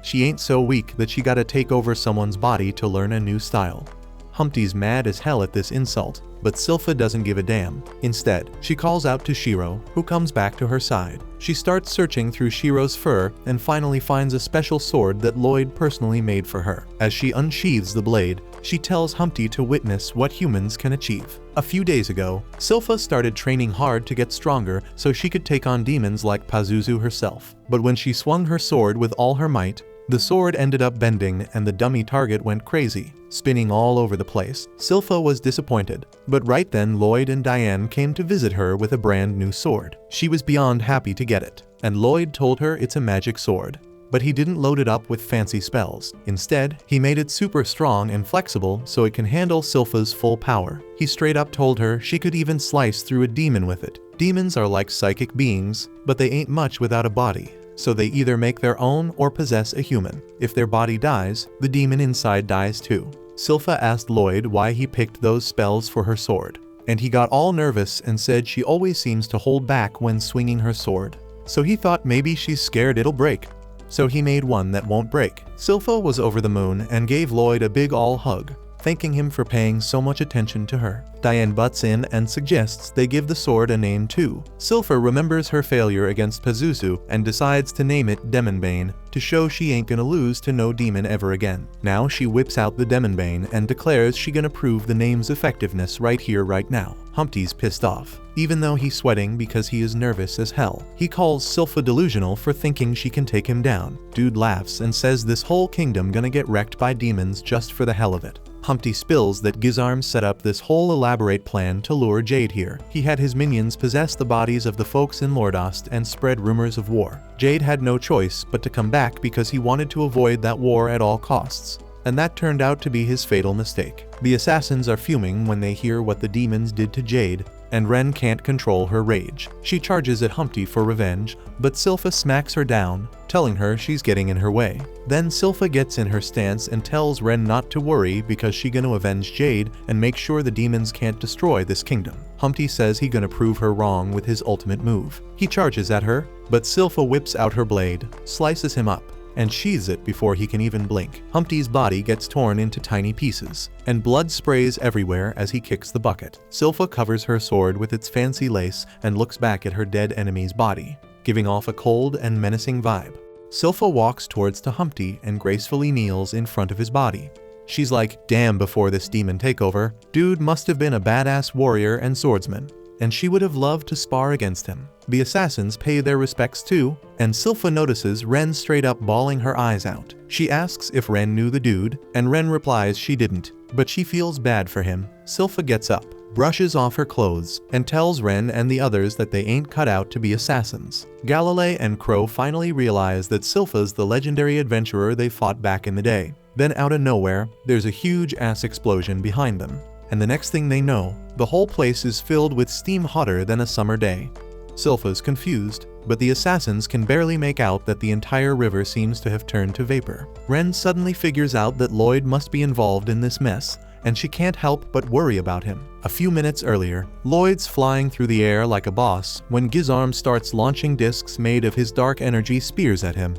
She ain't so weak that she gotta take over someone's body to learn a new style. Humpty's mad as hell at this insult, but Silpha doesn't give a damn. Instead, she calls out to Shiro, who comes back to her side. She starts searching through Shiro's fur and finally finds a special sword that Lloyd personally made for her. As she unsheathes the blade, she tells Humpty to witness what humans can achieve. A few days ago, Silpha started training hard to get stronger so she could take on demons like Pazuzu herself. But when she swung her sword with all her might, the sword ended up bending and the dummy target went crazy, spinning all over the place. Silpha was disappointed, but right then Lloyd and Diane came to visit her with a brand new sword. She was beyond happy to get it, and Lloyd told her it's a magic sword. But he didn't load it up with fancy spells. Instead, he made it super strong and flexible so it can handle Silpha's full power. He straight up told her she could even slice through a demon with it. Demons are like psychic beings, but they ain't much without a body. So they either make their own or possess a human. If their body dies, the demon inside dies too. Silpha asked Lloyd why he picked those spells for her sword, and he got all nervous and said she always seems to hold back when swinging her sword. So he thought maybe she's scared it'll break. So he made one that won't break. Silpha was over the moon and gave Lloyd a big ol' hug, thanking him for paying so much attention to her. Diane butts in and suggests they give the sword a name too. Silpha remembers her failure against Pazuzu and decides to name it Demonbane to show she ain't gonna lose to no demon ever again. Now she whips out the Demonbane and declares she gonna prove the name's effectiveness right here right now. Humpty's pissed off, even though he's sweating because he is nervous as hell. He calls Silpha delusional for thinking she can take him down. Dude laughs and says this whole kingdom gonna get wrecked by demons just for the hell of it. Humpty spills that Gizarm set up this whole elaborate plan to lure Jade here. He had his minions possess the bodies of the folks in Lordost and spread rumors of war. Jade had no choice but to come back because he wanted to avoid that war at all costs. And that turned out to be his fatal mistake. The assassins are fuming when they hear what the demons did to Jade, and Ren can't control her rage. She charges at Humpty for revenge, but Silpha smacks her down, telling her she's getting in her way. Then Silpha gets in her stance and tells Ren not to worry because she gonna avenge Jade and make sure the demons can't destroy this kingdom. Humpty says he gonna prove her wrong with his ultimate move. He charges at her, but Silpha whips out her blade, slices him up, and sheathes it before he can even blink. Humpty's body gets torn into tiny pieces, and blood sprays everywhere as he kicks the bucket. Silpha covers her sword with its fancy lace and looks back at her dead enemy's body, giving off a cold and menacing vibe. Silpha walks towards to Humpty and gracefully kneels in front of his body. She's like, damn, before this demon takeover, dude must have been a badass warrior and swordsman, and she would have loved to spar against him. The assassins pay their respects too, and Silpha notices Ren straight up bawling her eyes out. She asks if Ren knew the dude, and Ren replies she didn't, but she feels bad for him. Silpha gets up, brushes off her clothes, and tells Ren and the others that they ain't cut out to be assassins. Galilei and Crow finally realize that Silpha's the legendary adventurer they fought back in the day. Then out of nowhere, there's a huge ass explosion behind them, and the next thing they know, the whole place is filled with steam hotter than a summer day. Silpha's confused, but the assassins can barely make out that the entire river seems to have turned to vapor. Ren suddenly figures out that Lloyd must be involved in this mess, and she can't help but worry about him. A few minutes earlier, Lloyd's flying through the air like a boss when Gizarm starts launching discs made of his dark energy spears at him.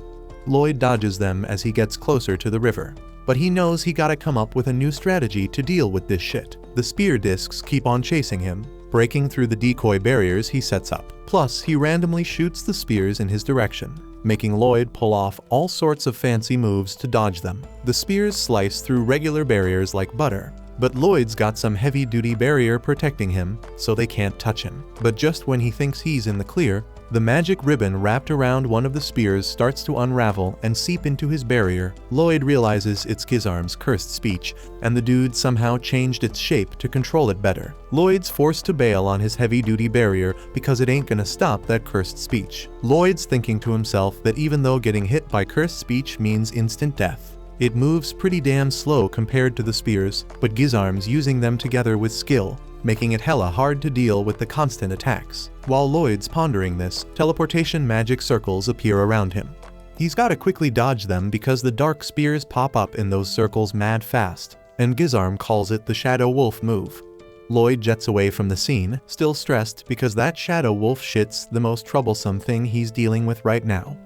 Lloyd dodges them as he gets closer to the river, but he knows he gotta come up with a new strategy to deal with this shit. The spear discs keep on chasing him, breaking through the decoy barriers he sets up. Plus, he randomly shoots the spears in his direction, making Lloyd pull off all sorts of fancy moves to dodge them. The spears slice through regular barriers like butter, but Lloyd's got some heavy-duty barrier protecting him, so they can't touch him. But just when he thinks he's in the clear, the magic ribbon wrapped around one of the spears starts to unravel and seep into his barrier. Lloyd realizes it's Gizarm's cursed speech, and the dude somehow changed its shape to control it better. Lloyd's forced to bail on his heavy-duty barrier because it ain't gonna stop that cursed speech. Lloyd's thinking to himself that even though getting hit by cursed speech means instant death, it moves pretty damn slow compared to the spears, but Gizarm's using them together with skill, making it hella hard to deal with the constant attacks. While Lloyd's pondering this, teleportation magic circles appear around him. He's gotta quickly dodge them because the dark spears pop up in those circles mad fast, and Gizarm calls it the Shadow Wolf move. Lloyd jets away from the scene, still stressed because that Shadow Wolf shit's the most troublesome thing he's dealing with right now.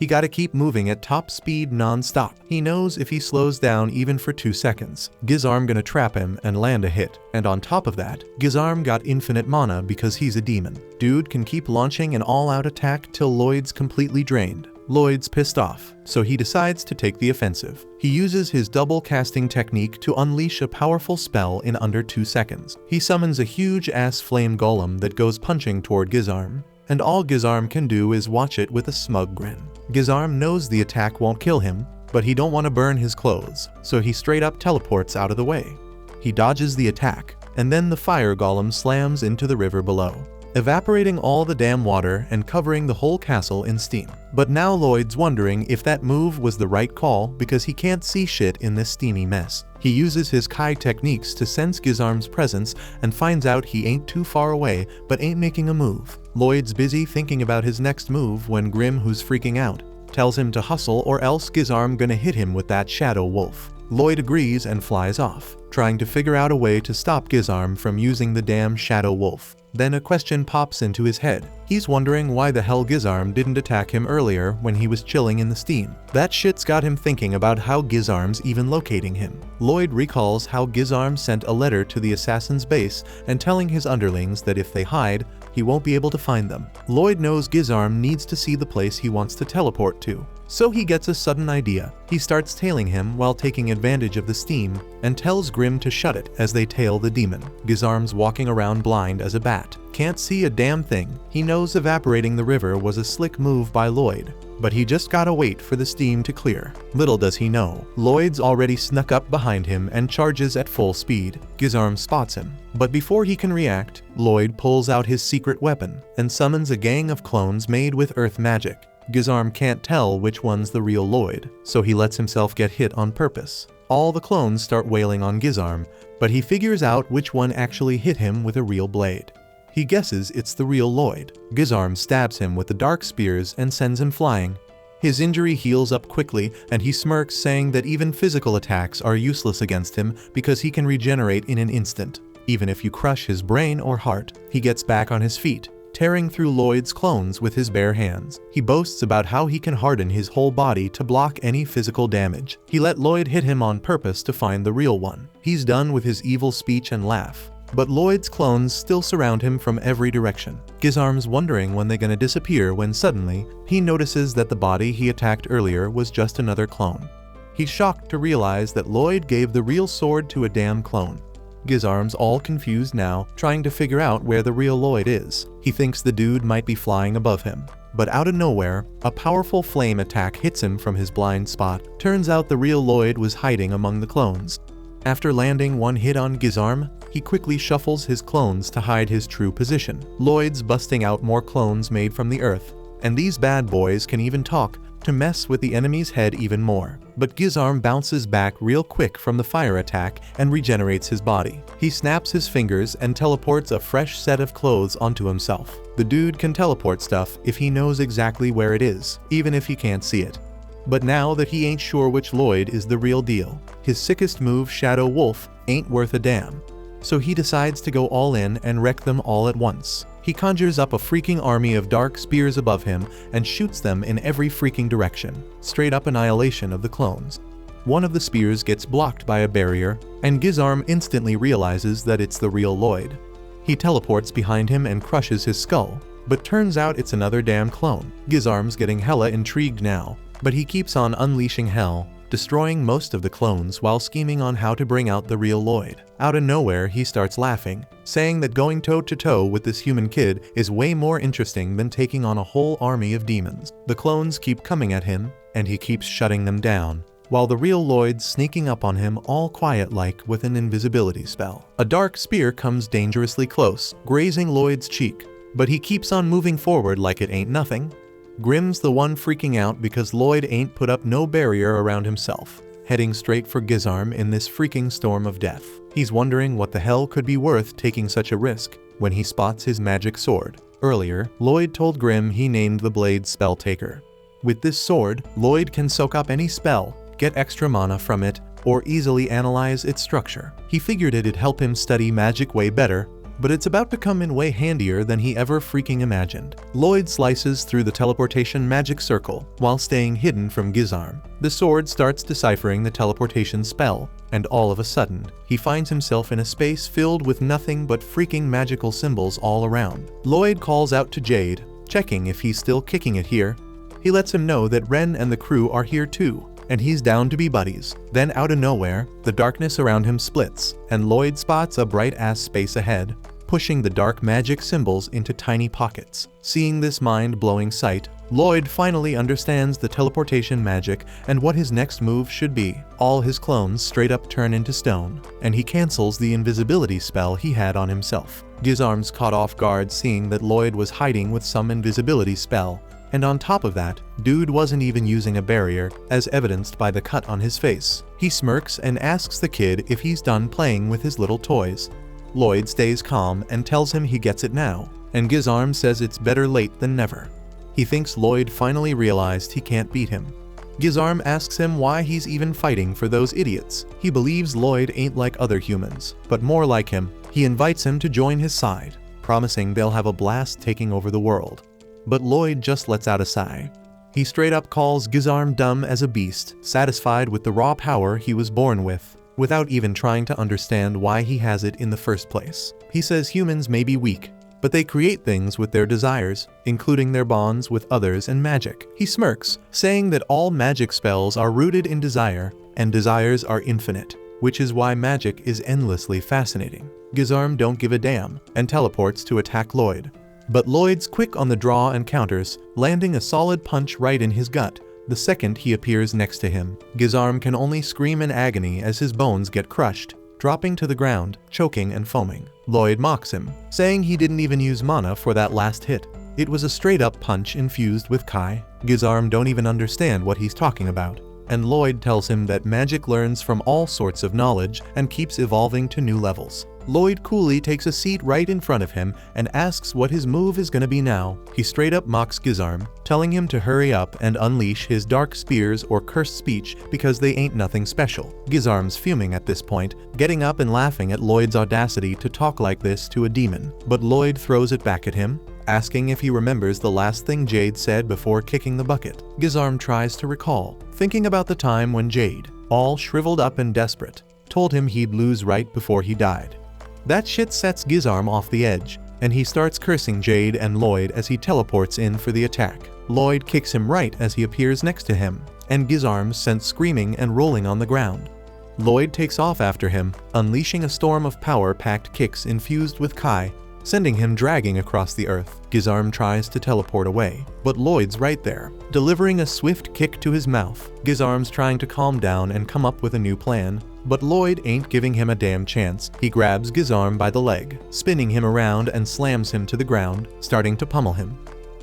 He gotta keep moving at top speed non-stop. He knows if he slows down even for 2 seconds, Gizarm gonna trap him and land a hit. And on top of that, Gizarm got infinite mana because he's a demon. Dude can keep launching an all-out attack till Lloyd's completely drained. Lloyd's pissed off, so he decides to take the offensive. He uses his double casting technique to unleash a powerful spell in under 2 seconds. He summons a huge-ass flame golem that goes punching toward Gizarm, and all Gizarm can do is watch it with a smug grin. Gizarm knows the attack won't kill him, but he don't want to burn his clothes, so he straight up teleports out of the way. He dodges the attack, and then the fire golem slams into the river below, evaporating all the damn water and covering the whole castle in steam. But now Lloyd's wondering if that move was the right call because he can't see shit in this steamy mess. He uses his Kai techniques to sense Gizarm's presence and finds out he ain't too far away but ain't making a move. Lloyd's busy thinking about his next move when Grim, who's freaking out, tells him to hustle or else Gizarm gonna hit him with that shadow wolf. Lloyd agrees and flies off, trying to figure out a way to stop Gizarm from using the damn shadow wolf. Then a question pops into his head. He's wondering why the hell Gizarm didn't attack him earlier when he was chilling in the steam. That shit's got him thinking about how Gizarm's even locating him. Lloyd recalls how Gizarm sent a letter to the assassin's base and telling his underlings that if they hide, he won't be able to find them. Lloyd knows Gizarm needs to see the place he wants to teleport to, so he gets a sudden idea. He starts tailing him while taking advantage of the steam and tells Grim to shut it as they tail the demon. Gizarm's walking around blind as a bat. Can't see a damn thing. He knows evaporating the river was a slick move by Lloyd, but he just gotta wait for the steam to clear. Little does he know, Lloyd's already snuck up behind him and charges at full speed. Gizarm spots him, but before he can react, Lloyd pulls out his secret weapon and summons a gang of clones made with earth magic. Gizarm can't tell which one's the real Lloyd, so he lets himself get hit on purpose. All the clones start wailing on Gizarm, but he figures out which one actually hit him with a real blade. He guesses it's the real Lloyd. Gizarm stabs him with the dark spears and sends him flying. His injury heals up quickly, and he smirks, saying that even physical attacks are useless against him because he can regenerate in an instant. Even if you crush his brain or heart, he gets back on his feet, tearing through Lloyd's clones with his bare hands. He boasts about how he can harden his whole body to block any physical damage. He let Lloyd hit him on purpose to find the real one. He's done with his evil speech and laugh, but Lloyd's clones still surround him from every direction. Gizarm's wondering when they're gonna disappear when suddenly, he notices that the body he attacked earlier was just another clone. He's shocked to realize that Lloyd gave the real sword to a damn clone. Gizarm's all confused now, trying to figure out where the real Lloyd is. He thinks the dude might be flying above him. But out of nowhere, a powerful flame attack hits him from his blind spot. Turns out the real Lloyd was hiding among the clones. After landing one hit on Gizarm, he quickly shuffles his clones to hide his true position. Lloyd's busting out more clones made from the earth, and these bad boys can even talk to mess with the enemy's head even more. But Gizarm bounces back real quick from the fire attack and regenerates his body. He snaps his fingers and teleports a fresh set of clothes onto himself. The dude can teleport stuff if he knows exactly where it is, even if he can't see it. But now that he ain't sure which Lloyd is the real deal, his sickest move, Shadow Wolf, ain't worth a damn. So he decides to go all in and wreck them all at once. He conjures up a freaking army of dark spears above him and shoots them in every freaking direction. Straight up annihilation of the clones. One of the spears gets blocked by a barrier, and Gizarm instantly realizes that it's the real Lloyd. He teleports behind him and crushes his skull, but turns out it's another damn clone. Gizarm's getting hella intrigued now, but he keeps on unleashing hell, destroying most of the clones while scheming on how to bring out the real Lloyd. Out of nowhere, he starts laughing, saying that going toe-to-toe with this human kid is way more interesting than taking on a whole army of demons. The clones keep coming at him, and he keeps shutting them down, while the real Lloyd's sneaking up on him all quiet-like with an invisibility spell. A dark spear comes dangerously close, grazing Lloyd's cheek, but he keeps on moving forward like it ain't nothing. Grim's the one freaking out because Lloyd ain't put up no barrier around himself, heading straight for Gizarm in this freaking storm of death. He's wondering what the hell could be worth taking such a risk when he spots his magic sword. Earlier, Lloyd told Grim he named the blade Spelltaker. With this sword, Lloyd can soak up any spell, get extra mana from it, or easily analyze its structure. He figured it'd help him study magic way better, but it's about to come in way handier than he ever freaking imagined. Lloyd slices through the teleportation magic circle while staying hidden from Gizarm. The sword starts deciphering the teleportation spell, and all of a sudden, he finds himself in a space filled with nothing but freaking magical symbols all around. Lloyd calls out to Jade, checking if he's still kicking it here. He lets him know that Ren and the crew are here too, and he's down to be buddies. Then out of nowhere, the darkness around him splits, and Lloyd spots a bright-ass space ahead, pushing the dark magic symbols into tiny pockets. Seeing this mind-blowing sight, Lloyd finally understands the teleportation magic and what his next move should be. All his clones straight up turn into stone, and he cancels the invisibility spell he had on himself. Gizarm's caught off guard seeing that Lloyd was hiding with some invisibility spell, and on top of that, dude wasn't even using a barrier, as evidenced by the cut on his face. He smirks and asks the kid if he's done playing with his little toys. Lloyd stays calm and tells him he gets it now, and Gizarm says it's better late than never. He thinks Lloyd finally realized he can't beat him. Gizarm asks him why he's even fighting for those idiots. He believes Lloyd ain't like other humans, but more like him. He invites him to join his side, promising they'll have a blast taking over the world. But Lloyd just lets out a sigh. He straight up calls Gizarm dumb as a beast, satisfied with the raw power he was born with, without even trying to understand why he has it in the first place. He says humans may be weak, but they create things with their desires, including their bonds with others and magic. He smirks, saying that all magic spells are rooted in desire, and desires are infinite, which is why magic is endlessly fascinating. Gizarm don't give a damn, and teleports to attack Lloyd. But Lloyd's quick on the draw and counters, landing a solid punch right in his gut the second he appears next to him. Gizarm can only scream in agony as his bones get crushed, dropping to the ground, choking and foaming. Lloyd mocks him, saying he didn't even use mana for that last hit. It was a straight-up punch infused with Kai. Gizarm don't even understand what he's talking about, and Lloyd tells him that magic learns from all sorts of knowledge and keeps evolving to new levels. Lloyd coolly takes a seat right in front of him and asks what his move is gonna be now. He straight up mocks Gizarm, telling him to hurry up and unleash his dark spears or cursed speech because they ain't nothing special. Gizarm's fuming at this point, getting up and laughing at Lloyd's audacity to talk like this to a demon. But Lloyd throws it back at him, asking if he remembers the last thing Jade said before kicking the bucket. Gizarm tries to recall, thinking about the time when Jade, all shriveled up and desperate, told him he'd lose right before he died. That shit sets Gizarm off the edge, and he starts cursing Jade and Lloyd as he teleports in for the attack. Lloyd kicks him right as he appears next to him, and Gizarm's sent screaming and rolling on the ground. Lloyd takes off after him, unleashing a storm of power-packed kicks infused with Kai, sending him dragging across the earth. Gizarm tries to teleport away, but Lloyd's right there, delivering a swift kick to his mouth. Gizarm's trying to calm down and come up with a new plan, but Lloyd ain't giving him a damn chance. He grabs Gizarm by the leg, spinning him around and slams him to the ground, starting to pummel him.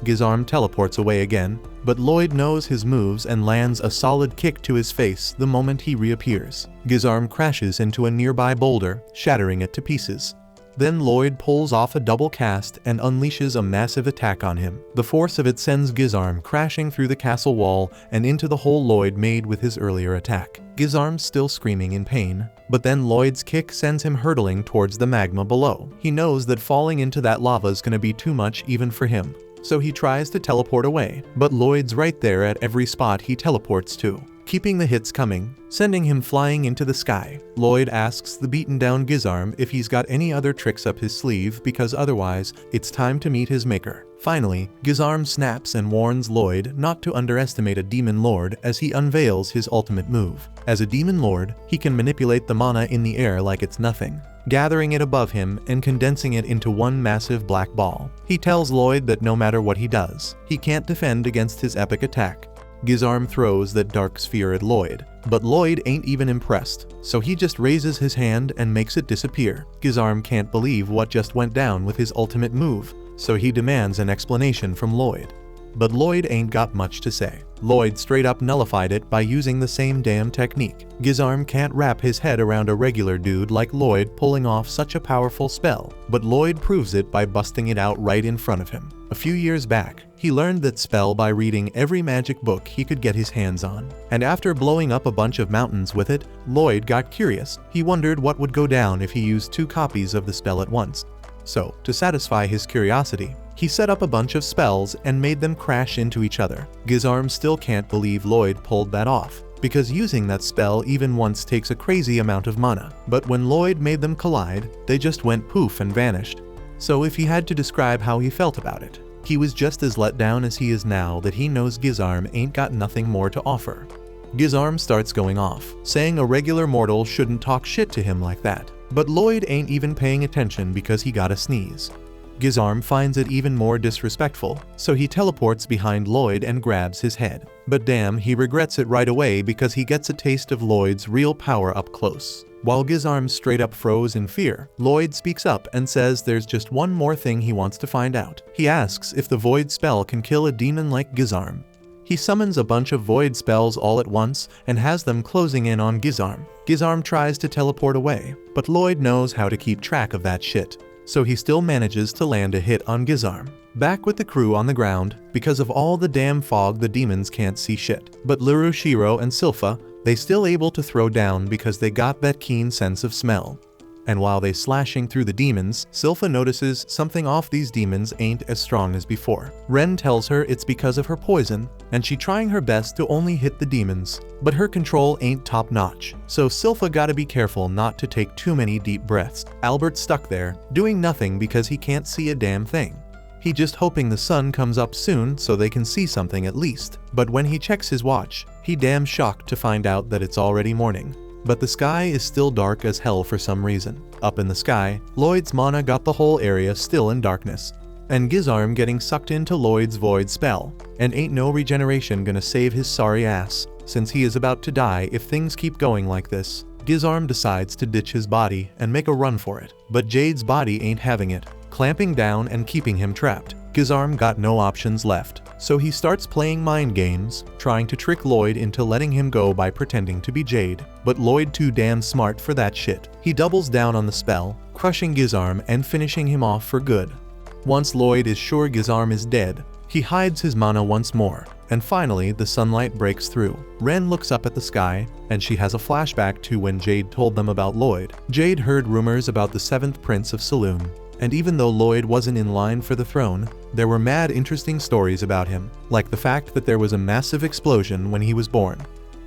Gizarm teleports away again, but Lloyd knows his moves and lands a solid kick to his face the moment he reappears. Gizarm crashes into a nearby boulder, shattering it to pieces. Then Lloyd pulls off a double cast and unleashes a massive attack on him. The force of it sends Gizarm crashing through the castle wall and into the hole Lloyd made with his earlier attack. Gizarm's still screaming in pain, but then Lloyd's kick sends him hurtling towards the magma below. He knows that falling into that lava's gonna be too much even for him, so he tries to teleport away, but Lloyd's right there at every spot he teleports to, keeping the hits coming, sending him flying into the sky. Lloyd asks the beaten-down Gizarm if he's got any other tricks up his sleeve because otherwise, it's time to meet his maker. Finally, Gizarm snaps and warns Lloyd not to underestimate a demon lord as he unveils his ultimate move. As a demon lord, he can manipulate the mana in the air like it's nothing, gathering it above him and condensing it into one massive black ball. He tells Lloyd that no matter what he does, he can't defend against his epic attack. Gizarm throws that dark sphere at Lloyd, but Lloyd ain't even impressed, so he just raises his hand and makes it disappear. Gizarm can't believe what just went down with his ultimate move, so he demands an explanation from Lloyd. But Lloyd ain't got much to say. Lloyd straight up nullified it by using the same damn technique. Gizarm can't wrap his head around a regular dude like Lloyd pulling off such a powerful spell, but Lloyd proves it by busting it out right in front of him. A few years back, he learned that spell by reading every magic book he could get his hands on, and after blowing up a bunch of mountains with it, Lloyd got curious. He wondered what would go down if he used 2 copies of the spell at once. So, to satisfy his curiosity, he set up a bunch of spells and made them crash into each other. Gizarm still can't believe Lloyd pulled that off, because using that spell even once takes a crazy amount of mana. But when Lloyd made them collide, they just went poof and vanished. So if he had to describe how he felt about it, he was just as let down as he is now that he knows Gizarm ain't got nothing more to offer. Gizarm starts going off, saying a regular mortal shouldn't talk shit to him like that. But Lloyd ain't even paying attention because he got a sneeze. Gizarm finds it even more disrespectful, so he teleports behind Lloyd and grabs his head. But damn, he regrets it right away because he gets a taste of Lloyd's real power up close. While Gizarm straight up froze in fear, Lloyd speaks up and says there's just one more thing he wants to find out. He asks if the void spell can kill a demon like Gizarm. He summons a bunch of void spells all at once and has them closing in on Gizarm. Gizarm tries to teleport away, but Lloyd knows how to keep track of that shit, so he still manages to land a hit on Gizarm. Back with the crew on the ground, because of all the damn fog the demons can't see shit. But Liru, Shiro, and Silpha, they still able to throw down because they got that keen sense of smell. And while they slashing through the demons, Silpha notices something off. These demons ain't as strong as before. Ren tells her it's because of her poison, and she trying her best to only hit the demons, but her control ain't top notch, so Silpha gotta be careful not to take too many deep breaths. Albert's stuck there, doing nothing because he can't see a damn thing. He just hoping the sun comes up soon so they can see something at least. But when he checks his watch, he damn shocked to find out that it's already morning. But the sky is still dark as hell for some reason. Up in the sky, Lloyd's mana got the whole area still in darkness, and Gizarm getting sucked into Lloyd's void spell, and ain't no regeneration gonna save his sorry ass, since he is about to die if things keep going like this. Gizarm decides to ditch his body and make a run for it, but Jade's body ain't having it, clamping down and keeping him trapped. Gizarm got no options left, so he starts playing mind games, trying to trick Lloyd into letting him go by pretending to be Jade. But Lloyd too damn smart for that shit. He doubles down on the spell, crushing Gizarm and finishing him off for good. Once Lloyd is sure Gizarm is dead, he hides his mana once more, and finally the sunlight breaks through. Ren looks up at the sky, and she has a flashback to when Jade told them about Lloyd. Jade heard rumors about the 7th Prince of Saloon, and even though Lloyd wasn't in line for the throne, there were mad interesting stories about him, like the fact that there was a massive explosion when he was born.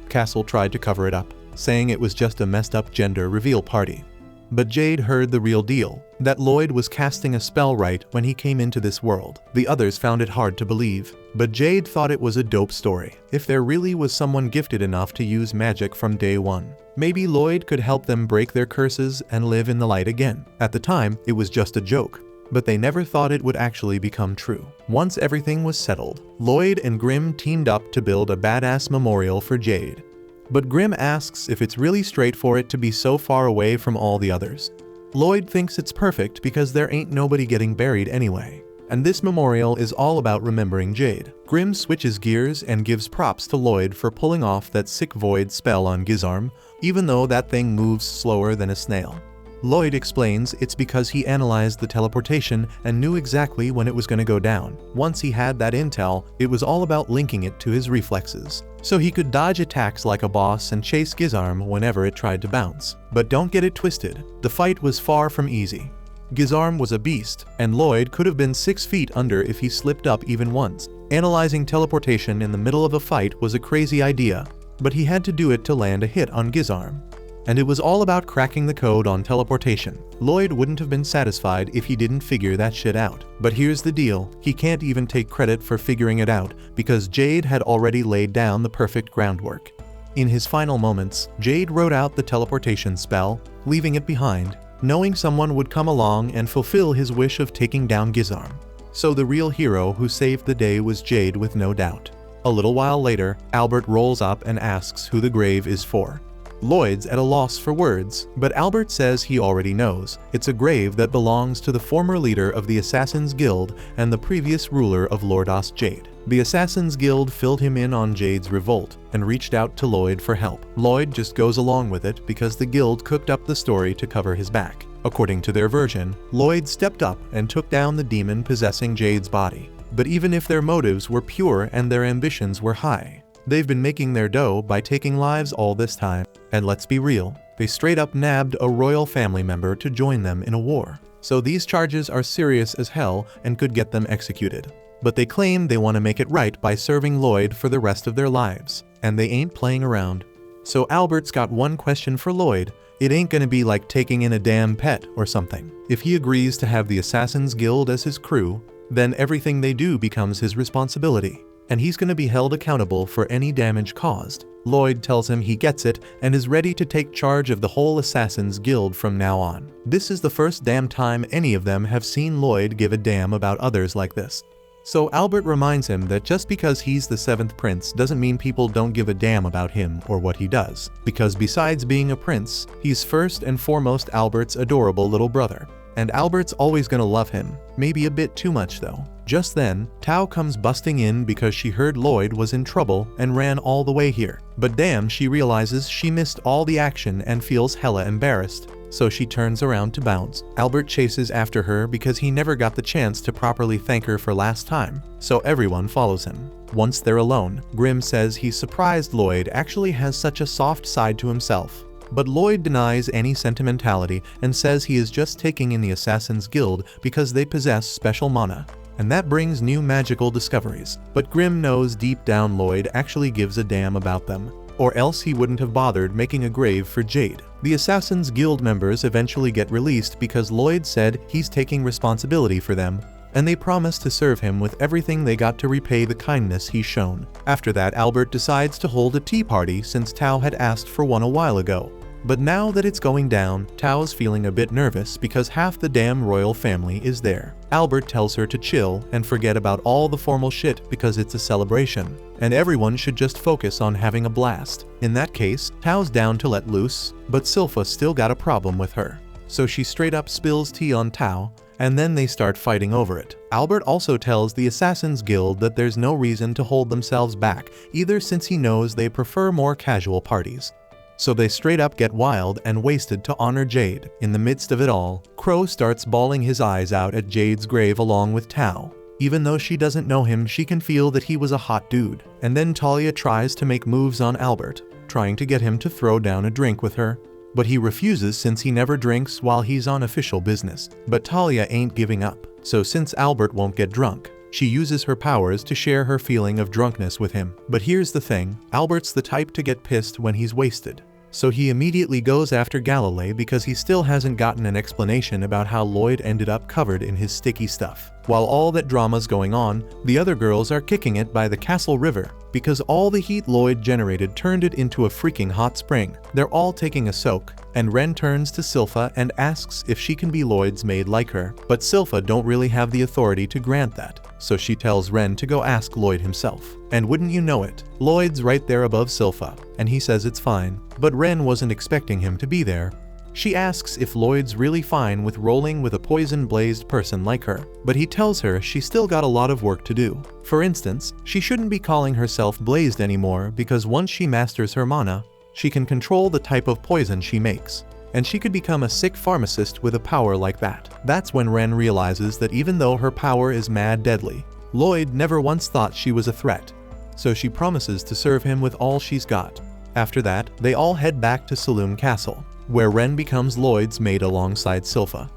Castle tried to cover it up, saying it was just a messed up gender reveal party. But Jade heard the real deal, that Lloyd was casting a spell right when he came into this world. The others found it hard to believe, but Jade thought it was a dope story. If there really was someone gifted enough to use magic from day one, maybe Lloyd could help them break their curses and live in the light again. At the time, it was just a joke, but they never thought it would actually become true. Once everything was settled, Lloyd and Grimm teamed up to build a badass memorial for Jade. But Grimm asks if it's really straight for it to be so far away from all the others. Lloyd thinks it's perfect because there ain't nobody getting buried anyway, and this memorial is all about remembering Jade. Grimm switches gears and gives props to Lloyd for pulling off that sick void spell on Gizarm, even though that thing moves slower than a snail. Lloyd explains it's because he analyzed the teleportation and knew exactly when it was going to go down. Once he had that intel, it was all about linking it to his reflexes, so he could dodge attacks like a boss and chase Gizarm whenever it tried to bounce. But don't get it twisted, the fight was far from easy. Gizarm was a beast, and Lloyd could have been 6 feet under if he slipped up even once. Analyzing teleportation in the middle of a fight was a crazy idea, but he had to do it to land a hit on Gizarm. And it was all about cracking the code on teleportation. Lloyd wouldn't have been satisfied if he didn't figure that shit out. But here's the deal, he can't even take credit for figuring it out, because Jade had already laid down the perfect groundwork. In his final moments, Jade wrote out the teleportation spell, leaving it behind, knowing someone would come along and fulfill his wish of taking down Gizarm. So the real hero who saved the day was Jade with no doubt. A little while later, Albert rolls up and asks who the grave is for. Lloyd's at a loss for words, but Albert says he already knows. It's a grave that belongs to the former leader of the Assassin's Guild and the previous ruler of Lordas Jade. The Assassin's Guild filled him in on Jade's revolt and reached out to Lloyd for help. Lloyd just goes along with it because the guild cooked up the story to cover his back. According to their version, Lloyd stepped up and took down the demon possessing Jade's body. But even if their motives were pure and their ambitions were high, they've been making their dough by taking lives all this time. And let's be real, they straight up nabbed a royal family member to join them in a war. so these charges are serious as hell and could get them executed. But they claim they want to make it right by serving Lloyd for the rest of their lives, and they ain't playing around. So Albert's got one question for Lloyd. It ain't gonna be like taking in a damn pet or something. If he agrees to have the Assassin's Guild as his crew, then everything they do becomes his responsibility, and he's gonna be held accountable for any damage caused. Lloyd tells him he gets it and is ready to take charge of the whole Assassin's Guild from now on. This is the first damn time any of them have seen Lloyd give a damn about others like this. So Albert reminds him that just because he's the 7th prince doesn't mean people don't give a damn about him or what he does, because besides being a prince, he's first and foremost Albert's adorable little brother. And Albert's always gonna love him, maybe a bit too much though. Just then, Tao comes busting in because she heard Lloyd was in trouble and ran all the way here. But damn, she realizes she missed all the action and feels hella embarrassed, so she turns around to bounce. Albert chases after her because he never got the chance to properly thank her for last time, so everyone follows him. Once they're alone, Grimm says he's surprised Lloyd actually has such a soft side to himself. But Lloyd denies any sentimentality and says he is just taking in the Assassin's Guild because they possess special mana, and that brings new magical discoveries. But Grimm knows deep down Lloyd actually gives a damn about them, or else he wouldn't have bothered making a grave for Jade. The Assassin's Guild members eventually get released because Lloyd said he's taking responsibility for them, and they promise to serve him with everything they got to repay the kindness he's shown. After that, Albert decides to hold a tea party since Tao had asked for one a while ago. But now that it's going down, Tao's feeling a bit nervous because half the damn royal family is there. Albert tells her to chill and forget about all the formal shit because it's a celebration, and everyone should just focus on having a blast. In that case, Tao's down to let loose, but Silpha still got a problem with her. So she straight up spills tea on Tao, and then they start fighting over it. Albert also tells the Assassin's Guild that there's no reason to hold themselves back either, since he knows they prefer more casual parties. So they straight up get wild and wasted to honor Jade. In the midst of it all, Crow starts bawling his eyes out at Jade's grave along with Tao. Even though she doesn't know him, she can feel that he was a hot dude. And then Talia tries to make moves on Albert, trying to get him to throw down a drink with her. But he refuses since he never drinks while he's on official business. But Talia ain't giving up. So since Albert won't get drunk, she uses her powers to share her feeling of drunkenness with him. But here's the thing, Albert's the type to get pissed when he's wasted. So he immediately goes after Galilei because he still hasn't gotten an explanation about how Lloyd ended up covered in his sticky stuff. While all that drama's going on, the other girls are kicking it by the castle river because all the heat Lloyd generated turned it into a freaking hot spring. They're all taking a soak, and Ren turns to Silpha and asks if she can be Lloyd's maid like her. But Silpha don't really have the authority to grant that, so she tells Ren to go ask Lloyd himself. And wouldn't you know it, Lloyd's right there above Silpha, and he says it's fine. But Ren wasn't expecting him to be there. She asks if Lloyd's really fine with rolling with a poison-blazed person like her, but he tells her she's still got a lot of work to do. For instance, she shouldn't be calling herself blazed anymore because once she masters her mana, she can control the type of poison she makes, and she could become a sick pharmacist with a power like that. That's when Ren realizes that even though her power is mad deadly, Lloyd never once thought she was a threat, so she promises to serve him with all she's got. After that, they all head back to Saloon Castle, where Ren becomes Lloyd's maid alongside Silpha.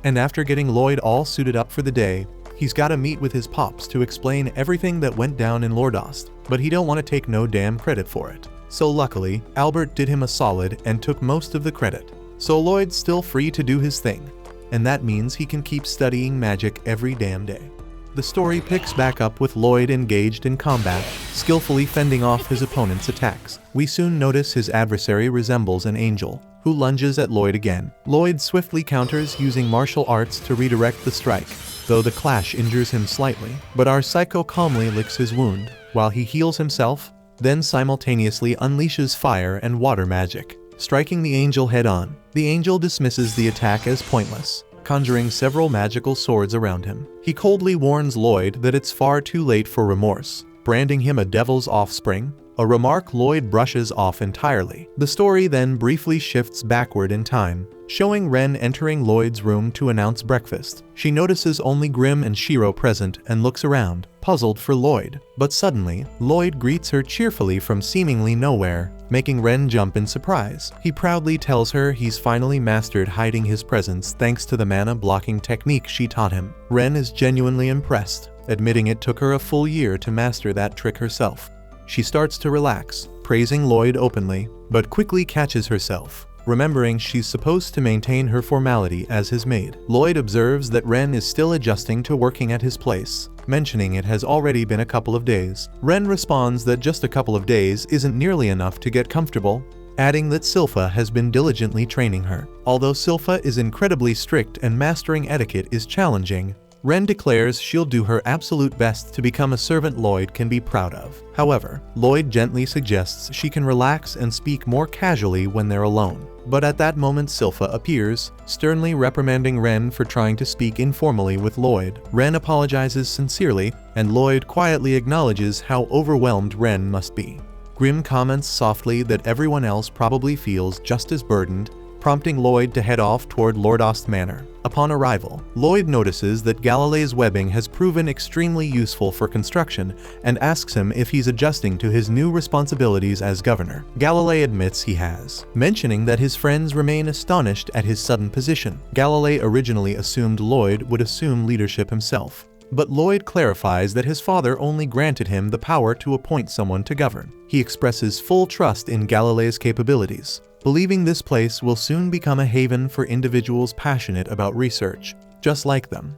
And after getting Lloyd all suited up for the day, he's gotta meet with his pops to explain everything that went down in Lordost, but he don't want to take no damn credit for it. So luckily, Albert did him a solid and took most of the credit. So Lloyd's still free to do his thing, and that means he can keep studying magic every damn day. The story picks back up with Lloyd engaged in combat, skillfully fending off his opponent's attacks. We soon notice his adversary resembles an angel, who lunges at Lloyd again. Lloyd swiftly counters using martial arts to redirect the strike, though the clash injures him slightly. But our psycho calmly licks his wound, while he heals himself, then simultaneously unleashes fire and water magic, striking the angel head-on. The angel dismisses the attack as pointless, conjuring several magical swords around him. He coldly warns Lloyd that it's far too late for remorse, branding him a devil's offspring, a remark Lloyd brushes off entirely. The story then briefly shifts backward in time, showing Ren entering Lloyd's room to announce breakfast. She notices only Grimm and Shiro present and looks around, puzzled for Lloyd. But suddenly, Lloyd greets her cheerfully from seemingly nowhere, making Ren jump in surprise. He proudly tells her he's finally mastered hiding his presence thanks to the mana blocking technique she taught him. Ren is genuinely impressed, admitting it took her a full year to master that trick herself. She starts to relax, praising Lloyd openly, but quickly catches herself, remembering she's supposed to maintain her formality as his maid. Lloyd observes that Ren is still adjusting to working at his place, mentioning it has already been a couple of days. Ren responds that just a couple of days isn't nearly enough to get comfortable, adding that Silpha has been diligently training her. Although Silpha is incredibly strict and mastering etiquette is challenging, Ren declares she'll do her absolute best to become a servant Lloyd can be proud of. However, Lloyd gently suggests she can relax and speak more casually when they're alone. But at that moment Silpha appears, sternly reprimanding Ren for trying to speak informally with Lloyd. Ren apologizes sincerely, and Lloyd quietly acknowledges how overwhelmed Ren must be. Grimm comments softly that everyone else probably feels just as burdened, prompting Lloyd to head off toward Lordost Manor. Upon arrival, Lloyd notices that Galilee's webbing has proven extremely useful for construction and asks him if he's adjusting to his new responsibilities as governor. Galilee admits he has, mentioning that his friends remain astonished at his sudden position. Galilee originally assumed Lloyd would assume leadership himself, but Lloyd clarifies that his father only granted him the power to appoint someone to govern. He expresses full trust in Galilee's capabilities, believing this place will soon become a haven for individuals passionate about research, just like them.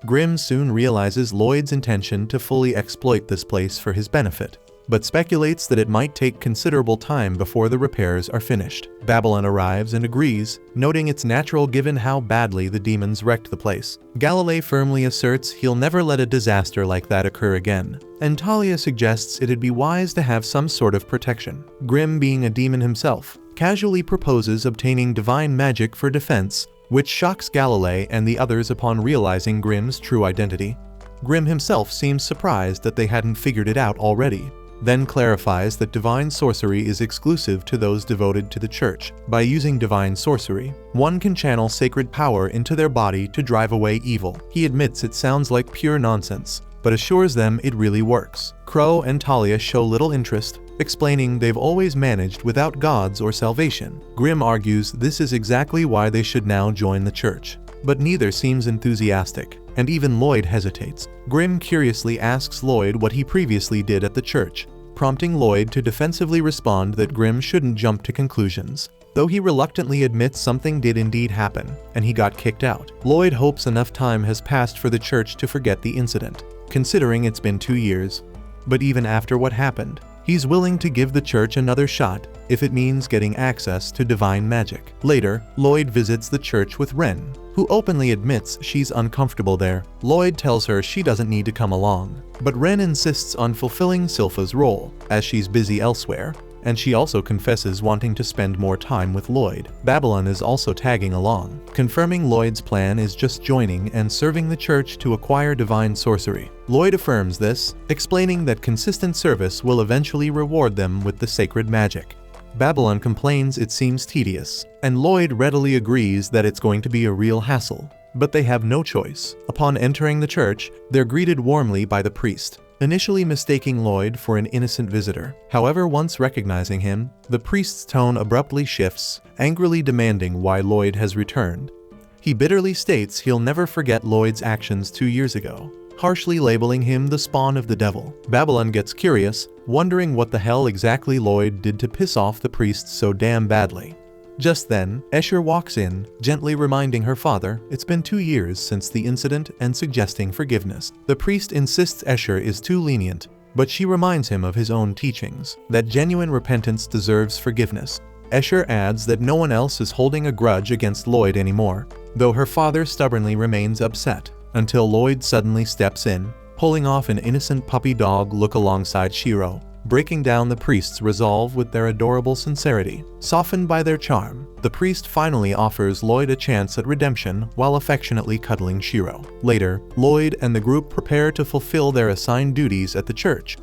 Grimm soon realizes Lloyd's intention to fully exploit this place for his benefit, but speculates that it might take considerable time before the repairs are finished. Babylon arrives and agrees, noting it's natural given how badly the demons wrecked the place. Galilee firmly asserts he'll never let a disaster like that occur again, and Talia suggests it'd be wise to have some sort of protection. Grimm, being a demon himself, casually proposes obtaining divine magic for defense, which shocks Galilee and the others upon realizing Grimm's true identity. Grimm himself seems surprised that they hadn't figured it out already, then clarifies that divine sorcery is exclusive to those devoted to the church. By using divine sorcery, one can channel sacred power into their body to drive away evil. He admits it sounds like pure nonsense, but assures them it really works. Crow and Talia show little interest, explaining they've always managed without gods or salvation. Grimm argues this is exactly why they should now join the church, but neither seems enthusiastic, and even Lloyd hesitates. Grimm curiously asks Lloyd what he previously did at the church, prompting Lloyd to defensively respond that Grimm shouldn't jump to conclusions, though he reluctantly admits something did indeed happen, and he got kicked out. Lloyd hopes enough time has passed for the church to forget the incident, considering it's been 2 years. But even after what happened, he's willing to give the church another shot if it means getting access to divine magic. Later, Lloyd visits the church with Ren, who openly admits she's uncomfortable there. Lloyd tells her she doesn't need to come along, but Ren insists on fulfilling Silpha's role, as she's busy elsewhere, and she also confesses wanting to spend more time with Lloyd. Babylon is also tagging along, confirming Lloyd's plan is just joining and serving the church to acquire divine sorcery. Lloyd affirms this, explaining that consistent service will eventually reward them with the sacred magic. Babylon complains it seems tedious, and Lloyd readily agrees that it's going to be a real hassle, but they have no choice. Upon entering the church, they're greeted warmly by the priest, initially mistaking Lloyd for an innocent visitor. However, once recognizing him, the priest's tone abruptly shifts, angrily demanding why Lloyd has returned. He bitterly states he'll never forget Lloyd's actions 2 years ago, harshly labeling him the spawn of the devil. Babylon gets curious, wondering what the hell exactly Lloyd did to piss off the priest so damn badly. Just then, Escher walks in, gently reminding her father it's been 2 years since the incident and suggesting forgiveness. The priest insists Escher is too lenient, but she reminds him of his own teachings, that genuine repentance deserves forgiveness. Escher adds that no one else is holding a grudge against Lloyd anymore, though her father stubbornly remains upset, until Lloyd suddenly steps in, pulling off an innocent puppy dog look alongside Shiro, breaking down the priest's resolve with their adorable sincerity. Softened by their charm, the priest finally offers Lloyd a chance at redemption while affectionately cuddling Shiro. Later, Lloyd and the group prepare to fulfill their assigned duties at the church.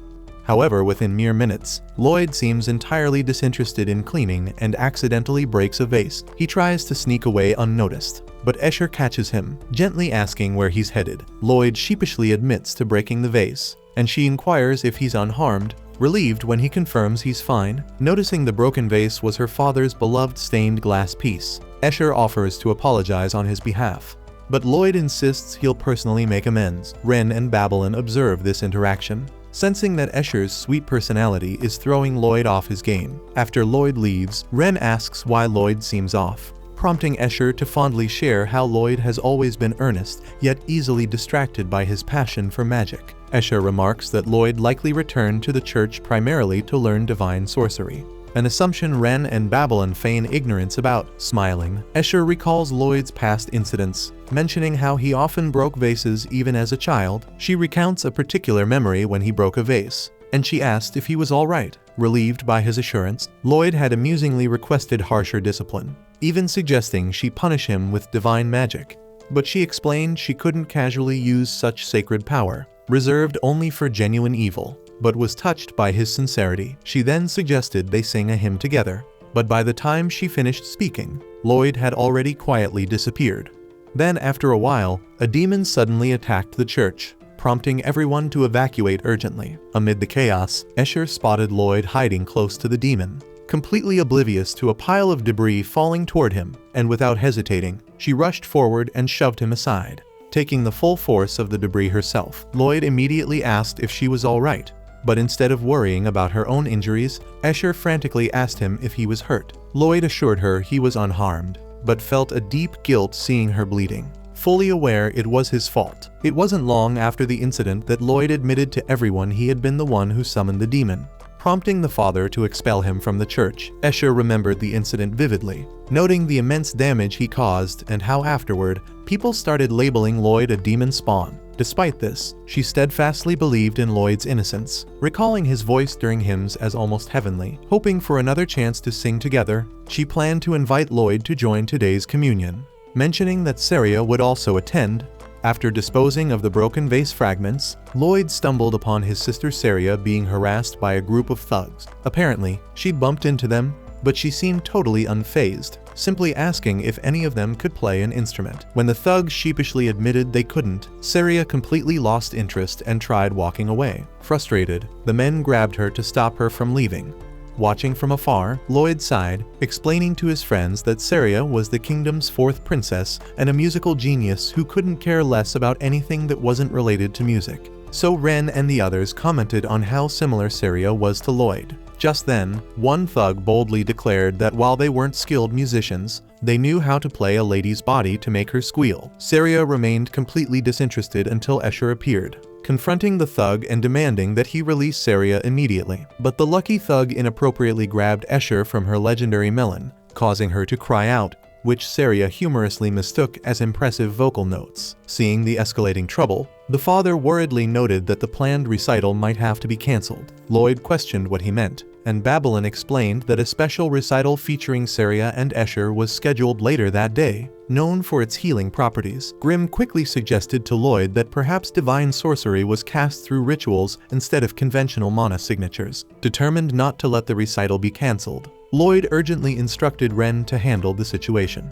However, within mere minutes, Lloyd seems entirely disinterested in cleaning and accidentally breaks a vase. He tries to sneak away unnoticed, but Escher catches him, gently asking where he's headed. Lloyd sheepishly admits to breaking the vase, and she inquires if he's unharmed, relieved when he confirms he's fine. Noticing the broken vase was her father's beloved stained glass piece, Escher offers to apologize on his behalf, but Lloyd insists he'll personally make amends. Ren and Babylon observe this interaction, sensing that Escher's sweet personality is throwing Lloyd off his game. After Lloyd leaves, Ren asks why Lloyd seems off, prompting Escher to fondly share how Lloyd has always been earnest, yet easily distracted by his passion for magic. Escher remarks that Lloyd likely returned to the church primarily to learn divine sorcery, an assumption Ren and Babylon feign ignorance about. Smiling, Escher recalls Lloyd's past incidents, mentioning how he often broke vases even as a child. She recounts a particular memory when he broke a vase, and she asked if he was alright. Relieved by his assurance, Lloyd had amusingly requested harsher discipline, even suggesting she punish him with divine magic. But she explained she couldn't casually use such sacred power, reserved only for genuine evil, but was touched by his sincerity. She then suggested they sing a hymn together, but by the time she finished speaking, Lloyd had already quietly disappeared. Then after a while, a demon suddenly attacked the church, prompting everyone to evacuate urgently. Amid the chaos, Escher spotted Lloyd hiding close to the demon, completely oblivious to a pile of debris falling toward him, and without hesitating, she rushed forward and shoved him aside, taking the full force of the debris herself. Lloyd immediately asked if she was alright, but instead of worrying about her own injuries, Escher frantically asked him if he was hurt. Lloyd assured her he was unharmed, but felt a deep guilt seeing her bleeding, fully aware it was his fault. It wasn't long after the incident that Lloyd admitted to everyone he had been the one who summoned the demon, prompting the father to expel him from the church. Escher remembered the incident vividly, noting the immense damage he caused and how afterward, people started labeling Lloyd a demon spawn. Despite this, she steadfastly believed in Lloyd's innocence, recalling his voice during hymns as almost heavenly. Hoping for another chance to sing together, she planned to invite Lloyd to join today's communion, mentioning that Saria would also attend. After disposing of the broken vase fragments, Lloyd stumbled upon his sister Saria being harassed by a group of thugs. Apparently, she'd bumped into them, but she seemed totally unfazed, simply asking if any of them could play an instrument. When the thugs sheepishly admitted they couldn't, Saria completely lost interest and tried walking away. Frustrated, the men grabbed her to stop her from leaving. Watching from afar, Lloyd sighed, explaining to his friends that Saria was the kingdom's fourth princess and a musical genius who couldn't care less about anything that wasn't related to music. So Ren and the others commented on how similar Saria was to Lloyd. Just then, one thug boldly declared that while they weren't skilled musicians, they knew how to play a lady's body to make her squeal. Saria remained completely disinterested until Escher appeared, confronting the thug and demanding that he release Saria immediately. But the lucky thug inappropriately grabbed Escher from her legendary melon, causing her to cry out, which Saria humorously mistook as impressive vocal notes. Seeing the escalating trouble, the father worriedly noted that the planned recital might have to be cancelled. Lloyd questioned what he meant, and Babylon explained that a special recital featuring Saria and Escher was scheduled later that day, known for its healing properties. Grimm quickly suggested to Lloyd that perhaps divine sorcery was cast through rituals instead of conventional mana signatures. Determined not to let the recital be cancelled, Lloyd urgently instructed Ren to handle the situation.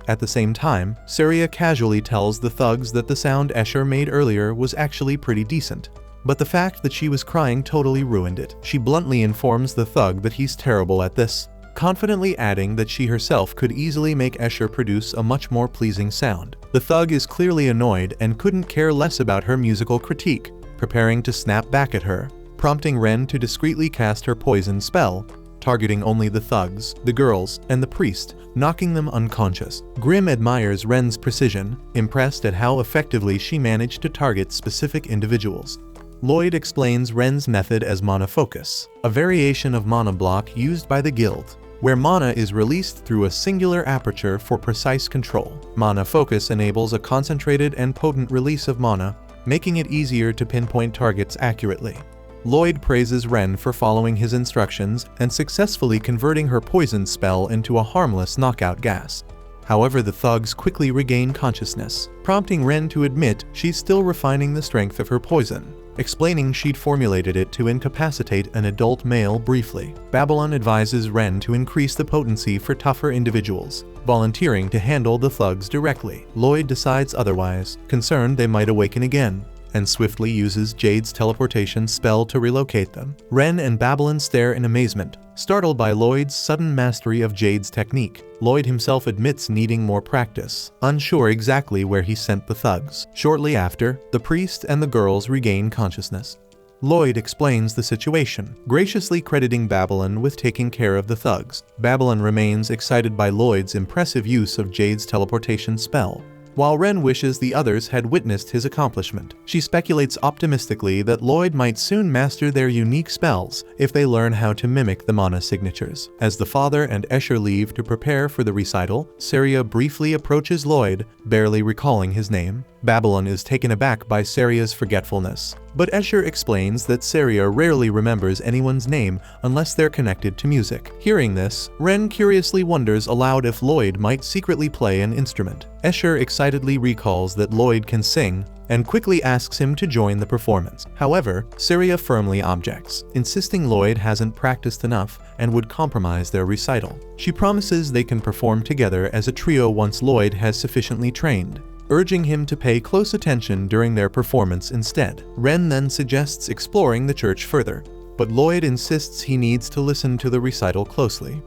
At the same time, Saria casually tells the thugs that the sound Escher made earlier was actually pretty decent, but the fact that she was crying totally ruined it. She bluntly informs the thug that he's terrible at this, confidently adding that she herself could easily make Escher produce a much more pleasing sound. The thug is clearly annoyed and couldn't care less about her musical critique, preparing to snap back at her, prompting Ren to discreetly cast her poison spell, targeting only the thugs, the girls, and the priest, knocking them unconscious. Grimm admires Ren's precision, impressed at how effectively she managed to target specific individuals. Lloyd explains Ren's method as mana focus, a variation of mana block used by the guild, where mana is released through a singular aperture for precise control. Mana focus enables a concentrated and potent release of mana, making it easier to pinpoint targets accurately. Lloyd praises Ren for following his instructions and successfully converting her poison spell into a harmless knockout gas. However, the thugs quickly regain consciousness, prompting Ren to admit she's still refining the strength of her poison, explaining she'd formulated it to incapacitate an adult male briefly. Babylon advises Ren to increase the potency for tougher individuals, volunteering to handle the thugs directly. Lloyd decides otherwise, concerned they might awaken again, and swiftly uses Jade's teleportation spell to relocate them. Ren and Babylon stare in amazement, startled by Lloyd's sudden mastery of Jade's technique. Lloyd himself admits needing more practice, unsure exactly where he sent the thugs. Shortly after, the priest and the girls regain consciousness. Lloyd explains the situation, graciously crediting Babylon with taking care of the thugs. Babylon remains excited by Lloyd's impressive use of Jade's teleportation spell, while Ren wishes the others had witnessed his accomplishment. She speculates optimistically that Lloyd might soon master their unique spells if they learn how to mimic the mana signatures. As the father and Escher leave to prepare for the recital, Saria briefly approaches Lloyd, barely recalling his name. Babylon is taken aback by Saria's forgetfulness, but Escher explains that Saria rarely remembers anyone's name unless they're connected to music. Hearing this, Ren curiously wonders aloud if Lloyd might secretly play an instrument. Escher excitedly recalls that Lloyd can sing and quickly asks him to join the performance. However, Saria firmly objects, insisting Lloyd hasn't practiced enough and would compromise their recital. She promises they can perform together as a trio once Lloyd has sufficiently trained, urging him to pay close attention during their performance instead. Ren then suggests exploring the church further, but Lloyd insists he needs to listen to the recital closely.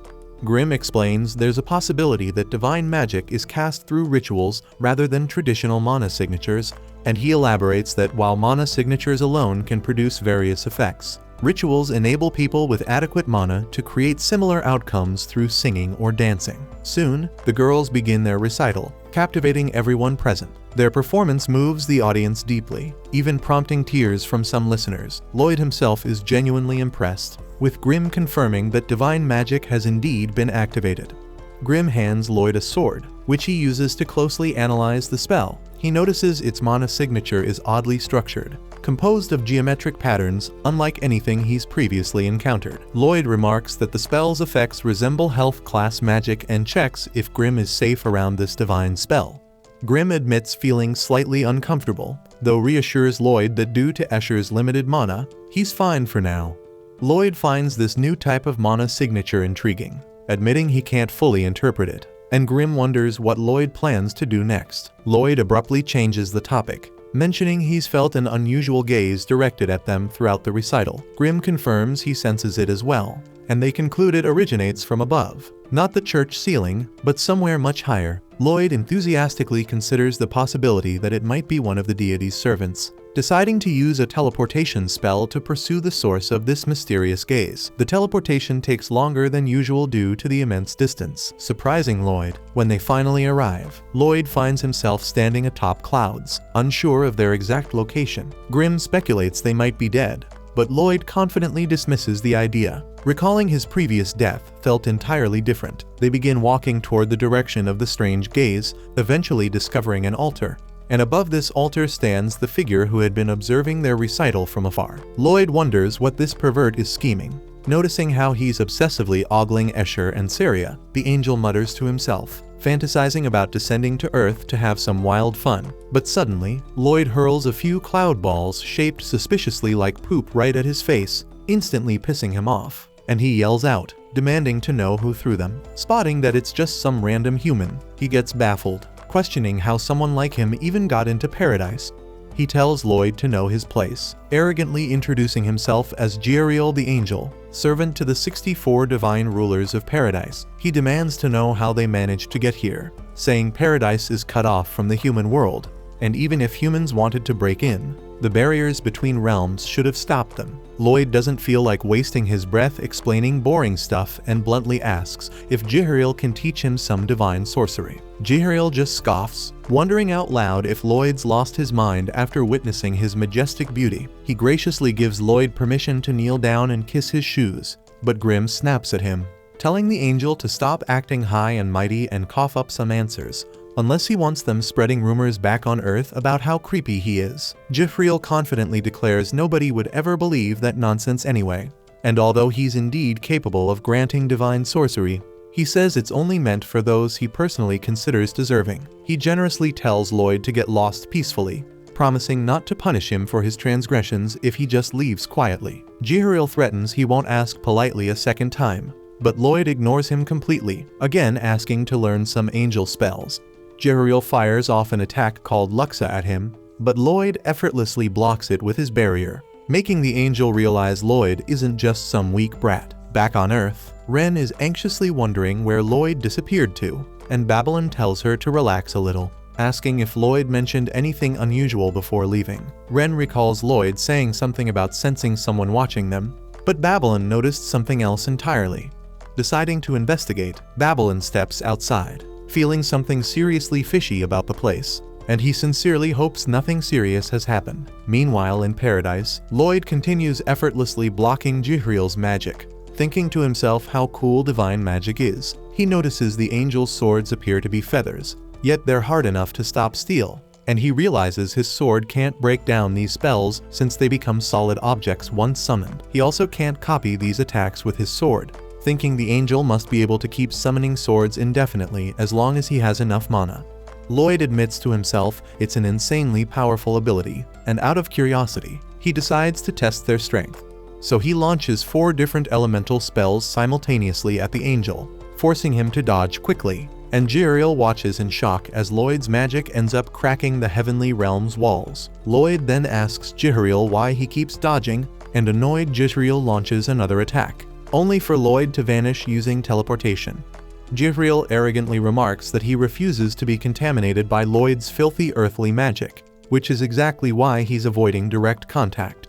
Grimm explains there's a possibility that divine magic is cast through rituals rather than traditional mana signatures, and he elaborates that while mana signatures alone can produce various effects, rituals enable people with adequate mana to create similar outcomes through singing or dancing. Soon, the girls begin their recital, captivating everyone present. Their performance moves the audience deeply, even prompting tears from some listeners. Lloyd himself is genuinely impressed, with Grimm confirming that divine magic has indeed been activated. Grimm hands Lloyd a sword, which he uses to closely analyze the spell. He notices its mana signature is oddly structured, composed of geometric patterns unlike anything he's previously encountered. Lloyd remarks that the spell's effects resemble health class magic and checks if Grimm is safe around this divine spell. Grimm admits feeling slightly uncomfortable, though reassures Lloyd that due to Escher's limited mana, he's fine for now. Lloyd finds this new type of mana signature intriguing, admitting he can't fully interpret it, and Grimm wonders what Lloyd plans to do next. Lloyd abruptly changes the topic, mentioning he's felt an unusual gaze directed at them throughout the recital. Grimm confirms he senses it as well, and they conclude it originates from above, not the church ceiling, but somewhere much higher. Lloyd enthusiastically considers the possibility that it might be one of the deity's servants, deciding to use a teleportation spell to pursue the source of this mysterious gaze. The teleportation takes longer than usual due to the immense distance, surprising Lloyd. When they finally arrive, Lloyd finds himself standing atop clouds, unsure of their exact location. Grimm speculates they might be dead, but Lloyd confidently dismisses the idea. Recalling his previous death felt entirely different. They begin walking toward the direction of the strange gaze, eventually discovering an altar, and above this altar stands the figure who had been observing their recital from afar. Lloyd wonders what this pervert is scheming. Noticing how he's obsessively ogling Escher and Saria, the angel mutters to himself, fantasizing about descending to Earth to have some wild fun. But suddenly, Lloyd hurls a few cloud balls shaped suspiciously like poop right at his face, instantly pissing him off, and he yells out, demanding to know who threw them. Spotting that it's just some random human, he gets baffled, questioning how someone like him even got into paradise. He tells Lloyd to know his place, arrogantly introducing himself as Gieriel the Angel, servant to the 64 divine rulers of paradise. He demands to know how they managed to get here, saying paradise is cut off from the human world, and even if humans wanted to break in, the barriers between realms should have stopped them. Lloyd doesn't feel like wasting his breath explaining boring stuff and bluntly asks if Gieriel can teach him some divine sorcery. Gieriel just scoffs, wondering out loud if Lloyd's lost his mind after witnessing his majestic beauty. He graciously gives Lloyd permission to kneel down and kiss his shoes, but Grimm snaps at him, telling the angel to stop acting high and mighty and cough up some answers, unless he wants them spreading rumors back on Earth about how creepy he is. Gieriel confidently declares nobody would ever believe that nonsense anyway, and although he's indeed capable of granting divine sorcery, He says it's only meant for those he personally considers deserving. He generously tells Lloyd to get lost peacefully, promising not to punish him for his transgressions if he just leaves quietly. Jihuriel threatens he won't ask politely a second time, but Lloyd ignores him completely, again asking to learn some angel spells. Jihuriel fires off an attack called Luxa at him, but Lloyd effortlessly blocks it with his barrier, making the angel realize Lloyd isn't just some weak brat. Back on Earth, Ren is anxiously wondering where Lloyd disappeared to, and Babylon tells her to relax a little, asking if Lloyd mentioned anything unusual before leaving. Ren recalls Lloyd saying something about sensing someone watching them, but Babylon noticed something else entirely. Deciding to investigate, Babylon steps outside, feeling something seriously fishy about the place, and he sincerely hopes nothing serious has happened. Meanwhile in paradise, Lloyd continues effortlessly blocking Jihuriel's magic, thinking to himself how cool divine magic is. He notices the angel's swords appear to be feathers, yet they're hard enough to stop steel, and he realizes his sword can't break down these spells since they become solid objects once summoned. He also can't copy these attacks with his sword, thinking the angel must be able to keep summoning swords indefinitely as long as he has enough mana. Lloyd admits to himself it's an insanely powerful ability, and out of curiosity, he decides to test their strength. So he launches 4 different elemental spells simultaneously at the angel, forcing him to dodge quickly, and Jihuriel watches in shock as Lloyd's magic ends up cracking the heavenly realm's walls. Lloyd then asks Jihuriel why he keeps dodging, and annoyed Jihuriel launches another attack, only for Lloyd to vanish using teleportation. Jihuriel arrogantly remarks that he refuses to be contaminated by Lloyd's filthy earthly magic, which is exactly why he's avoiding direct contact.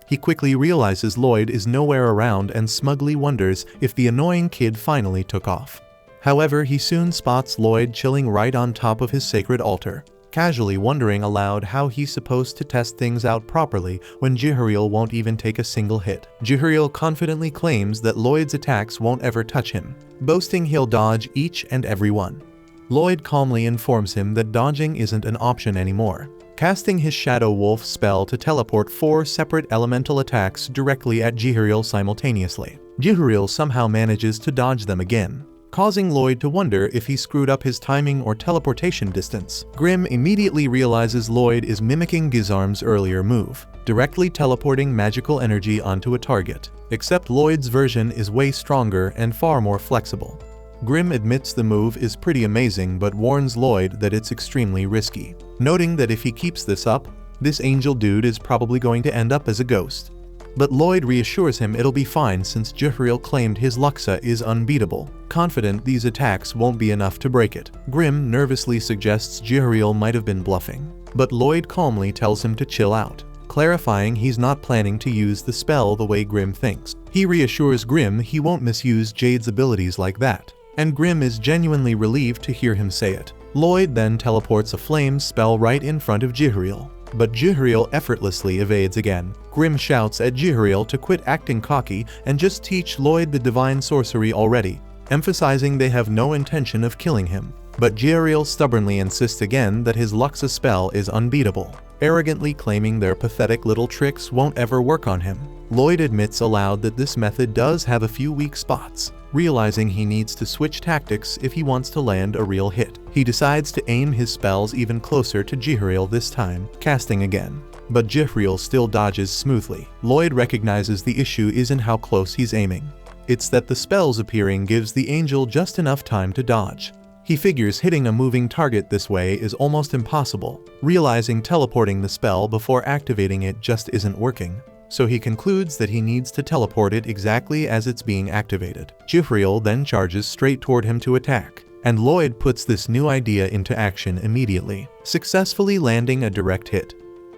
He quickly realizes Lloyd is nowhere around and smugly wonders if the annoying kid finally took off. However, he soon spots Lloyd chilling right on top of his sacred altar, casually wondering aloud how he's supposed to test things out properly when Jihuriel won't even take a single hit. Jihuriel confidently claims that Lloyd's attacks won't ever touch him, boasting he'll dodge each and every one. Lloyd calmly informs him that dodging isn't an option anymore, casting his Shadow Wolf spell to teleport 4 separate elemental attacks directly at Jihuriel simultaneously. Jihuriel somehow manages to dodge them again, causing Lloyd to wonder if he screwed up his timing or teleportation distance. Grimm immediately realizes Lloyd is mimicking Gizarm's earlier move, directly teleporting magical energy onto a target, except Lloyd's version is way stronger and far more flexible. Grimm admits the move is pretty amazing but warns Lloyd that it's extremely risky, noting that if he keeps this up, this angel dude is probably going to end up as a ghost. But Lloyd reassures him it'll be fine since Jihuriel claimed his Luxa is unbeatable, confident these attacks won't be enough to break it. Grimm nervously suggests Jihuriel might have been bluffing, but Lloyd calmly tells him to chill out, clarifying he's not planning to use the spell the way Grimm thinks. He reassures Grimm he won't misuse Jade's abilities like that, and Grimm is genuinely relieved to hear him say it. Lloyd then teleports a flame spell right in front of Jihuriel, but Jihuriel effortlessly evades again. Grimm shouts at Jihuriel to quit acting cocky and just teach Lloyd the divine sorcery already, emphasizing they have no intention of killing him. But Jihuriel stubbornly insists again that his Luxa spell is unbeatable, arrogantly claiming their pathetic little tricks won't ever work on him. Lloyd admits aloud that this method does have a few weak spots, realizing he needs to switch tactics if he wants to land a real hit. He decides to aim his spells even closer to Jihuriel this time, casting again. But Jihuriel still dodges smoothly. Lloyd recognizes the issue isn't how close he's aiming. It's that the spells appearing gives the angel just enough time to dodge. He figures hitting a moving target this way is almost impossible, realizing teleporting the spell before activating it just isn't working. So he concludes that he needs to teleport it exactly as it's being activated. Jihuriel then charges straight toward him to attack, and Lloyd puts this new idea into action immediately, successfully landing a direct hit.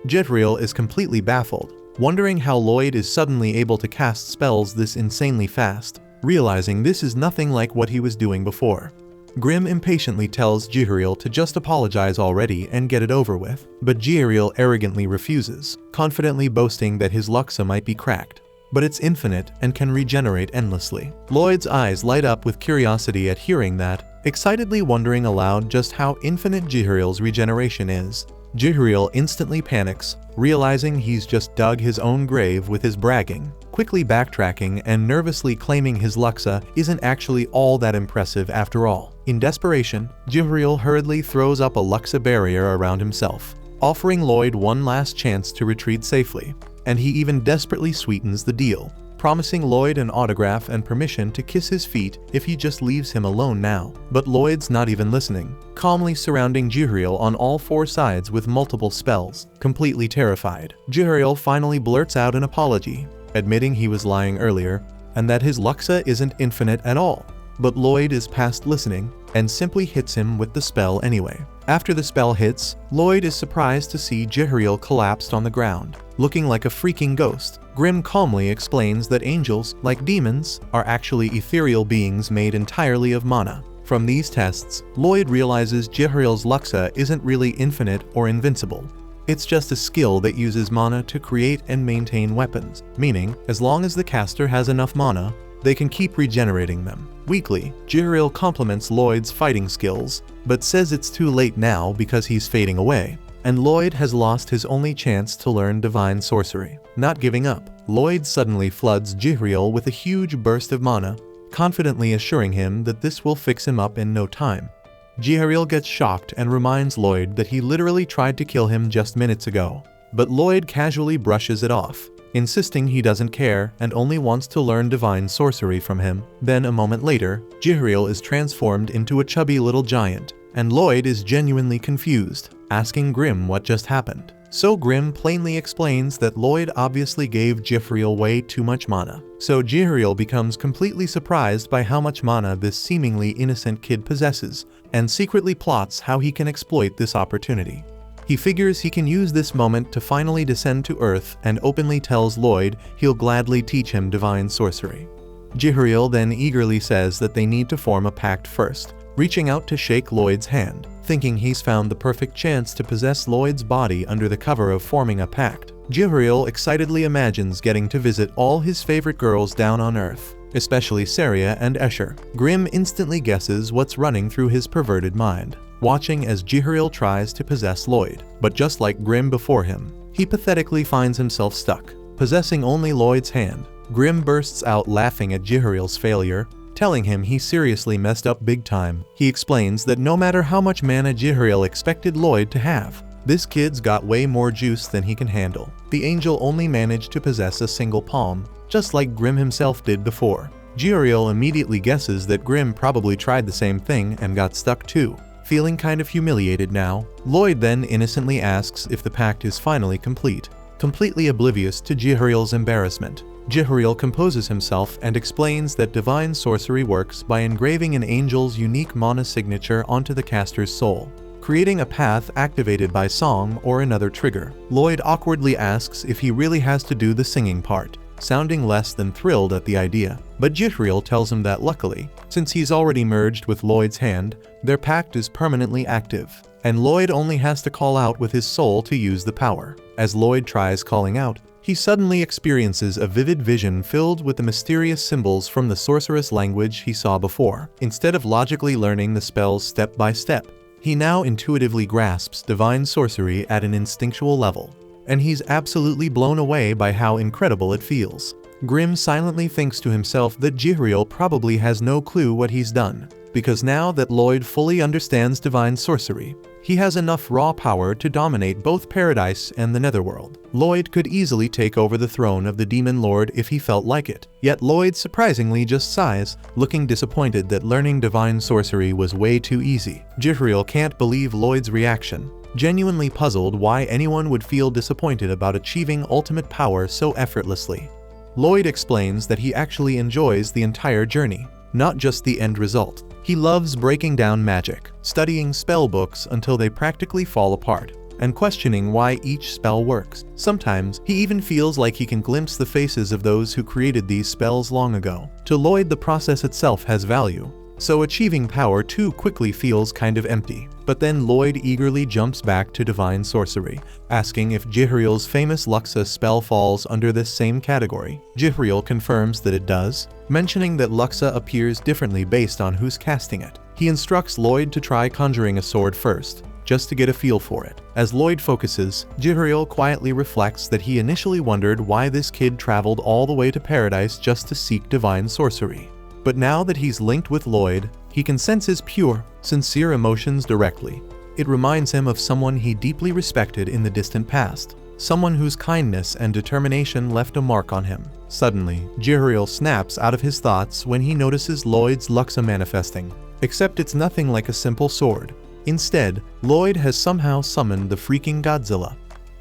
Jihuriel is completely baffled, wondering how Lloyd is suddenly able to cast spells this insanely fast, realizing this is nothing like what he was doing before. Grimm impatiently tells Jihuriel to just apologize already and get it over with, but Jihuriel arrogantly refuses, confidently boasting that his Luxa might be cracked, but it's infinite and can regenerate endlessly. Lloyd's eyes light up with curiosity at hearing that, excitedly wondering aloud just how infinite Jihuriel's regeneration is. Jihuriel instantly panics, realizing he's just dug his own grave with his bragging, quickly backtracking and nervously claiming his Luxa isn't actually all that impressive after all. In desperation, Jihuriel hurriedly throws up a Luxa barrier around himself, offering Lloyd one last chance to retreat safely, and he even desperately sweetens the deal, promising Lloyd an autograph and permission to kiss his feet if he just leaves him alone now. But Lloyd's not even listening, calmly surrounding Jihuriel on all four sides with multiple spells. Completely terrified, Jihuriel finally blurts out an apology, admitting he was lying earlier, and that his Luxa isn't infinite at all. But Lloyd is past listening, and simply hits him with the spell anyway. After the spell hits, Lloyd is surprised to see Jihuriel collapsed on the ground, looking like a freaking ghost. Grimm calmly explains that angels, like demons, are actually ethereal beings made entirely of mana. From these tests, Lloyd realizes Jihuriel's Luxa isn't really infinite or invincible. It's just a skill that uses mana to create and maintain weapons, meaning, as long as the caster has enough mana, they can keep regenerating them. Weakly, Jihuriel compliments Lloyd's fighting skills, but says it's too late now because he's fading away, and Lloyd has lost his only chance to learn divine sorcery. Not giving up, Lloyd suddenly floods Jihuriel with a huge burst of mana, confidently assuring him that this will fix him up in no time. Jihuriel gets shocked and reminds Lloyd that he literally tried to kill him just minutes ago, but Lloyd casually brushes it off, insisting he doesn't care and only wants to learn divine sorcery from him. Then a moment later, Jihuriel is transformed into a chubby little giant, and Lloyd is genuinely confused, asking Grimm what just happened. So Grimm plainly explains that Lloyd obviously gave Jihuriel way too much mana. So Jihuriel becomes completely surprised by how much mana this seemingly innocent kid possesses, and secretly plots how he can exploit this opportunity. He figures he can use this moment to finally descend to Earth and openly tells Lloyd he'll gladly teach him divine sorcery. Jihuriel then eagerly says that they need to form a pact first, reaching out to shake Lloyd's hand, thinking he's found the perfect chance to possess Lloyd's body under the cover of forming a pact. Jihuriel excitedly imagines getting to visit all his favorite girls down on Earth, especially Saria and Escher. Grimm instantly guesses what's running through his perverted mind, watching as Jihuriel tries to possess Lloyd. But just like Grimm before him, he pathetically finds himself stuck, possessing only Lloyd's hand. Grimm bursts out laughing at Jihuriel's failure, telling him he seriously messed up big time. He explains that no matter how much mana Jihuriel expected Lloyd to have, this kid's got way more juice than he can handle. The angel only managed to possess a single palm, just like Grimm himself did before. Jihuriel immediately guesses that Grimm probably tried the same thing and got stuck too. Feeling kind of humiliated now, Lloyd then innocently asks if the pact is finally complete, completely oblivious to Jihuriel's embarrassment. Jihuriel composes himself and explains that divine sorcery works by engraving an angel's unique mana signature onto the caster's soul, creating a path activated by song or another trigger. Lloyd awkwardly asks if he really has to do the singing part, sounding less than thrilled at the idea. But Jihuriel tells him that luckily, since he's already merged with Lloyd's hand, their pact is permanently active, and Lloyd only has to call out with his soul to use the power. As Lloyd tries calling out, he suddenly experiences a vivid vision filled with the mysterious symbols from the sorceress language he saw before. Instead of logically learning the spells step by step, he now intuitively grasps divine sorcery at an instinctual level, and he's absolutely blown away by how incredible it feels. Grimm silently thinks to himself that Jihuriel probably has no clue what he's done, because now that Lloyd fully understands divine sorcery, he has enough raw power to dominate both Paradise and the Netherworld. Lloyd could easily take over the throne of the Demon Lord if he felt like it. Yet Lloyd surprisingly just sighs, looking disappointed that learning divine sorcery was way too easy. Jihuriel can't believe Lloyd's reaction, genuinely puzzled why anyone would feel disappointed about achieving ultimate power so effortlessly. Lloyd explains that he actually enjoys the entire journey, not just the end result. He loves breaking down magic, studying spell books until they practically fall apart, and questioning why each spell works. Sometimes, he even feels like he can glimpse the faces of those who created these spells long ago. To Lloyd, the process itself has value, so achieving power too quickly feels kind of empty. But then Lloyd eagerly jumps back to divine sorcery, asking if Jihuriel's famous Luxa spell falls under this same category. Jihuriel confirms that it does, mentioning that Luxa appears differently based on who's casting it. He instructs Lloyd to try conjuring a sword first, just to get a feel for it. As Lloyd focuses, Jihuriel quietly reflects that he initially wondered why this kid traveled all the way to paradise just to seek divine sorcery. But now that he's linked with Lloyd, he can sense his pure, sincere emotions directly. It reminds him of someone he deeply respected in the distant past, someone whose kindness and determination left a mark on him. Suddenly, Jihuriel snaps out of his thoughts when he notices Lloyd's Luxa manifesting. Except it's nothing like a simple sword. Instead, Lloyd has somehow summoned the freaking Godzilla.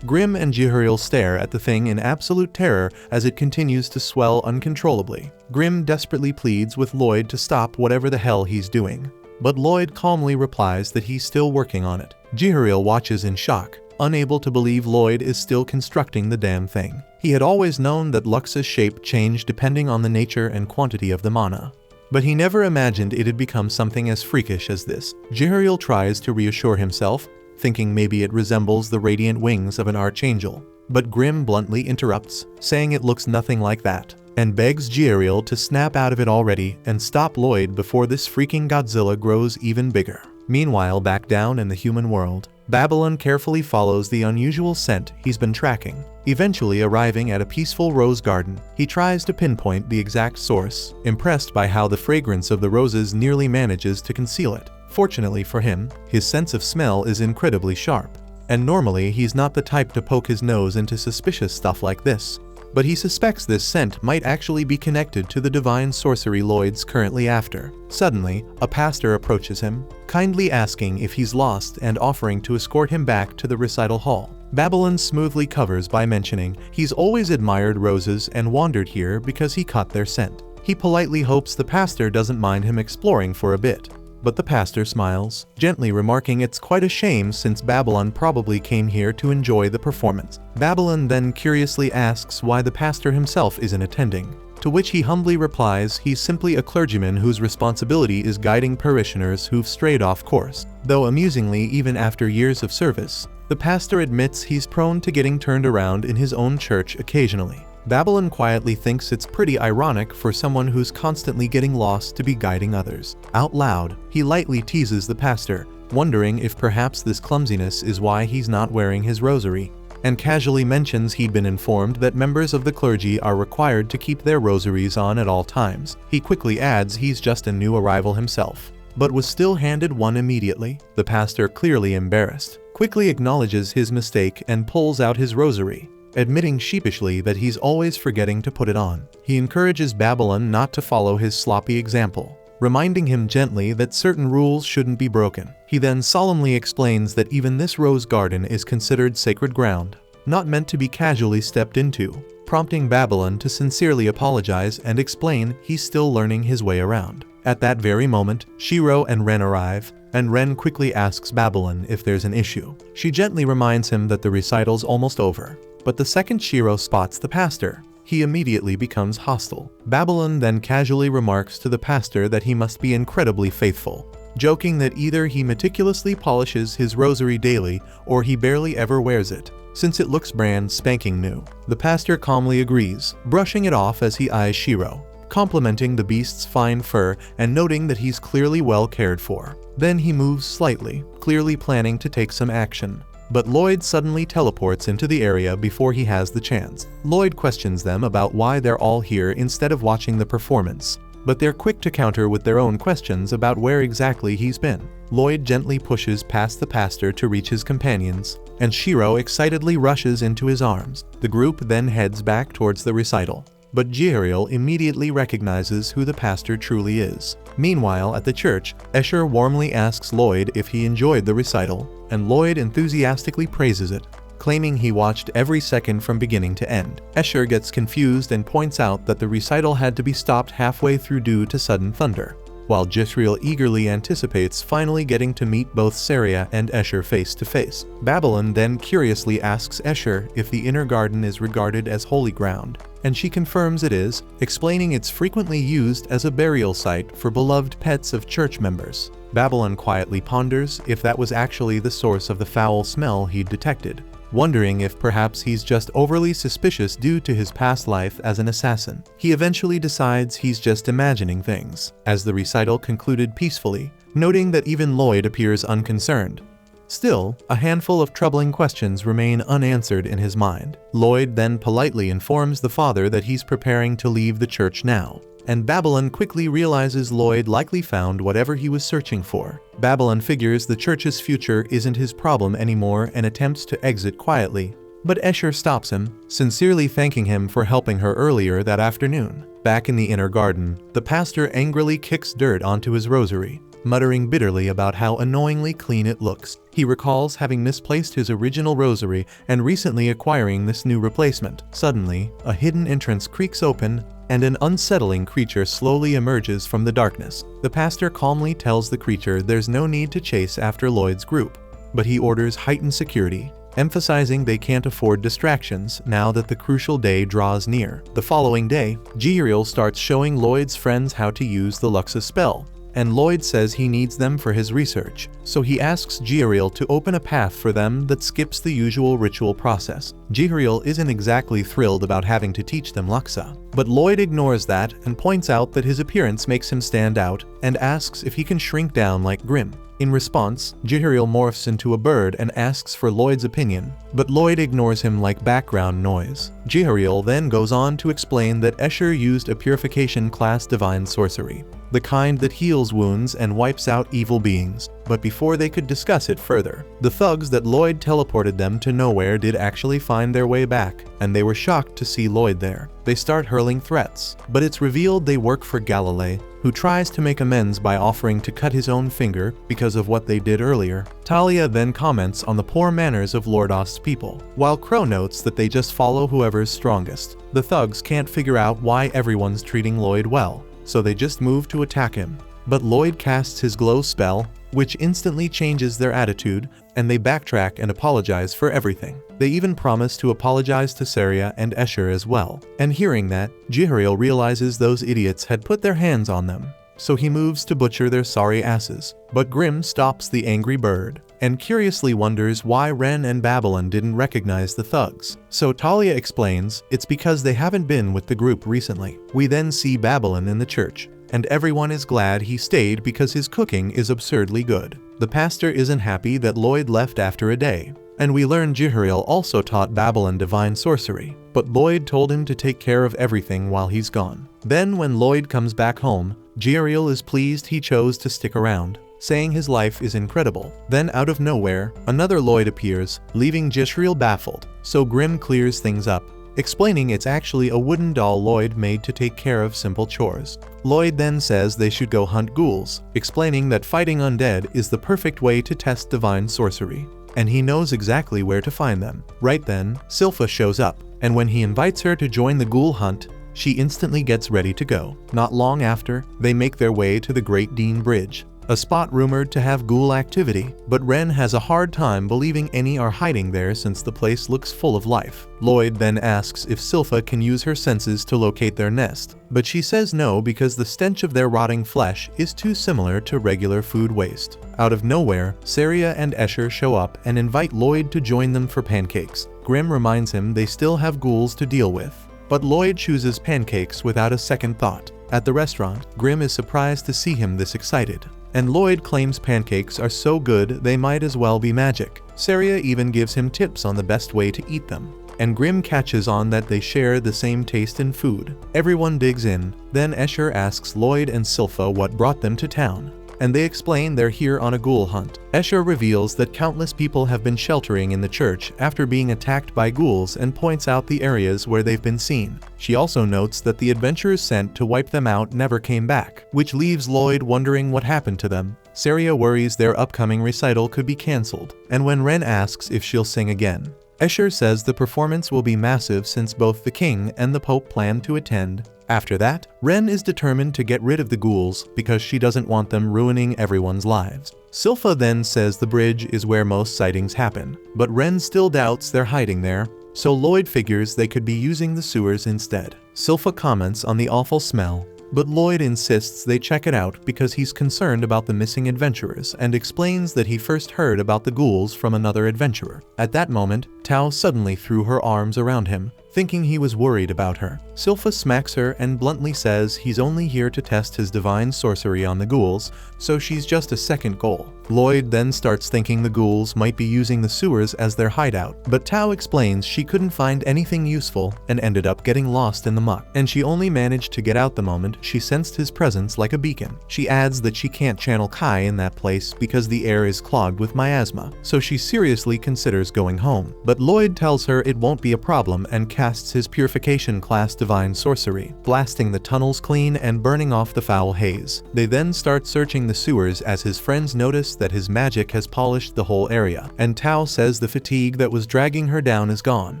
Grim and Jihuriel stare at the thing in absolute terror as it continues to swell uncontrollably. Grim desperately pleads with Lloyd to stop whatever the hell he's doing, but Lloyd calmly replies that he's still working on it. Jihuriel watches in shock, unable to believe Lloyd is still constructing the damn thing. He had always known that Luxa's shape changed depending on the nature and quantity of the mana, but he never imagined it had become something as freakish as this. Jihuriel tries to reassure himself, thinking maybe it resembles the radiant wings of an archangel, but Grim bluntly interrupts, saying it looks nothing like that, and begs Jihuriel to snap out of it already and stop Lloyd before this freaking Godzilla grows even bigger. Meanwhile, back down in the human world, Babylon carefully follows the unusual scent he's been tracking. Eventually arriving at a peaceful rose garden, he tries to pinpoint the exact source, impressed by how the fragrance of the roses nearly manages to conceal it. Fortunately for him, his sense of smell is incredibly sharp, and normally he's not the type to poke his nose into suspicious stuff like this. But he suspects this scent might actually be connected to the divine sorcery Lloyd's currently after. Suddenly, a pastor approaches him, kindly asking if he's lost and offering to escort him back to the recital hall. Babylon smoothly covers by mentioning he's always admired roses and wandered here because he caught their scent. He politely hopes the pastor doesn't mind him exploring for a bit, but the pastor smiles, gently remarking it's quite a shame since Babylon probably came here to enjoy the performance. Babylon then curiously asks why the pastor himself isn't attending, to which he humbly replies he's simply a clergyman whose responsibility is guiding parishioners who've strayed off course. Though amusingly, even after years of service, the pastor admits he's prone to getting turned around in his own church occasionally. Babylon quietly thinks it's pretty ironic for someone who's constantly getting lost to be guiding others. Out loud, he lightly teases the pastor, wondering if perhaps this clumsiness is why he's not wearing his rosary, and casually mentions he'd been informed that members of the clergy are required to keep their rosaries on at all times. He quickly adds he's just a new arrival himself, but was still handed one immediately. The pastor, clearly embarrassed, quickly acknowledges his mistake and pulls out his rosary, admitting sheepishly that he's always forgetting to put it on. He encourages Babylon not to follow his sloppy example, reminding him gently that certain rules shouldn't be broken. He then solemnly explains that even this rose garden is considered sacred ground, not meant to be casually stepped into, prompting Babylon to sincerely apologize and explain he's still learning his way around. At that very moment, Shiro and Ren arrive, and Ren quickly asks Babylon if there's an issue. She gently reminds him that the recital's almost over, but the second Shiro spots the pastor, he immediately becomes hostile. Babylon then casually remarks to the pastor that he must be incredibly faithful, joking that either he meticulously polishes his rosary daily or he barely ever wears it, since it looks brand spanking new. The pastor calmly agrees, brushing it off as he eyes Shiro, complimenting the beast's fine fur and noting that he's clearly well cared for. Then he moves slightly, clearly planning to take some action. But Lloyd suddenly teleports into the area before he has the chance. Lloyd questions them about why they're all here instead of watching the performance, but they're quick to counter with their own questions about where exactly he's been. Lloyd gently pushes past the pastor to reach his companions, and Shiro excitedly rushes into his arms. The group then heads back towards the recital, but Jihuriel immediately recognizes who the pastor truly is. Meanwhile, at the church, Escher warmly asks Lloyd if he enjoyed the recital, and Lloyd enthusiastically praises it, claiming he watched every second from beginning to end. Escher gets confused and points out that the recital had to be stopped halfway through due to sudden thunder, while Jithriel eagerly anticipates finally getting to meet both Saria and Escher face to face. Babylon then curiously asks Escher if the inner garden is regarded as holy ground, and she confirms it is, explaining it's frequently used as a burial site for beloved pets of church members. Babylon quietly ponders if that was actually the source of the foul smell he'd detected, wondering if perhaps he's just overly suspicious due to his past life as an assassin. He eventually decides he's just imagining things, as the recital concluded peacefully, noting that even Lloyd appears unconcerned. Still, a handful of troubling questions remain unanswered in his mind. Lloyd then politely informs the father that he's preparing to leave the church now, and Babylon quickly realizes Lloyd likely found whatever he was searching for. Babylon figures the church's future isn't his problem anymore and attempts to exit quietly, but Escher stops him, sincerely thanking him for helping her earlier that afternoon. Back in the inner garden, the pastor angrily kicks dirt onto his rosary, muttering bitterly about how annoyingly clean it looks. He recalls having misplaced his original rosary and recently acquiring this new replacement. Suddenly, a hidden entrance creaks open, and an unsettling creature slowly emerges from the darkness. The pastor calmly tells the creature there's no need to chase after Lloyd's group, but he orders heightened security, emphasizing they can't afford distractions now that the crucial day draws near. The following day, Jiriel starts showing Lloyd's friends how to use the Luxa spell, and Lloyd says he needs them for his research, so he asks Jiriel to open a path for them that skips the usual ritual process. Jiriel isn't exactly thrilled about having to teach them Luxa, but Lloyd ignores that and points out that his appearance makes him stand out and asks if he can shrink down like Grimm. In response, Jiriel morphs into a bird and asks for Lloyd's opinion, but Lloyd ignores him like background noise. Jiriel then goes on to explain that Escher used a purification class divine sorcery, the kind that heals wounds and wipes out evil beings. But before they could discuss it further, the thugs that Lloyd teleported them to nowhere did actually find their way back, and they were shocked to see Lloyd there. They start hurling threats, but it's revealed they work for Galilei, who tries to make amends by offering to cut his own finger because of what they did earlier. Talia then comments on the poor manners of Lordost's people, while Crow notes that they just follow whoever's strongest. The thugs can't figure out why everyone's treating Lloyd well, so they just move to attack him. But Lloyd casts his glow spell, which instantly changes their attitude, and they backtrack and apologize for everything. They even promise to apologize to Saria and Escher as well. And hearing that, Jiriel realizes those idiots had put their hands on them, so he moves to butcher their sorry asses. But Grimm stops the angry bird, and curiously wonders why Ren and Babylon didn't recognize the thugs. So Talia explains it's because they haven't been with the group recently. We then see Babylon in the church, and everyone is glad he stayed because his cooking is absurdly good. The pastor isn't happy that Lloyd left after a day, and we learn Jiriel also taught Babylon divine sorcery, but Lloyd told him to take care of everything while he's gone. Then when Lloyd comes back home, Jiriel is pleased he chose to stick around, saying his life is incredible. Then out of nowhere, another Lloyd appears, leaving Jiriel baffled, so Grimm clears things up, explaining it's actually a wooden doll Lloyd made to take care of simple chores. Lloyd then says they should go hunt ghouls, explaining that fighting undead is the perfect way to test divine sorcery, and he knows exactly where to find them. Right then, Silpha shows up, and when he invites her to join the ghoul hunt, she instantly gets ready to go. Not long after, they make their way to the Great Dean Bridge, a spot rumored to have ghoul activity, but Ren has a hard time believing any are hiding there since the place looks full of life. Lloyd then asks if Silpha can use her senses to locate their nest, but she says no because the stench of their rotting flesh is too similar to regular food waste. Out of nowhere, Saria and Escher show up and invite Lloyd to join them for pancakes. Grimm reminds him they still have ghouls to deal with, but Lloyd chooses pancakes without a second thought. At the restaurant, Grimm is surprised to see him this excited, and Lloyd claims pancakes are so good they might as well be magic. Saria even gives him tips on the best way to eat them, and Grimm catches on that they share the same taste in food. Everyone digs in. Then Escher asks Lloyd and Silpha what brought them to town, and they explain they're here on a ghoul hunt. Escher reveals that countless people have been sheltering in the church after being attacked by ghouls and points out the areas where they've been seen. She also notes that the adventurers sent to wipe them out never came back, which leaves Lloyd wondering what happened to them. Saria worries their upcoming recital could be cancelled, and when Ren asks if she'll sing again, Escher says the performance will be massive since both the king and the pope plan to attend. After that, Ren is determined to get rid of the ghouls because she doesn't want them ruining everyone's lives. Silpha then says the bridge is where most sightings happen, but Ren still doubts they're hiding there, so Lloyd figures they could be using the sewers instead. Silpha comments on the awful smell, but Lloyd insists they check it out because he's concerned about the missing adventurers and explains that he first heard about the ghouls from another adventurer. At that moment, Tao suddenly threw her arms around him, thinking he was worried about her. Silpha smacks her and bluntly says he's only here to test his divine sorcery on the ghouls, so she's just a second goal. Lloyd then starts thinking the ghouls might be using the sewers as their hideout, but Tao explains she couldn't find anything useful and ended up getting lost in the muck, and she only managed to get out the moment she sensed his presence like a beacon. She adds that she can't channel Kai in that place because the air is clogged with miasma, so she seriously considers going home. But Lloyd tells her it won't be a problem and casts his purification class divine sorcery, blasting the tunnels clean and burning off the foul haze. They then start searching the sewers as his friends notice that his magic has polished the whole area, and Tao says the fatigue that was dragging her down is gone,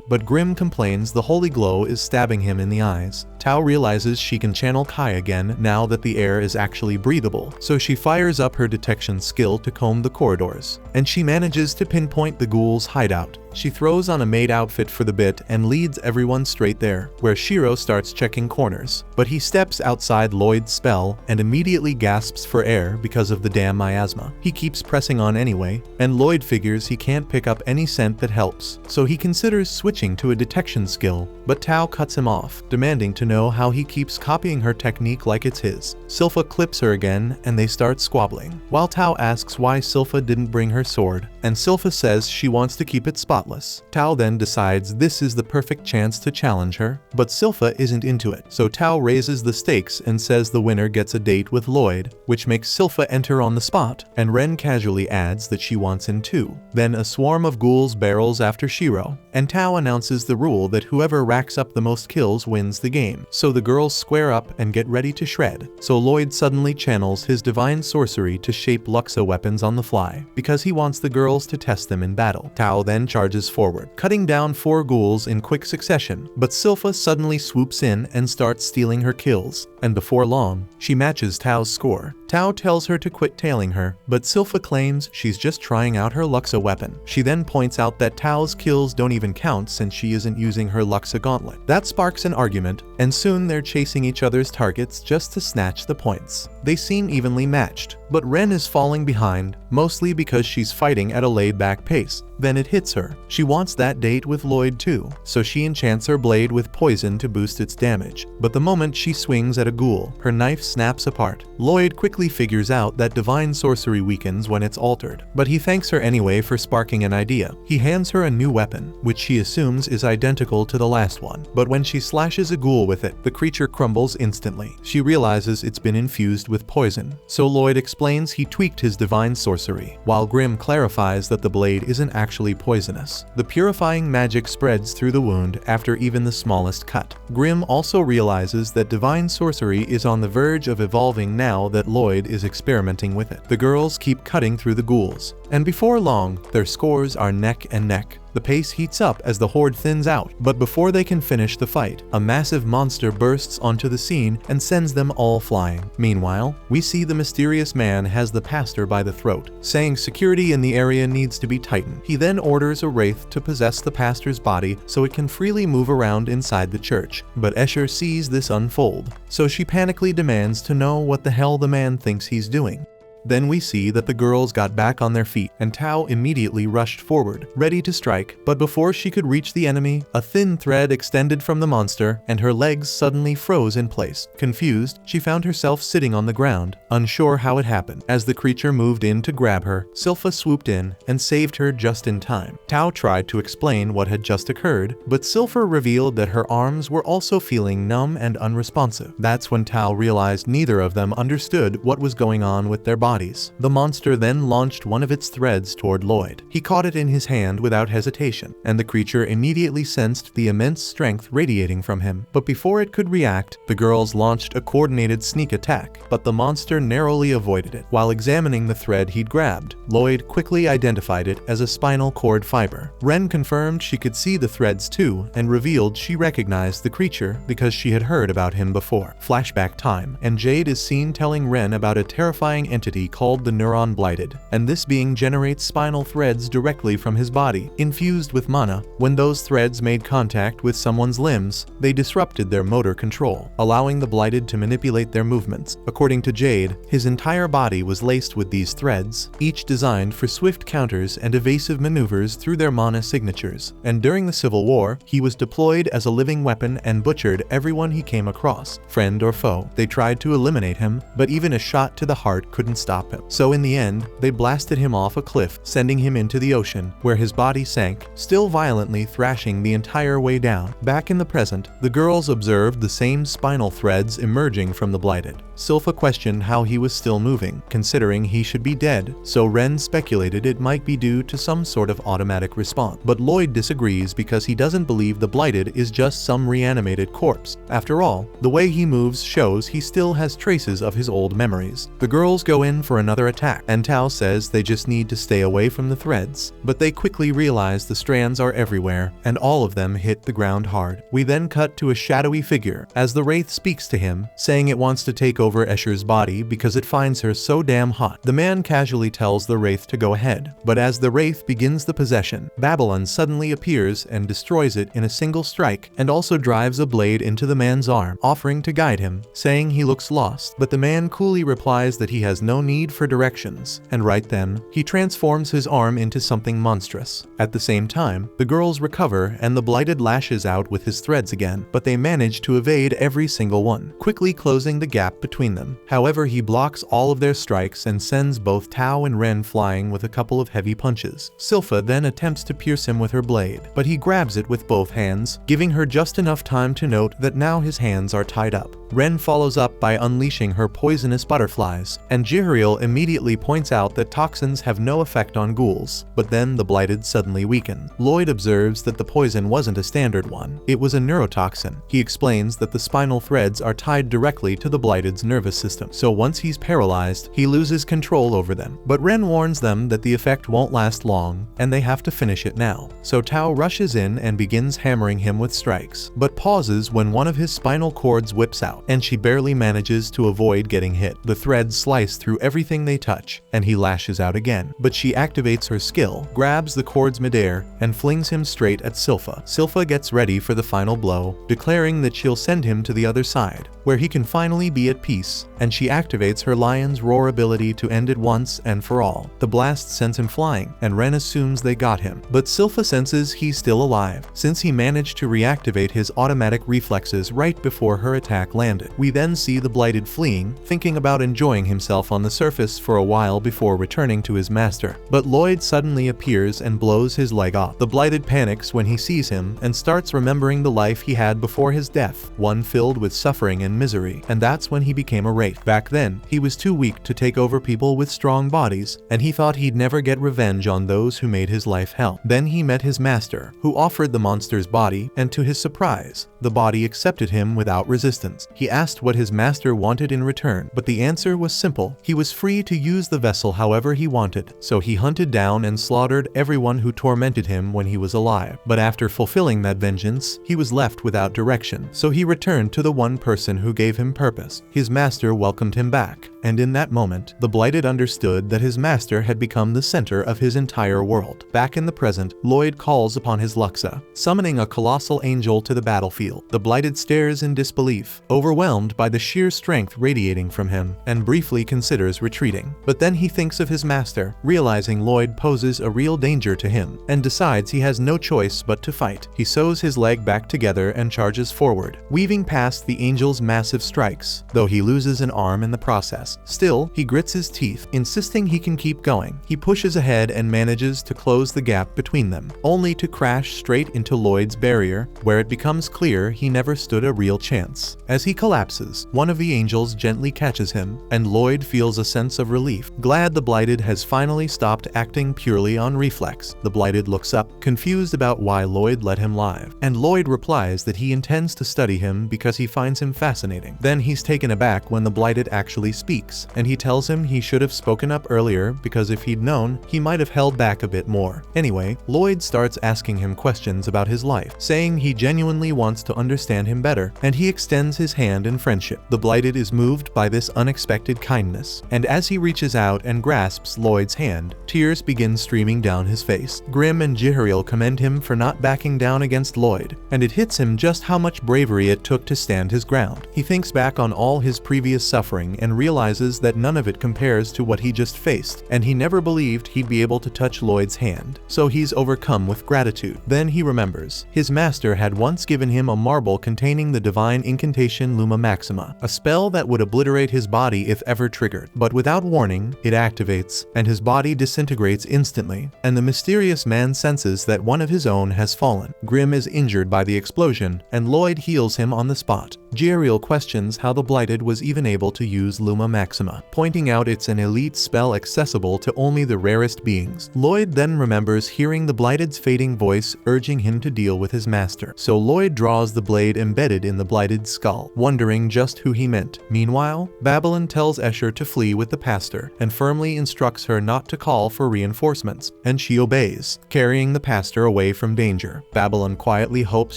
but Grim complains the holy glow is stabbing him in the eyes. Tao realizes she can channel Kai again now that the air is actually breathable, so she fires up her detection skill to comb the corridors, and she manages to pinpoint the ghouls' hideout. She throws on a maid outfit for the bit and leads everyone straight there, where Shiro starts checking corners. But he steps outside Lloyd's spell and immediately gasps for air because of the damn miasma. He keeps pressing on anyway, and Lloyd figures he can't pick up any scent that helps, so he considers switching to a detection skill, but Tao cuts him off, demanding to know how he keeps copying her technique like it's his. Silpha clips her again and they start squabbling, while Tao asks why Silpha didn't bring her sword, and Silpha says she wants to keep it spotless. Tao then decides this is the perfect chance to challenge her, but Silpha isn't into it, so Tao raises the stakes and says the winner gets a date with Lloyd, which makes Silpha enter on the spot, and Ren casually adds that she wants him too. Then a swarm of ghouls barrels after Shiro, and Tao announces the rule that whoever racks up the most kills wins the game, so the girls square up and get ready to shred. So Lloyd suddenly channels his divine sorcery to shape Luxa weapons on the fly, because he wants the girls to test them in battle. Tao then charges forward, cutting down 4 ghouls in quick succession, but Silpha suddenly swoops in and starts stealing her kills, and before long, she matches Tao's score. Tao tells her to quit tailing her, but Silpha claims she's just trying out her Luxa weapon. She then points out that Tao's kills don't even count since she isn't using her Luxa gauntlet. That sparks an argument, and soon they're chasing each other's targets just to snatch the points. They seem evenly matched, but Ren is falling behind, mostly because she's fighting at a laid-back pace. Then it hits her. She wants that date with Lloyd too, so she enchants her blade with poison to boost its damage. But the moment she swings at a ghoul, her knife snaps apart. Lloyd quickly figures out that divine sorcery weakens when it's altered, but he thanks her anyway for sparking an idea. He hands her a new weapon, which she assumes is identical to the last one, but when she slashes a ghoul with it, the creature crumbles instantly. She realizes it's been infused with poison, so Lloyd explains he tweaked his divine sorcery, while Grim clarifies that the blade isn't actually poisonous. The purifying magic spreads through the wound after even the smallest cut. Grim also realizes that divine sorcery is on the verge of evolving now that Lloyd is experimenting with it. The girls keep cutting through the ghouls, and before long, their scores are neck and neck. The pace heats up as the horde thins out, but before they can finish the fight, a massive monster bursts onto the scene and sends them all flying. Meanwhile, we see the mysterious man has the pastor by the throat, saying security in the area needs to be tightened. He then orders a wraith to possess the pastor's body so it can freely move around inside the church. But Escher sees this unfold, so she panically demands to know what the hell the man thinks he's doing. Then we see that the girls got back on their feet, and Tao immediately rushed forward, ready to strike, but before she could reach the enemy, a thin thread extended from the monster, and her legs suddenly froze in place. Confused, she found herself sitting on the ground, unsure how it happened. As the creature moved in to grab her, Silpha swooped in and saved her just in time. Tao tried to explain what had just occurred, but Silpha revealed that her arms were also feeling numb and unresponsive. That's when Tao realized neither of them understood what was going on with their bodies. The monster then launched one of its threads toward Lloyd. He caught it in his hand without hesitation, and the creature immediately sensed the immense strength radiating from him. But before it could react, the girls launched a coordinated sneak attack, but the monster narrowly avoided it. While examining the thread he'd grabbed, Lloyd quickly identified it as a spinal cord fiber. Ren confirmed she could see the threads too, and revealed she recognized the creature because she had heard about him before. Flashback time, and Jade is seen telling Ren about a terrifying entity entity called the neuron blighted, and this being generates spinal threads directly from his body, infused with mana. When those threads made contact with someone's limbs, they disrupted their motor control, allowing the blighted to manipulate their movements. According to Jade, his entire body was laced with these threads, each designed for swift counters and evasive maneuvers through their mana signatures. And during the Civil War, he was deployed as a living weapon and butchered everyone he came across, friend or foe. They tried to eliminate him, but even a shot to the heart couldn't stop him. So in the end, they blasted him off a cliff, sending him into the ocean, where his body sank, still violently thrashing the entire way down. Back in the present, the girls observed the same spinal threads emerging from the blighted. Silpha questioned how he was still moving, considering he should be dead, so Ren speculated it might be due to some sort of automatic response. But Lloyd disagrees because he doesn't believe the blighted is just some reanimated corpse. After all, the way he moves shows he still has traces of his old memories. The girls go in for another attack, and Tao says they just need to stay away from the threads, but they quickly realize the strands are everywhere, and all of them hit the ground hard. We then cut to a shadowy figure, as the Wraith speaks to him, saying it wants to take over Escher's body because it finds her so damn hot. The man casually tells the Wraith to go ahead, but as the Wraith begins the possession, Babylon suddenly appears and destroys it in a single strike, and also drives a blade into the man's arm, offering to guide him, saying he looks lost, but the man coolly replies that he has no need for directions, and right then, he transforms his arm into something monstrous. At the same time, the girls recover and the blighted lashes out with his threads again, but they manage to evade every single one, quickly closing the gap between them. However, he blocks all of their strikes and sends both Tao and Ren flying with a couple of heavy punches. Silpha then attempts to pierce him with her blade, but he grabs it with both hands, giving her just enough time to note that now his hands are tied up. Ren follows up by unleashing her poisonous butterflies, and Jihariel immediately points out that toxins have no effect on ghouls, but then the blighted suddenly weaken. Lloyd observes that the poison wasn't a standard one, it was a neurotoxin. He explains that the spinal threads are tied directly to the blighted's nervous system, so once he's paralyzed, he loses control over them. But Ren warns them that the effect won't last long, and they have to finish it now. So Tao rushes in and begins hammering him with strikes, but pauses when one of his spinal cords whips out, and she barely manages to avoid getting hit. The threads slice through everything they touch, and he lashes out again. But she activates her skill, grabs the cords midair, and flings him straight at Silpha. Silpha gets ready for the final blow, declaring that she'll send him to the other side, where he can finally be at peace, and she activates her Lion's Roar ability to end it once and for all. The blast sends him flying, and Ren assumes they got him, but Silpha senses he's still alive, since he managed to reactivate his automatic reflexes right before her attack landed. We then see the blighted fleeing, thinking about enjoying himself on the surface for a while before returning to his master. But Lloyd suddenly appears and blows his leg off. The blighted panics when he sees him and starts remembering the life he had before his death, one filled with suffering and misery, and that's when he became a wraith. Back then, he was too weak to take over people with strong bodies, and he thought he'd never get revenge on those who made his life hell. Then he met his master, who offered the monster's body, and to his surprise, the body accepted him without resistance. He asked what his master wanted in return, but the answer was simple. He was free to use the vessel however he wanted, so he hunted down and slaughtered everyone who tormented him when he was alive. But after fulfilling that vengeance, he was left without direction, so he returned to the one person who gave him purpose. His master welcomed him back, and in that moment, the blighted understood that his master had become the center of his entire world. Back in the present, Lloyd calls upon his Luxa, summoning a colossal angel to the battlefield. The blighted stares in disbelief, overwhelmed by the sheer strength radiating from him, and briefly considers retreating. But then he thinks of his master, realizing Lloyd poses a real danger to him, and decides he has no choice but to fight. He sews his leg back together and charges forward, weaving past the angel's massive strikes, though he loses an arm in the process. Still, he grits his teeth, insisting he can keep going. He pushes ahead and manages to close the gap between them, only to crash straight into Lloyd's barrier, where it becomes clear he never stood a real chance. As he collapses, one of the angels gently catches him, and Lloyd feels a sense of relief, glad the blighted has finally stopped acting purely on reflex. The blighted looks up, confused about why Lloyd let him live, and Lloyd replies that he intends to study him because he finds him fascinating. Then he's taken aback when the blighted actually speaks, speaks, and he tells him he should have spoken up earlier because if he'd known, he might have held back a bit more. Anyway, Lloyd starts asking him questions about his life, saying he genuinely wants to understand him better, and he extends his hand in friendship. The Blighted is moved by this unexpected kindness, and as he reaches out and grasps Lloyd's hand, tears begin streaming down his face. Grimm and Jihariel commend him for not backing down against Lloyd, and it hits him just how much bravery it took to stand his ground. He thinks back on all his previous suffering and realizes that none of it compares to what he just faced, and he never believed he'd be able to touch Lloyd's hand, so he's overcome with gratitude. Then he remembers his master had once given him a marble containing the divine incantation Luma Maxima, a spell that would obliterate his body if ever triggered, but without warning, it activates, and his body disintegrates instantly, and the mysterious man senses that one of his own has fallen. Grimm is injured by the explosion, and Lloyd heals him on the spot. Jihariel questions how the Blighted was even able to use Luma Maxima, pointing out it's an elite spell accessible to only the rarest beings. Lloyd then remembers hearing the Blighted's fading voice urging him to deal with his master, so Lloyd draws the blade embedded in the Blighted's skull, wondering just who he meant. Meanwhile, Babylon tells Escher to flee with the pastor, and firmly instructs her not to call for reinforcements, and she obeys, carrying the pastor away from danger. Babylon quietly hopes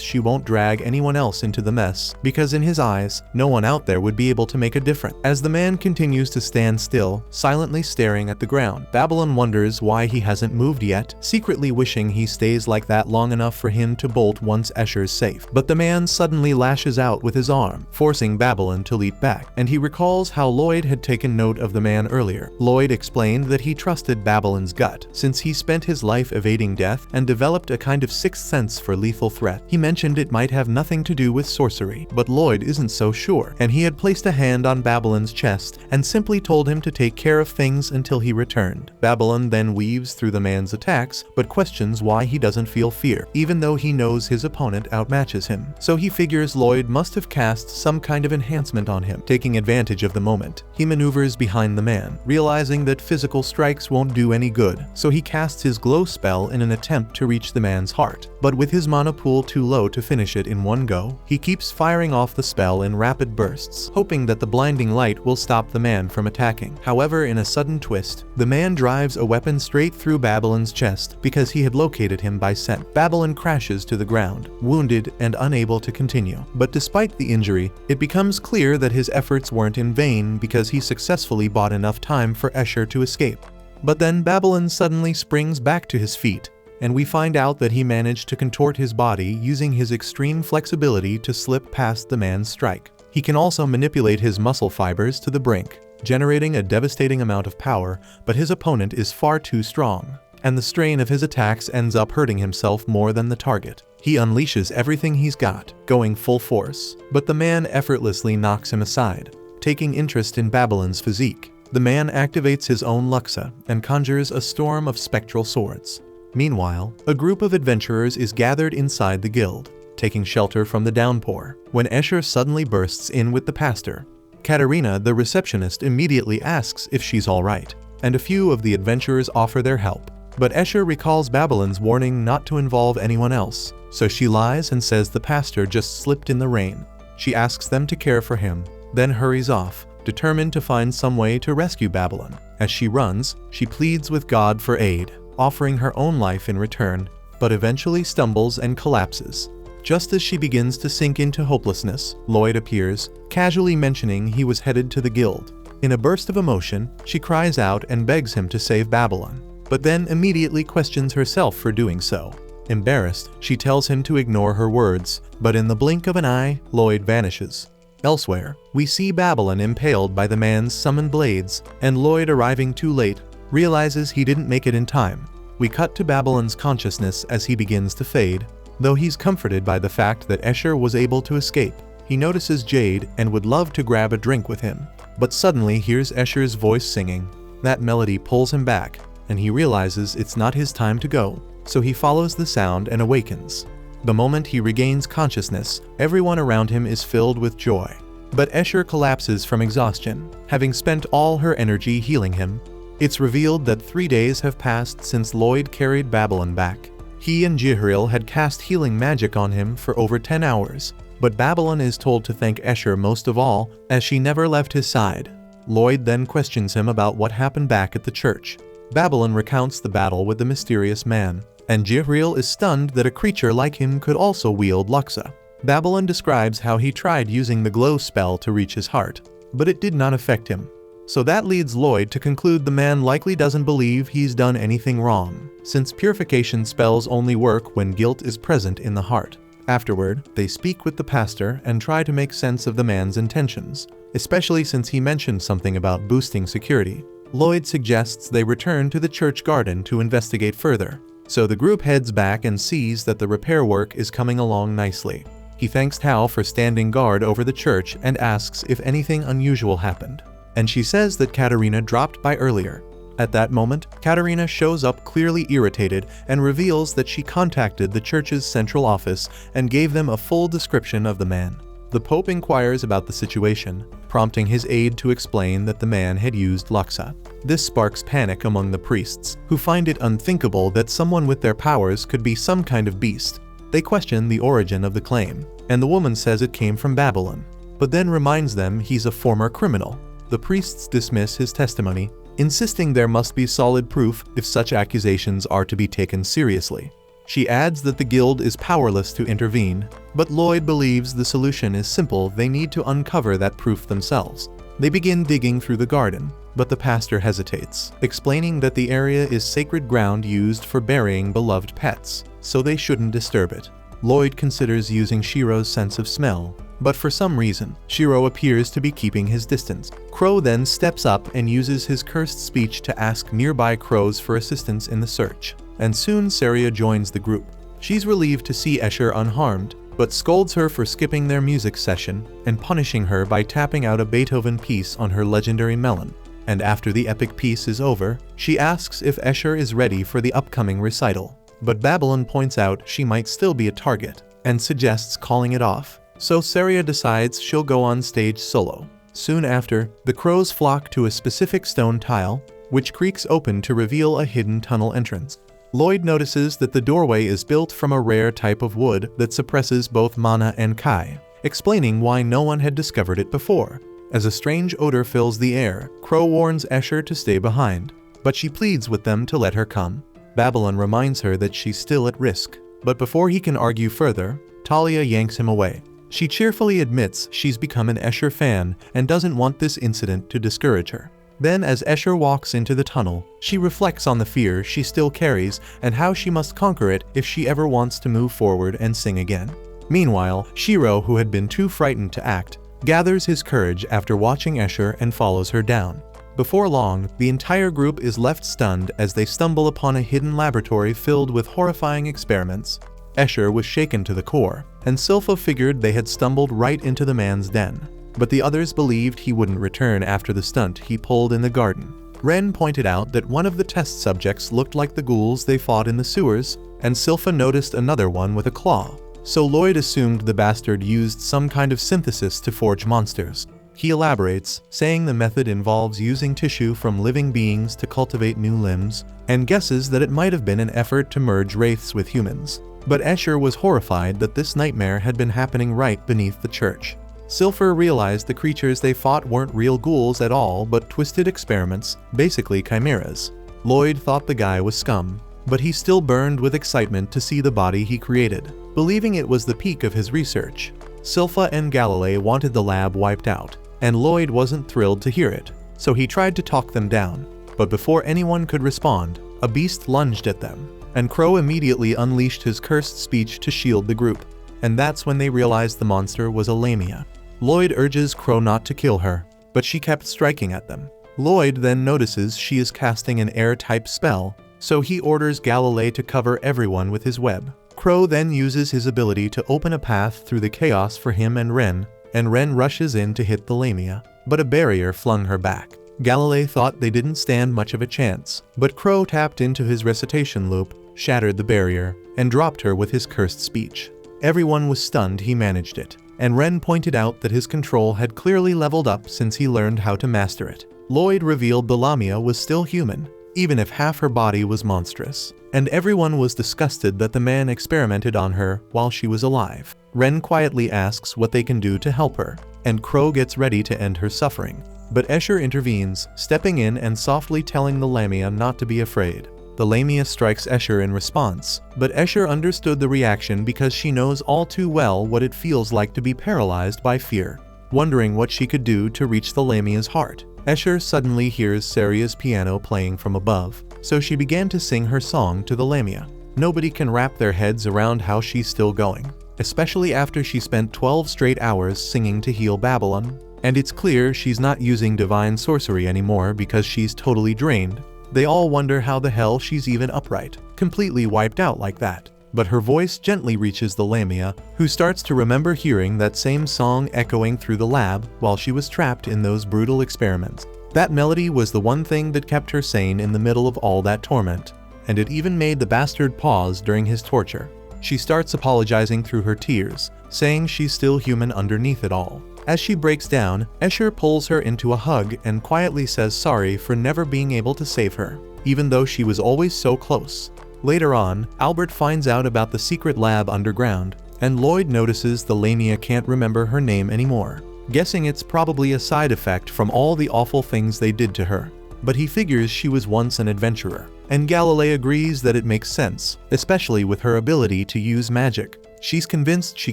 she won't drag anyone else into the mess, because in his eyes, no one out there would be able to make a difference. As the man continues to stand still, silently staring at the ground, Babylon wonders why he hasn't moved yet, secretly wishing he stays like that long enough for him to bolt once Escher's safe. But the man suddenly lashes out with his arm, forcing Babylon to leap back, and he recalls how Lloyd had taken note of the man earlier. Lloyd explained that he trusted Babylon's gut, since he spent his life evading death and developed a kind of sixth sense for lethal threat. He mentioned it might have nothing to do with sorcery, but Lloyd isn't so sure, and he had placed a hand on Babylon's chest and simply told him to take care of things until he returned. Babylon then weaves through the man's attacks, but questions why he doesn't feel fear, even though he knows his opponent outmatches him. So he figures Lloyd must have cast some kind of enhancement on him. Taking advantage of the moment, he maneuvers behind the man, realizing that physical strikes won't do any good, so he casts his glow spell in an attempt to reach the man's heart. But with his mana pool too low to finish it in one go, he keeps firing off the spell in rapid bursts, hoping that the blinding light will stop the man from attacking. However, in a sudden twist, the man drives a weapon straight through Babylon's chest because he had located him by scent. Babylon crashes to the ground, wounded and unable to continue. But despite the injury, it becomes clear that his efforts weren't in vain because he successfully bought enough time for Escher to escape. But then Babylon suddenly springs back to his feet, and we find out that he managed to contort his body using his extreme flexibility to slip past the man's strike. He can also manipulate his muscle fibers to the brink, generating a devastating amount of power, but his opponent is far too strong, and the strain of his attacks ends up hurting himself more than the target. He unleashes everything he's got, going full force, but the man effortlessly knocks him aside. Taking interest in Babylon's physique, the man activates his own Luxa and conjures a storm of spectral swords. Meanwhile, a group of adventurers is gathered inside the guild, taking shelter from the downpour, when Escher suddenly bursts in with the pastor. Katerina, the receptionist, immediately asks if she's alright, and a few of the adventurers offer their help. But Escher recalls Babylon's warning not to involve anyone else, so she lies and says the pastor just slipped in the rain. She asks them to care for him, then hurries off, determined to find some way to rescue Babylon. As she runs, she pleads with God for aid, offering her own life in return, but eventually stumbles and collapses. Just as she begins to sink into hopelessness, Lloyd appears, casually mentioning he was headed to the guild. In a burst of emotion, she cries out and begs him to save Babylon, but then immediately questions herself for doing so. Embarrassed, she tells him to ignore her words, but in the blink of an eye, Lloyd vanishes. Elsewhere, we see Babylon impaled by the man's summoned blades, and Lloyd, arriving too late, realizes he didn't make it in time. We cut to Babylon's consciousness as he begins to fade, though he's comforted by the fact that Escher was able to escape. He notices Jade and would love to grab a drink with him, but suddenly hears Escher's voice singing. That melody pulls him back, and he realizes it's not his time to go, so he follows the sound and awakens. The moment he regains consciousness, everyone around him is filled with joy. But Escher collapses from exhaustion, having spent all her energy healing him. It's revealed that 3 days have passed since Lloyd carried Babylon back. He and Jihariel had cast healing magic on him for over 10 hours, but Babylon is told to thank Escher most of all, as she never left his side. Lloyd then questions him about what happened back at the church. Babylon recounts the battle with the mysterious man, and Jihril is stunned that a creature like him could also wield Luxa. Babylon describes how he tried using the glow spell to reach his heart, but it did not affect him. So that leads Lloyd to conclude the man likely doesn't believe he's done anything wrong, since purification spells only work when guilt is present in the heart. Afterward, they speak with the pastor and try to make sense of the man's intentions, especially since he mentioned something about boosting security. Lloyd suggests they return to the church garden to investigate further, so the group heads back and sees that the repair work is coming along nicely. He thanks Tao for standing guard over the church and asks if anything unusual happened, and she says that Katarina dropped by earlier. At that moment, Katarina shows up clearly irritated and reveals that she contacted the church's central office and gave them a full description of the man. The Pope inquires about the situation, prompting his aide to explain that the man had used Luxa. This sparks panic among the priests, who find it unthinkable that someone with their powers could be some kind of beast. They question the origin of the claim, and the woman says it came from Babylon, but then reminds them he's a former criminal. The priests dismiss his testimony, insisting there must be solid proof if such accusations are to be taken seriously. She adds that the guild is powerless to intervene, but Lloyd believes the solution is simple. They need to uncover that proof themselves. They begin digging through the garden, but the pastor hesitates, explaining that the area is sacred ground used for burying beloved pets, so they shouldn't disturb it. Lloyd considers using Shiro's sense of smell, but for some reason, Shiro appears to be keeping his distance. Crow then steps up and uses his cursed speech to ask nearby crows for assistance in the search, and soon Saria joins the group. She's relieved to see Escher unharmed, but scolds her for skipping their music session and punishing her by tapping out a Beethoven piece on her legendary melon. And after the epic piece is over, she asks if Escher is ready for the upcoming recital. But Babylon points out she might still be a target, and suggests calling it off. So Saria decides she'll go on stage solo. Soon after, the crows flock to a specific stone tile, which creaks open to reveal a hidden tunnel entrance. Lloyd notices that the doorway is built from a rare type of wood that suppresses both mana and kai, explaining why no one had discovered it before. As a strange odor fills the air, Crow warns Escher to stay behind, but she pleads with them to let her come. Babylon reminds her that she's still at risk, but before he can argue further, Talia yanks him away. She cheerfully admits she's become an Escher fan and doesn't want this incident to discourage her. Then as Escher walks into the tunnel, she reflects on the fear she still carries and how she must conquer it if she ever wants to move forward and sing again. Meanwhile, Shiro, who had been too frightened to act, gathers his courage after watching Escher and follows her down. Before long, the entire group is left stunned as they stumble upon a hidden laboratory filled with horrifying experiments. Escher was shaken to the core, and Silpha figured they had stumbled right into the man's den. But the others believed he wouldn't return after the stunt he pulled in the garden. Ren pointed out that one of the test subjects looked like the ghouls they fought in the sewers, and Silpha noticed another one with a claw. So Lloyd assumed the bastard used some kind of synthesis to forge monsters. He elaborates, saying the method involves using tissue from living beings to cultivate new limbs, and guesses that it might have been an effort to merge wraiths with humans. But Escher was horrified that this nightmare had been happening right beneath the church. Silpha realized the creatures they fought weren't real ghouls at all but twisted experiments, basically chimeras. Lloyd thought the guy was scum, but he still burned with excitement to see the body he created, believing it was the peak of his research. Silpha and Galilei wanted the lab wiped out, and Lloyd wasn't thrilled to hear it, so he tried to talk them down. But before anyone could respond, a beast lunged at them, and Crow immediately unleashed his cursed speech to shield the group. And that's when they realized the monster was a Lamia. Lloyd urges Crow not to kill her, but she kept striking at them. Lloyd then notices she is casting an air-type spell, so he orders Galilei to cover everyone with his web. Crow then uses his ability to open a path through the chaos for him and Ren rushes in to hit the Lamia, but a barrier flung her back. Galilei thought they didn't stand much of a chance, but Crow tapped into his recitation loop, shattered the barrier, and dropped her with his cursed speech. Everyone was stunned he managed it, and Ren pointed out that his control had clearly leveled up since he learned how to master it. Lloyd revealed the Lamia was still human, even if half her body was monstrous, and everyone was disgusted that the man experimented on her while she was alive. Ren quietly asks what they can do to help her, and Crow gets ready to end her suffering. But Escher intervenes, stepping in and softly telling the Lamia not to be afraid. The Lamia strikes Escher in response, but Escher understood the reaction because she knows all too well what it feels like to be paralyzed by fear. Wondering what she could do to reach the Lamia's heart, Escher suddenly hears Saria's piano playing from above, so she began to sing her song to the Lamia. Nobody can wrap their heads around how she's still going, especially after she spent 12 straight hours singing to heal Babylon, and it's clear she's not using divine sorcery anymore because she's totally drained. They all wonder how the hell she's even upright, completely wiped out like that. But her voice gently reaches the Lamia, who starts to remember hearing that same song echoing through the lab while she was trapped in those brutal experiments. That melody was the one thing that kept her sane in the middle of all that torment, and it even made the bastard pause during his torture. She starts apologizing through her tears, saying she's still human underneath it all. As she breaks down, Escher pulls her into a hug and quietly says sorry for never being able to save her, even though she was always so close. Later on, Albert finds out about the secret lab underground, and Lloyd notices the Lamia can't remember her name anymore, guessing it's probably a side effect from all the awful things they did to her. But he figures she was once an adventurer, and Galilei agrees that it makes sense, especially with her ability to use magic. She's convinced she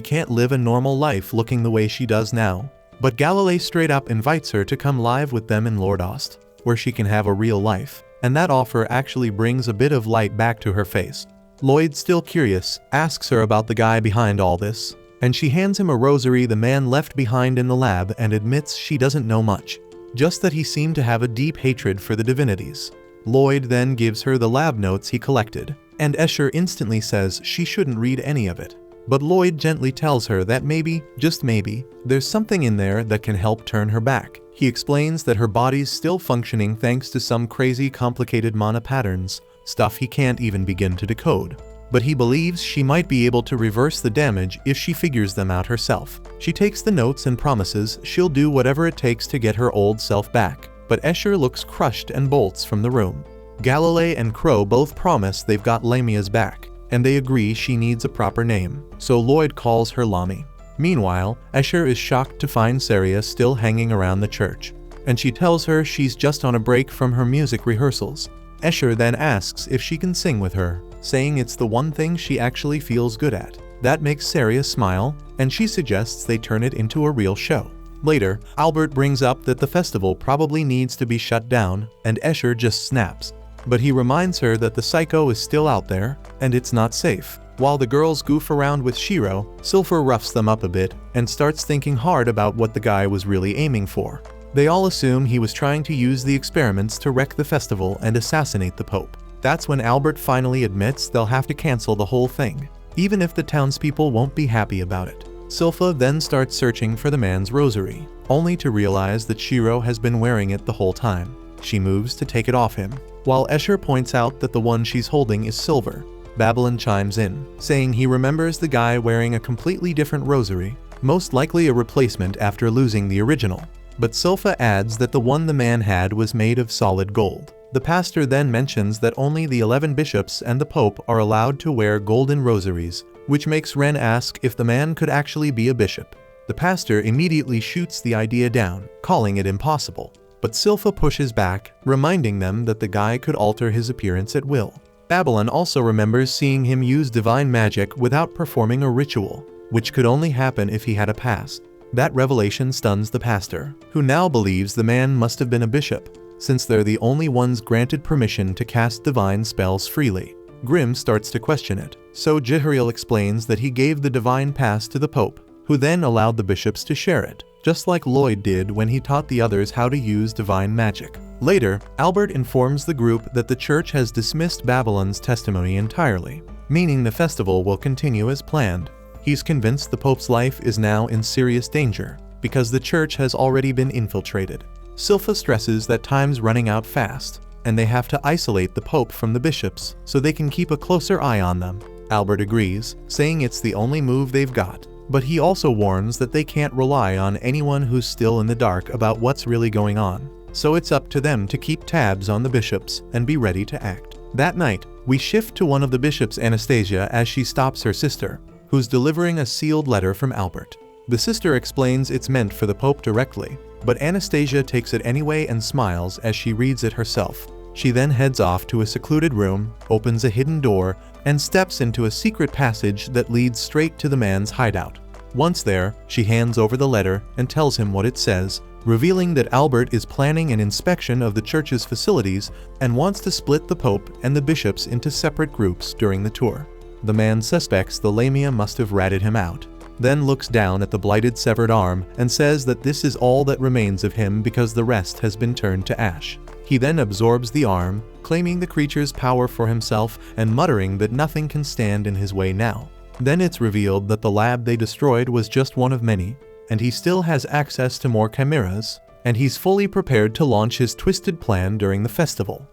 can't live a normal life looking the way she does now. But Galilei straight up invites her to come live with them in Lordost, where she can have a real life, and that offer actually brings a bit of light back to her face. Lloyd, still curious, asks her about the guy behind all this, and she hands him a rosary the man left behind in the lab and admits she doesn't know much, just that he seemed to have a deep hatred for the divinities. Lloyd then gives her the lab notes he collected, and Escher instantly says she shouldn't read any of it. But Lloyd gently tells her that maybe, just maybe, there's something in there that can help turn her back. He explains that her body's still functioning thanks to some crazy complicated mana patterns, stuff he can't even begin to decode. But he believes she might be able to reverse the damage if she figures them out herself. She takes the notes and promises she'll do whatever it takes to get her old self back. But Escher looks crushed and bolts from the room. Galilei and Crow both promise they've got Lamia's back, and they agree she needs a proper name, so Lloyd calls her Lami. Meanwhile, Escher is shocked to find Saria still hanging around the church, and she tells her she's just on a break from her music rehearsals. Escher then asks if she can sing with her, saying it's the one thing she actually feels good at. That makes Saria smile, and she suggests they turn it into a real show. Later, Albert brings up that the festival probably needs to be shut down, and Escher just snaps. But he reminds her that the psycho is still out there, and it's not safe. While the girls goof around with Shiro, Silver roughs them up a bit and starts thinking hard about what the guy was really aiming for. They all assume he was trying to use the experiments to wreck the festival and assassinate the Pope. That's when Albert finally admits they'll have to cancel the whole thing, even if the townspeople won't be happy about it. Silpha then starts searching for the man's rosary, only to realize that Shiro has been wearing it the whole time. She moves to take it off him, while Escher points out that the one she's holding is silver. Babylon chimes in, saying he remembers the guy wearing a completely different rosary, most likely a replacement after losing the original. But Silpha adds that the one the man had was made of solid gold. The pastor then mentions that only the 11 bishops and the Pope are allowed to wear golden rosaries, which makes Ren ask if the man could actually be a bishop. The pastor immediately shoots the idea down, calling it impossible. But Silpha pushes back, reminding them that the guy could alter his appearance at will. Babylon also remembers seeing him use divine magic without performing a ritual, which could only happen if he had a past. That revelation stuns the pastor, who now believes the man must have been a bishop, since they're the only ones granted permission to cast divine spells freely. Grimm starts to question it, so Jihariel explains that he gave the divine pass to the Pope, who then allowed the bishops to share it, just like Lloyd did when he taught the others how to use divine magic. Later, Albert informs the group that the church has dismissed Babylon's testimony entirely, meaning the festival will continue as planned. He's convinced the Pope's life is now in serious danger, because the church has already been infiltrated. Silpha stresses that time's running out fast, and they have to isolate the Pope from the bishops so they can keep a closer eye on them. Albert agrees, saying it's the only move they've got. But he also warns that they can't rely on anyone who's still in the dark about what's really going on. So it's up to them to keep tabs on the bishops and be ready to act. That night, we shift to one of the bishops, Anastasia, as she stops her sister, who's delivering a sealed letter from Albert. The sister explains it's meant for the Pope directly, but Anastasia takes it anyway and smiles as she reads it herself. She then heads off to a secluded room, opens a hidden door, and steps into a secret passage that leads straight to the man's hideout. Once there, she hands over the letter and tells him what it says, revealing that Albert is planning an inspection of the church's facilities and wants to split the Pope and the bishops into separate groups during the tour. The man suspects the Lamia must have ratted him out, then looks down at the blighted severed arm and says that this is all that remains of him because the rest has been turned to ash. He then absorbs the arm, claiming the creature's power for himself and muttering that nothing can stand in his way now. Then it's revealed that the lab they destroyed was just one of many, and he still has access to more chimeras, and he's fully prepared to launch his twisted plan during the festival.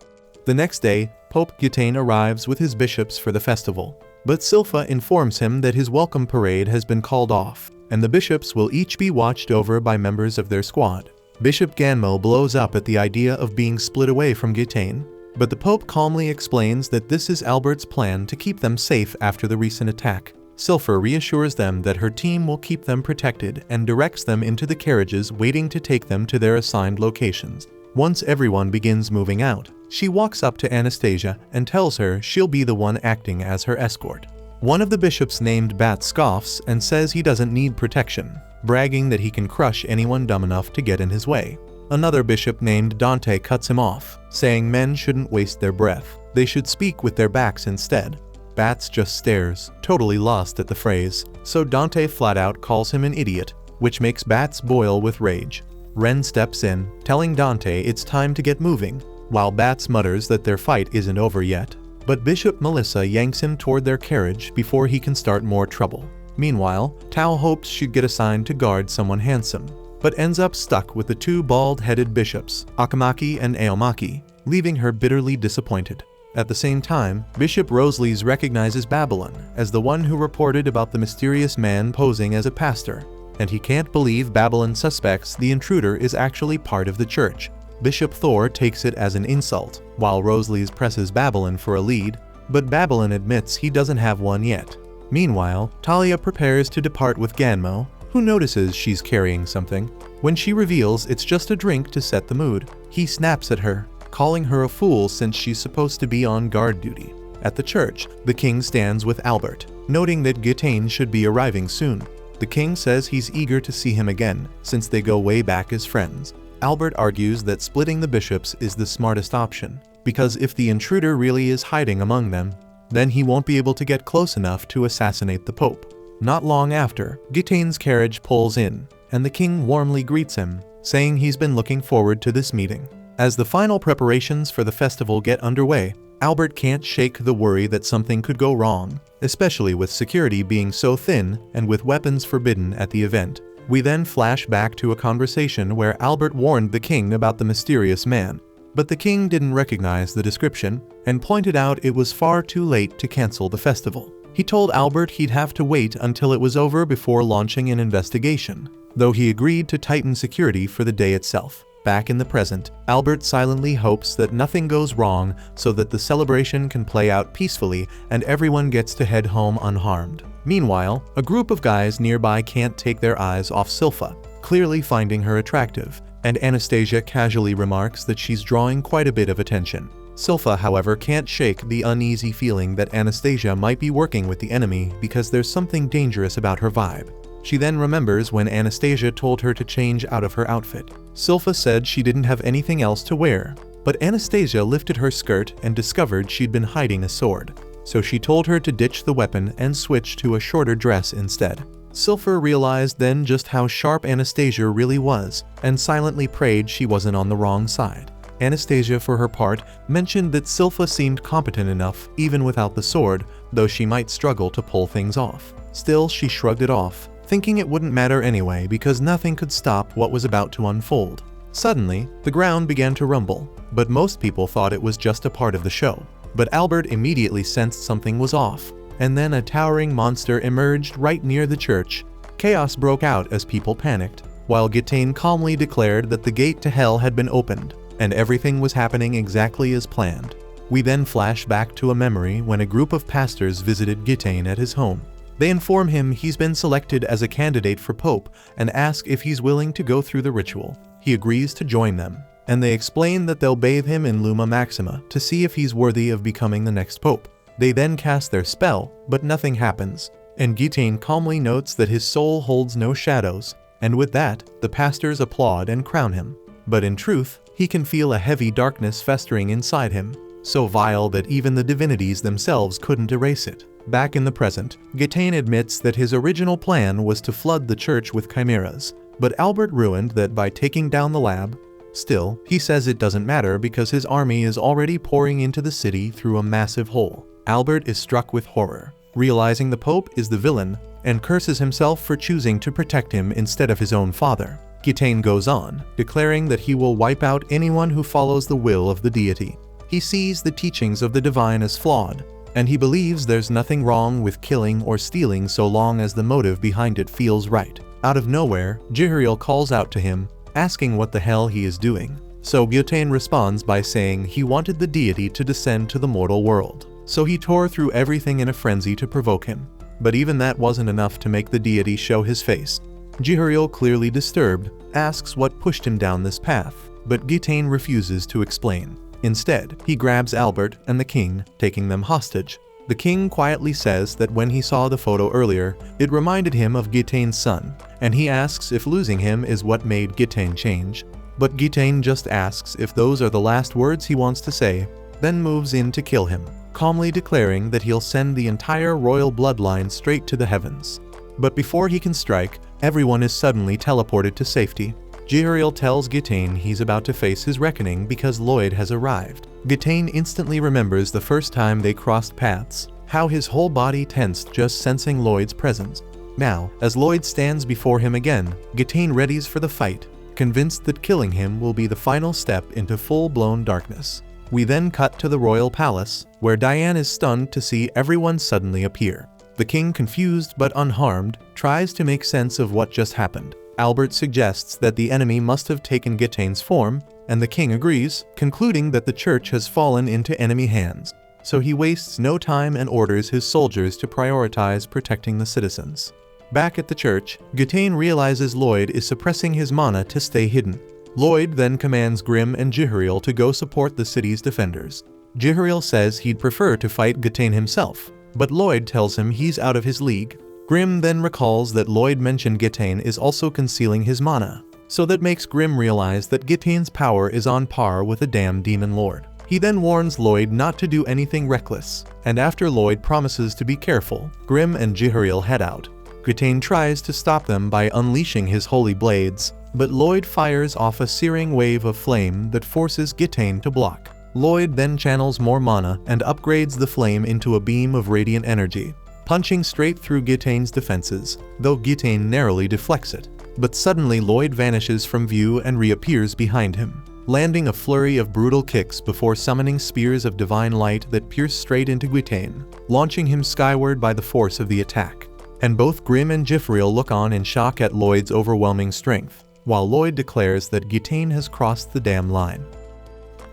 The next day, Pope Gitane arrives with his bishops for the festival, but Silpha informs him that his welcome parade has been called off, and the bishops will each be watched over by members of their squad. Bishop Ganmo blows up at the idea of being split away from Gitane, but the Pope calmly explains that this is Albert's plan to keep them safe after the recent attack. Silpha reassures them that her team will keep them protected and directs them into the carriages waiting to take them to their assigned locations. Once everyone begins moving out, she walks up to Anastasia and tells her she'll be the one acting as her escort. One of the bishops named Bat scoffs and says he doesn't need protection, bragging that he can crush anyone dumb enough to get in his way. Another bishop named Dante cuts him off, saying men shouldn't waste their breath, they should speak with their backs instead. Bats just stares, totally lost at the phrase, so Dante flat out calls him an idiot, which makes Bats boil with rage. Ren steps in, telling Dante it's time to get moving, while Bats mutters that their fight isn't over yet. But Bishop Melissa yanks him toward their carriage before he can start more trouble. Meanwhile, Tao hopes she'd get assigned to guard someone handsome, but ends up stuck with the two bald-headed bishops, Akamaki and Aomaki, leaving her bitterly disappointed. At the same time, Bishop Roseleys recognizes Babylon as the one who reported about the mysterious man posing as a pastor, and he can't believe Babylon suspects the intruder is actually part of the church. Bishop Thor takes it as an insult, while Roseleys presses Babylon for a lead, but Babylon admits he doesn't have one yet. Meanwhile, Talia prepares to depart with Ganmo, who notices she's carrying something. When she reveals it's just a drink to set the mood, he snaps at her, calling her a fool since she's supposed to be on guard duty. At the church, the king stands with Albert, noting that Gitane should be arriving soon. The king says he's eager to see him again, since they go way back as friends. Albert argues that splitting the bishops is the smartest option, because if the intruder really is hiding among them, then he won't be able to get close enough to assassinate the Pope. Not long after, Gitane's carriage pulls in, and the king warmly greets him, saying he's been looking forward to this meeting. As the final preparations for the festival get underway, Albert can't shake the worry that something could go wrong, especially with security being so thin and with weapons forbidden at the event. We then flash back to a conversation where Albert warned the king about the mysterious man, but the king didn't recognize the description and pointed out it was far too late to cancel the festival. He told Albert he'd have to wait until it was over before launching an investigation, though he agreed to tighten security for the day itself. Back in the present, Albert silently hopes that nothing goes wrong so that the celebration can play out peacefully and everyone gets to head home unharmed. Meanwhile, a group of guys nearby can't take their eyes off Silpha, clearly finding her attractive, and Anastasia casually remarks that she's drawing quite a bit of attention. Silpha, however, can't shake the uneasy feeling that Anastasia might be working with the enemy because there's something dangerous about her vibe. She then remembers when Anastasia told her to change out of her outfit. Silpha said she didn't have anything else to wear, but Anastasia lifted her skirt and discovered she'd been hiding a sword, so she told her to ditch the weapon and switch to a shorter dress instead. Silpha realized then just how sharp Anastasia really was, and silently prayed she wasn't on the wrong side. Anastasia, for her part, mentioned that Silpha seemed competent enough even without the sword, though she might struggle to pull things off. Still, she shrugged it off, thinking it wouldn't matter anyway because nothing could stop what was about to unfold. Suddenly, the ground began to rumble, but most people thought it was just a part of the show. But Albert immediately sensed something was off, and then a towering monster emerged right near the church. Chaos broke out as people panicked, while Gitane calmly declared that the gate to hell had been opened, and everything was happening exactly as planned. We then flash back to a memory when a group of pastors visited Gitane at his home. They inform him he's been selected as a candidate for Pope and ask if he's willing to go through the ritual. he agrees to join them, and they explain that they'll bathe him in Luma Maxima to see if he's worthy of becoming the next pope. They then cast their spell, but nothing happens, and Gitane calmly notes that his soul holds no shadows, and with that, the pastors applaud and crown him. But in truth, he can feel a heavy darkness festering inside him, so vile that even the divinities themselves couldn't erase it. Back in the present, Gitane admits that his original plan was to flood the church with chimeras, but Albert ruined that by taking down the lab. Still, he says it doesn't matter because his army is already pouring into the city through a massive hole. Albert is struck with horror, realizing the Pope is the villain, and curses himself for choosing to protect him instead of his own father. Gitane goes on, declaring that he will wipe out anyone who follows the will of the deity. He sees the teachings of the divine as flawed, and he believes there's nothing wrong with killing or stealing so long as the motive behind it feels right. Out of nowhere, Jihariel calls out to him, asking what the hell he is doing. So Gitane responds by saying he wanted the deity to descend to the mortal world. So he tore through everything in a frenzy to provoke him. But even that wasn't enough to make the deity show his face. Jihariel, clearly disturbed, asks what pushed him down this path, but Gitane refuses to explain. Instead, he grabs Albert and the king, taking them hostage. The king quietly says that when he saw the photo earlier, it reminded him of Gitane's son, and he asks if losing him is what made Gitane change. But Gitane just asks if those are the last words he wants to say, then moves in to kill him, calmly declaring that he'll send the entire royal bloodline straight to the heavens. But before he can strike, everyone is suddenly teleported to safety. Jihariel tells Gitane he's about to face his reckoning because Lloyd has arrived. Gitane instantly remembers the first time they crossed paths, how his whole body tensed just sensing Lloyd's presence. Now, as Lloyd stands before him again, Gitane readies for the fight, convinced that killing him will be the final step into full-blown darkness. We then cut to the royal palace, where Diane is stunned to see everyone suddenly appear. The king, confused but unharmed, tries to make sense of what just happened. Albert suggests that the enemy must have taken Gitane's form, and the king agrees, concluding that the church has fallen into enemy hands. So he wastes no time and orders his soldiers to prioritize protecting the citizens. Back at the church, Gitane realizes Lloyd is suppressing his mana to stay hidden. Lloyd then commands Grimm and Jihariel to go support the city's defenders. Jihariel says he'd prefer to fight Gitane himself, but Lloyd tells him he's out of his league. Grimm then recalls that Lloyd mentioned Gitane is also concealing his mana, so that makes Grimm realize that Gitane's power is on par with a damn demon lord. He then warns Lloyd not to do anything reckless, and after Lloyd promises to be careful, Grimm and Jihariel head out. Gitane tries to stop them by unleashing his holy blades, but Lloyd fires off a searing wave of flame that forces Gitane to block. Lloyd then channels more mana and upgrades the flame into a beam of radiant energy, punching straight through Gitane's defenses, though Gitane narrowly deflects it. But suddenly Lloyd vanishes from view and reappears behind him, landing a flurry of brutal kicks before summoning spears of divine light that pierce straight into Gitane, launching him skyward by the force of the attack. And both Grimm and Jihariel look on in shock at Lloyd's overwhelming strength, while Lloyd declares that Gitane has crossed the damn line.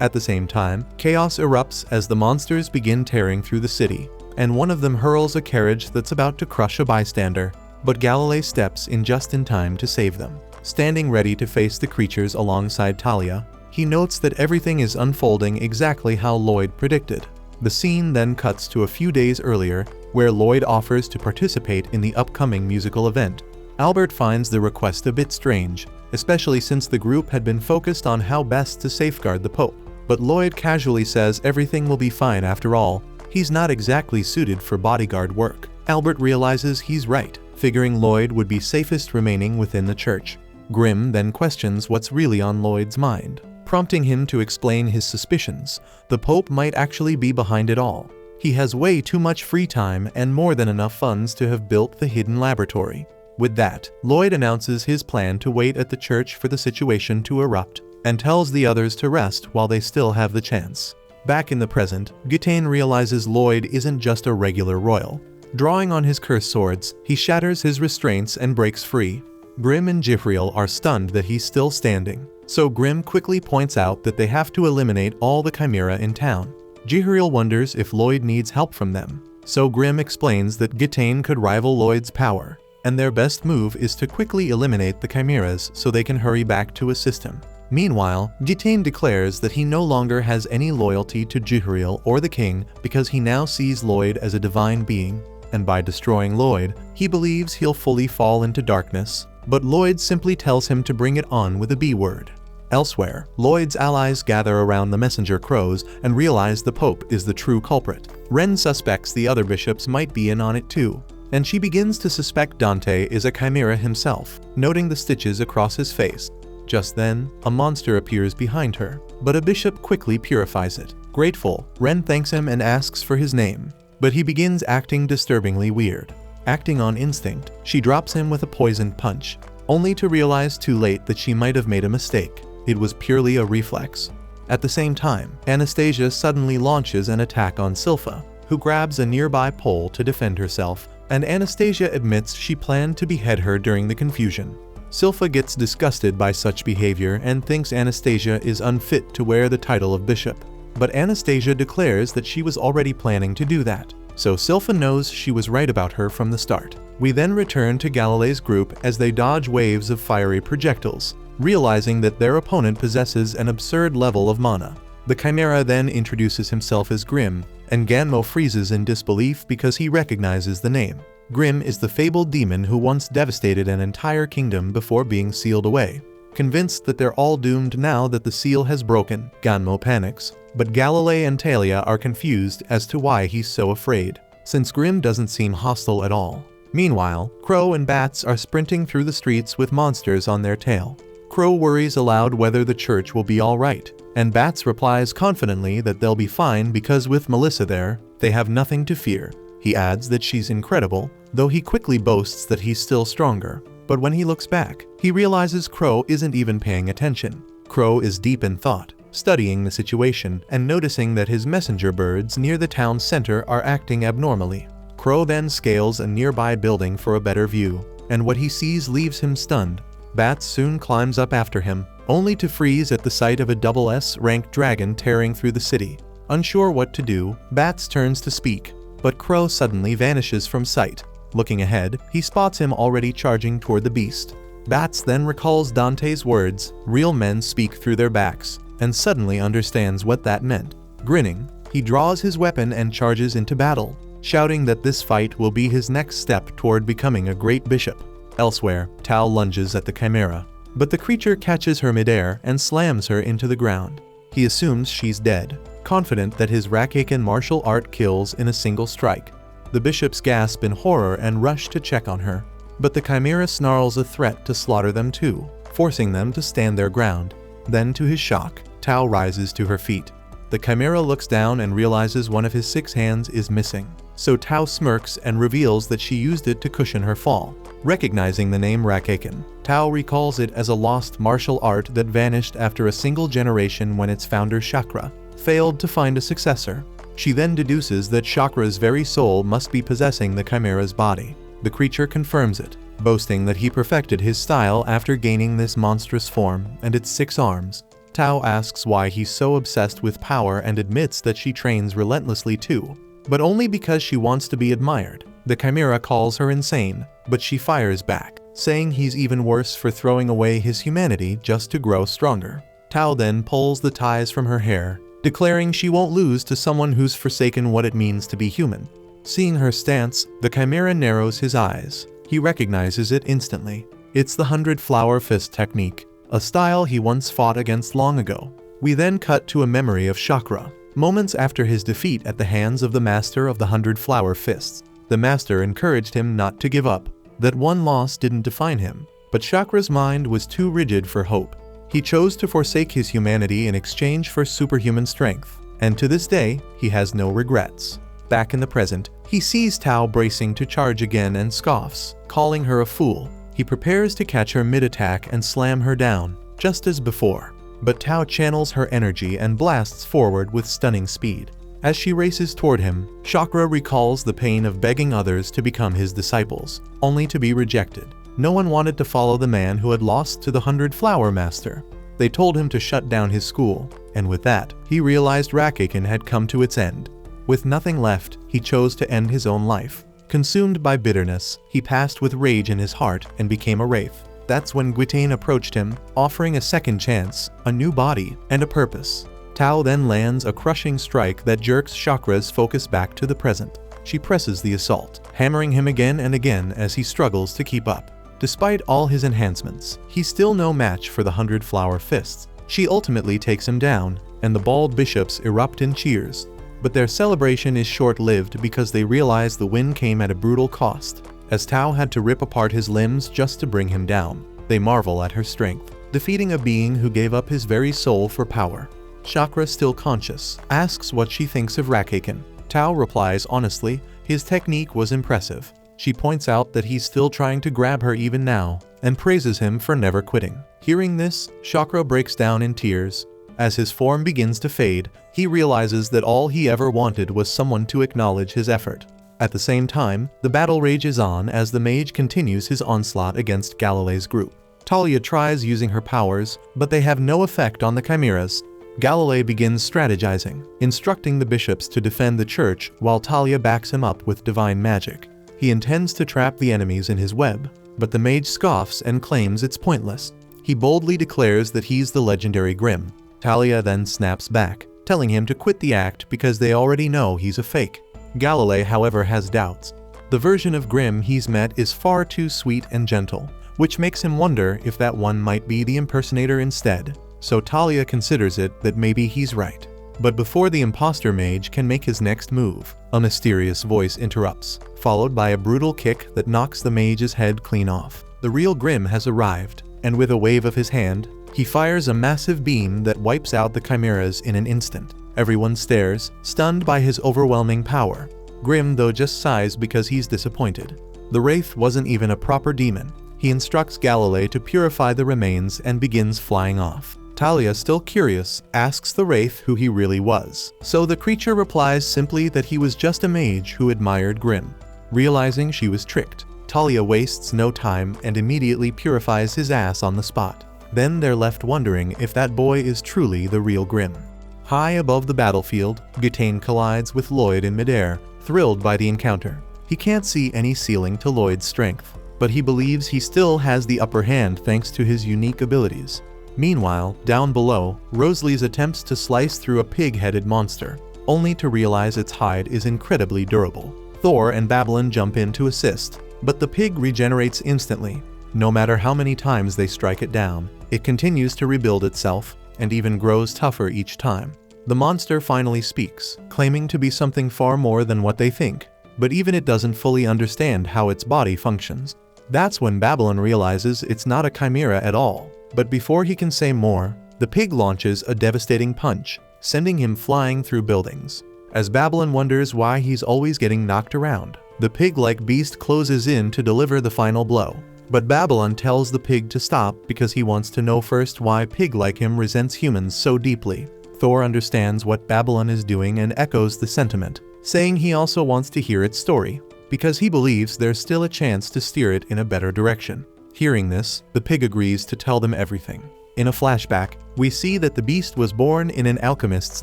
At the same time, chaos erupts as the monsters begin tearing through the city, and one of them hurls a carriage that's about to crush a bystander, but Galilei steps in just in time to save them. Standing ready to face the creatures alongside Talia, he notes that everything is unfolding exactly how Lloyd predicted. The scene then cuts to a few days earlier, where Lloyd offers to participate in the upcoming musical event. Albert finds the request a bit strange, especially since the group had been focused on how best to safeguard the Pope. But Lloyd casually says everything will be fine after all. He's not exactly suited for bodyguard work. Albert realizes he's right, figuring Lloyd would be safest remaining within the church. Grimm then questions what's really on Lloyd's mind, prompting him to explain his suspicions. The Pope might actually be behind it all. He has way too much free time and more than enough funds to have built the hidden laboratory. With that, Lloyd announces his plan to wait at the church for the situation to erupt, and tells the others to rest while they still have the chance. Back in the present, Gitane realizes Lloyd isn't just a regular royal. Drawing on his curse swords, he shatters his restraints and breaks free. Grimm and Jihariel are stunned that he's still standing, so Grimm quickly points out that they have to eliminate all the chimera in town. Jihariel wonders if Lloyd needs help from them, so Grimm explains that Gitane could rival Lloyd's power. and their best move is to quickly eliminate the chimeras so they can hurry back to assist him. Meanwhile, Jitane declares that he no longer has any loyalty to Jihuriel or the king because he now sees Lloyd as a divine being, and by destroying Lloyd, he believes he'll fully fall into darkness, but Lloyd simply tells him to bring it on with a B word. Elsewhere, Lloyd's allies gather around the messenger crows and realize the Pope is the true culprit. Ren suspects the other bishops might be in on it too, and she begins to suspect Dante is a chimera himself, noting the stitches across his face. Just then, a monster appears behind her, but a bishop quickly purifies it. Grateful, Ren thanks him and asks for his name, but he begins acting disturbingly weird. Acting on instinct, she drops him with a poisoned punch, only to realize too late that she might have made a mistake. It was purely a reflex. At the same time, Anastasia suddenly launches an attack on Silpha, who grabs a nearby pole to defend herself, and Anastasia admits she planned to behead her during the confusion. Silpha gets disgusted by such behavior and thinks Anastasia is unfit to wear the title of bishop. But Anastasia declares that she was already planning to do that, so Silpha knows she was right about her from the start. We then return to Galilee's group as they dodge waves of fiery projectiles, realizing that their opponent possesses an absurd level of mana. The Chimera then introduces himself as Grim, and Ganmo freezes in disbelief because he recognizes the name. Grim is the fabled demon who once devastated an entire kingdom before being sealed away. Convinced that they're all doomed now that the seal has broken, Ganmo panics, but Galilee and Talia are confused as to why he's so afraid, since Grim doesn't seem hostile at all. Meanwhile, Crow and Bats are sprinting through the streets with monsters on their tail. Crow worries aloud whether the church will be alright, and Bats replies confidently that they'll be fine because with Melissa there, they have nothing to fear. He adds that she's incredible, though he quickly boasts that he's still stronger. But when he looks back, he realizes Crow isn't even paying attention. Crow is deep in thought, studying the situation and noticing that his messenger birds near the town center are acting abnormally. Crow then scales a nearby building for a better view, and what he sees leaves him stunned. Bats soon climbs up after him, only to freeze at the sight of a double S-ranked dragon tearing through the city. Unsure what to do, Bats turns to speak, but Crow suddenly vanishes from sight. Looking ahead, he spots him already charging toward the beast. Bats then recalls Dante's words, "Real men speak through their backs," and suddenly understands what that meant. Grinning, he draws his weapon and charges into battle, shouting that this fight will be his next step toward becoming a great bishop. Elsewhere, Tao lunges at the Chimera, but the creature catches her midair and slams her into the ground. He assumes she's dead, confident that his Rakaken martial art kills in a single strike. The bishops gasp in horror and rush to check on her, but the Chimera snarls a threat to slaughter them too, forcing them to stand their ground. Then to his shock, Tao rises to her feet. The Chimera looks down and realizes one of his 6 hands is missing, so Tao smirks and reveals that she used it to cushion her fall. Recognizing the name Rakaken, Tao recalls it as a lost martial art that vanished after a single generation when its founder Chakra failed to find a successor. She then deduces that Chakra's very soul must be possessing the Chimera's body. The creature confirms it, boasting that he perfected his style after gaining this monstrous form and its 6 arms. Tao asks why he's so obsessed with power and admits that she trains relentlessly too, but only because she wants to be admired. The Chimera calls her insane, but she fires back, saying he's even worse for throwing away his humanity just to grow stronger. Tao then pulls the ties from her hair, declaring she won't lose to someone who's forsaken what it means to be human. Seeing her stance, the Chimera narrows his eyes. He recognizes it instantly. It's the 100-flower fist technique, a style he once fought against long ago. We then cut to a memory of Chakra, moments after his defeat at the hands of the master of the 100-flower fists. The master encouraged him not to give up, that one loss didn't define him, but Chakra's mind was too rigid for hope. He chose to forsake his humanity in exchange for superhuman strength, and to this day, he has no regrets. Back in the present, he sees Tao bracing to charge again and scoffs, calling her a fool. He prepares to catch her mid-attack and slam her down, just as before. But Tao channels her energy and blasts forward with stunning speed. As she races toward him, Chakra recalls the pain of begging others to become his disciples, only to be rejected. No one wanted to follow the man who had lost to the 100-flower master. They told him to shut down his school, and with that, he realized Rakaken had come to its end. With nothing left, he chose to end his own life. Consumed by bitterness, he passed with rage in his heart and became a wraith. That's when Gwitain approached him, offering a second chance, a new body, and a purpose. Tao then lands a crushing strike that jerks Chakra's focus back to the present. She presses the assault, hammering him again and again as he struggles to keep up. Despite all his enhancements, he's still no match for the 100-flower fists. She ultimately takes him down, and the bald bishops erupt in cheers. But their celebration is short-lived because they realize the win came at a brutal cost, as Tao had to rip apart his limbs just to bring him down. They marvel at her strength, defeating a being who gave up his very soul for power. Chakra, still conscious, asks what she thinks of Rakeikin. Tao replies honestly, his technique was impressive. She points out that he's still trying to grab her even now, and praises him for never quitting. Hearing this, Chakra breaks down in tears. As his form begins to fade, he realizes that all he ever wanted was someone to acknowledge his effort. At the same time, the battle rages on as the mage continues his onslaught against Galilee's group. Talia tries using her powers, but they have no effect on the chimeras. Galilee begins strategizing, instructing the bishops to defend the church while Talia backs him up with divine magic. He intends to trap the enemies in his web, but the mage scoffs and claims it's pointless. He boldly declares that he's the legendary Grimm. Talia then snaps back, telling him to quit the act because they already know he's a fake. Galilee, however, has doubts. The version of Grimm he's met is far too sweet and gentle, which makes him wonder if that one might be the impersonator instead. So Talia considers it that maybe he's right. But before the imposter mage can make his next move, a mysterious voice interrupts, followed by a brutal kick that knocks the mage's head clean off. The real Grimm has arrived, and with a wave of his hand, he fires a massive beam that wipes out the chimeras in an instant. Everyone stares, stunned by his overwhelming power. Grimm, though, just sighs because he's disappointed. The wraith wasn't even a proper demon. He instructs Galilee to purify the remains and begins flying off. Talia, still curious, asks the wraith who he really was. So the creature replies simply that he was just a mage who admired Grimm. Realizing she was tricked, Talia wastes no time and immediately purifies his ass on the spot. Then they're left wondering if that boy is truly the real Grimm. High above the battlefield, Gwitain collides with Lloyd in midair, thrilled by the encounter. He can't see any ceiling to Lloyd's strength, but he believes he still has the upper hand thanks to his unique abilities. Meanwhile, down below, Rosalie's attempts to slice through a pig-headed monster, only to realize its hide is incredibly durable. Thor and Babylon jump in to assist, but the pig regenerates instantly. No matter how many times they strike it down, it continues to rebuild itself, and even grows tougher each time. The monster finally speaks, claiming to be something far more than what they think, but even it doesn't fully understand how its body functions. That's when Babylon realizes it's not a chimera at all. But before he can say more, the pig launches a devastating punch, sending him flying through buildings. As Babylon wonders why he's always getting knocked around, the pig-like beast closes in to deliver the final blow. But Babylon tells the pig to stop because he wants to know first why pig like him resents humans so deeply. Thor understands what Babylon is doing and echoes the sentiment, saying he also wants to hear its story, because he believes there's still a chance to steer it in a better direction. Hearing this, the pig agrees to tell them everything. In a flashback, we see that the beast was born in an alchemist's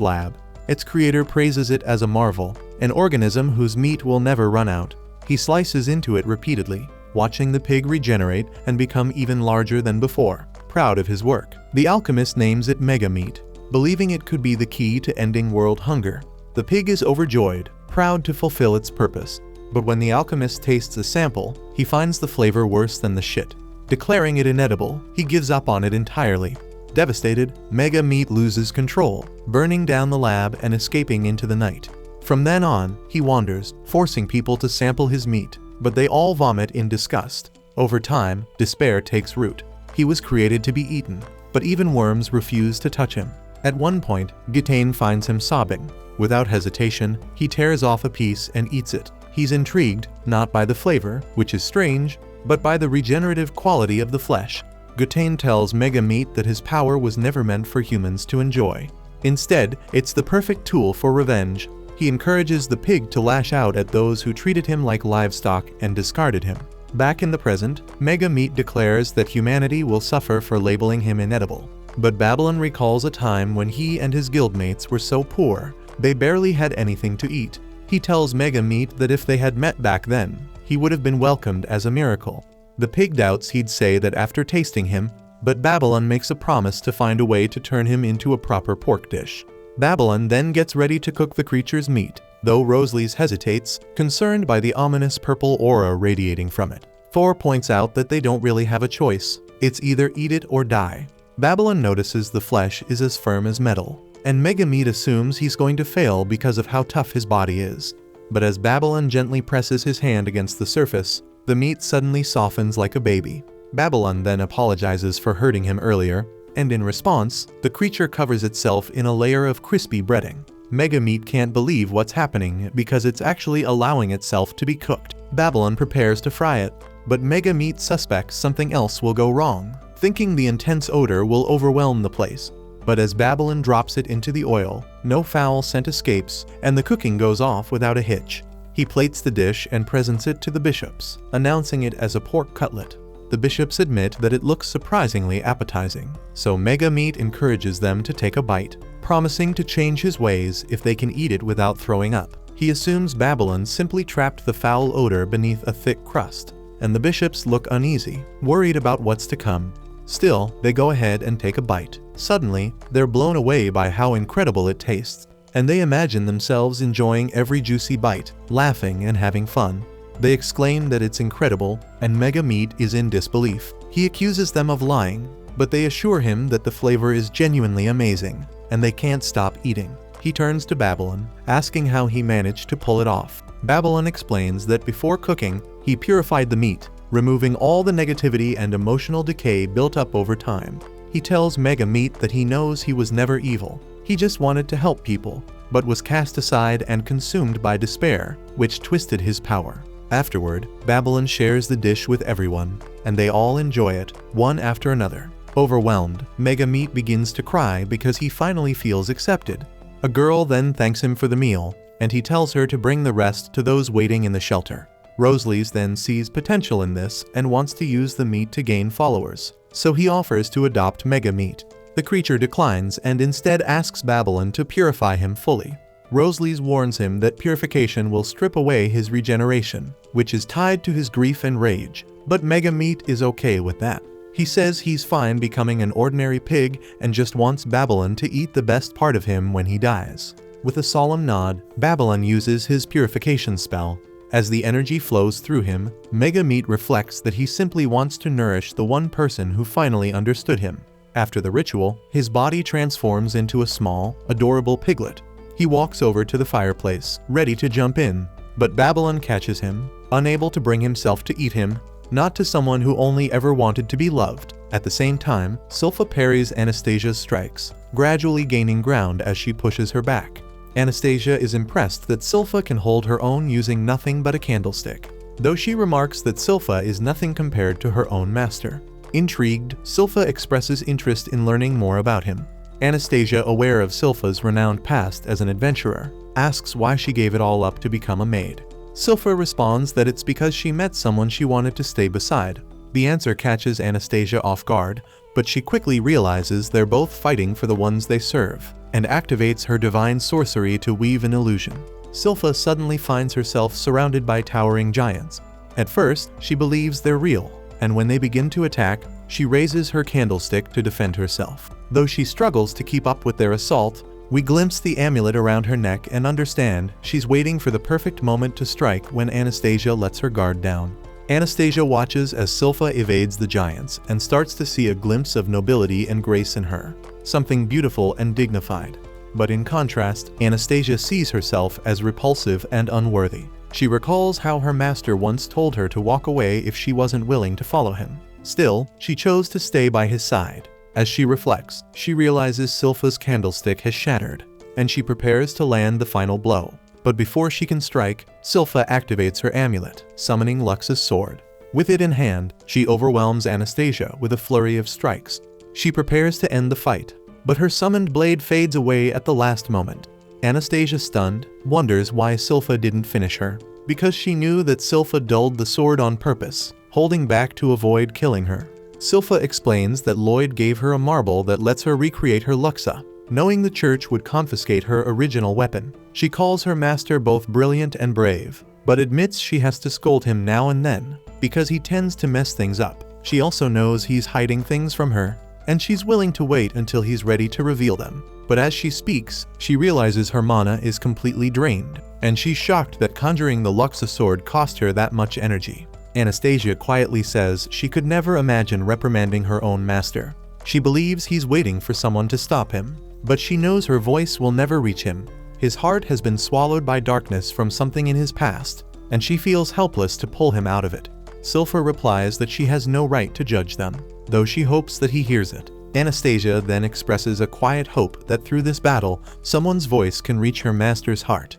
lab. Its creator praises it as a marvel, an organism whose meat will never run out. He slices into it repeatedly, watching the pig regenerate and become even larger than before. Proud of his work, the alchemist names it Mega Meat, believing it could be the key to ending world hunger. The pig is overjoyed, proud to fulfill its purpose. But when the alchemist tastes a sample, he finds the flavor worse than the shit. Declaring it inedible, he gives up on it entirely. Devastated, Mega Meat loses control, burning down the lab and escaping into the night. From then on, he wanders, forcing people to sample his meat, but they all vomit in disgust. Over time, despair takes root. He was created to be eaten, but even worms refuse to touch him. At one point, Gwitain finds him sobbing. Without hesitation, he tears off a piece and eats it. He's intrigued, not by the flavor, which is strange, but by the regenerative quality of the flesh. Gwitain tells Mega Meat that his power was never meant for humans to enjoy. Instead, it's the perfect tool for revenge. He encourages the pig to lash out at those who treated him like livestock and discarded him. Back in the present, Mega Meat declares that humanity will suffer for labeling him inedible. But Babylon recalls a time when he and his guildmates were so poor, they barely had anything to eat. He tells Mega Meat that if they had met back then, he would have been welcomed as a miracle. The pig doubts he'd say that after tasting him, but Babylon makes a promise to find a way to turn him into a proper pork dish. Babylon then gets ready to cook the creature's meat, though Rosalie's hesitates, concerned by the ominous purple aura radiating from it. Thor points out that they don't really have a choice. It's either eat it or die. Babylon notices the flesh is as firm as metal, and Mega Meat assumes he's going to fail because of how tough his body is. But as Babylon gently presses his hand against the surface, the meat suddenly softens like a baby. Babylon then apologizes for hurting him earlier, and in response, the creature covers itself in a layer of crispy breading. Mega Meat can't believe what's happening because it's actually allowing itself to be cooked. Babylon prepares to fry it, but Mega Meat suspects something else will go wrong, thinking the intense odor will overwhelm the place. But as Babylon drops it into the oil, no foul scent escapes, and the cooking goes off without a hitch. He plates the dish and presents it to the bishops, announcing it as a pork cutlet. The bishops admit that it looks surprisingly appetizing, so Mega Meat encourages them to take a bite, promising to change his ways if they can eat it without throwing up. He assumes Babylon simply trapped the foul odor beneath a thick crust, and the bishops look uneasy, worried about what's to come. Still, they go ahead and take a bite. Suddenly, they're blown away by how incredible it tastes, and they imagine themselves enjoying every juicy bite, laughing and having fun. They exclaim that it's incredible, and Mega Meat is in disbelief. He accuses them of lying, but they assure him that the flavor is genuinely amazing, and they can't stop eating. He turns to Babylon, asking how he managed to pull it off. Babylon explains that before cooking, he purified the meat, removing all the negativity and emotional decay built up over time. He tells Mega Meat that he knows he was never evil. He just wanted to help people, but was cast aside and consumed by despair, which twisted his power. Afterward, Babylon shares the dish with everyone, and they all enjoy it, one after another. Overwhelmed, Mega Meat begins to cry because he finally feels accepted. A girl then thanks him for the meal, and he tells her to bring the rest to those waiting in the shelter. Rosalie's then sees potential in this and wants to use the meat to gain followers, so he offers to adopt Mega Meat. The creature declines and instead asks Babylon to purify him fully. Rosalie's warns him that purification will strip away his regeneration, which is tied to his grief and rage, but Mega Meat is okay with that. He says he's fine becoming an ordinary pig and just wants Babylon to eat the best part of him when he dies. With a solemn nod, Babylon uses his purification spell. As the energy flows through him, Mega Meat reflects that he simply wants to nourish the one person who finally understood him. After the ritual, his body transforms into a small, adorable piglet. He walks over to the fireplace, ready to jump in, but Babylon catches him, unable to bring himself to eat him, not to someone who only ever wanted to be loved. At the same time, Sylpha parries Anastasia's strikes, gradually gaining ground as she pushes her back. Anastasia is impressed that Sylpha can hold her own using nothing but a candlestick, though she remarks that Sylpha is nothing compared to her own master. Intrigued, Sylpha expresses interest in learning more about him. Anastasia, aware of Sylpha's renowned past as an adventurer, asks why she gave it all up to become a maid. Sylpha responds that it's because she met someone she wanted to stay beside. The answer catches Anastasia off guard, but she quickly realizes they're both fighting for the ones they serve, and activates her divine sorcery to weave an illusion. Sylpha suddenly finds herself surrounded by towering giants. At first, she believes they're real, and when they begin to attack, she raises her candlestick to defend herself. Though she struggles to keep up with their assault, we glimpse the amulet around her neck and understand she's waiting for the perfect moment to strike when Anastasia lets her guard down. Anastasia watches as Sylpha evades the giants and starts to see a glimpse of nobility and grace in her, something beautiful and dignified. But in contrast, Anastasia sees herself as repulsive and unworthy. She recalls how her master once told her to walk away if she wasn't willing to follow him. Still, she chose to stay by his side. As she reflects, she realizes Sylpha's candlestick has shattered, and she prepares to land the final blow. But before she can strike, Sylpha activates her amulet, summoning Lux's sword. With it in hand, she overwhelms Anastasia with a flurry of strikes. She prepares to end the fight, but her summoned blade fades away at the last moment. Anastasia, stunned, wonders why Sylpha didn't finish her, because she knew that Sylpha dulled the sword on purpose, holding back to avoid killing her. Sylpha explains that Lloyd gave her a marble that lets her recreate her Luxa, knowing the church would confiscate her original weapon. She calls her master both brilliant and brave, but admits she has to scold him now and then, because he tends to mess things up. She also knows he's hiding things from her, and she's willing to wait until he's ready to reveal them. But as she speaks, she realizes her mana is completely drained, and she's shocked that conjuring the Luxa sword cost her that much energy. Anastasia quietly says she could never imagine reprimanding her own master. She believes he's waiting for someone to stop him, but she knows her voice will never reach him. His heart has been swallowed by darkness from something in his past, and she feels helpless to pull him out of it. Sylpher replies that she has no right to judge them, though she hopes that he hears it. Anastasia then expresses a quiet hope that through this battle, someone's voice can reach her master's heart.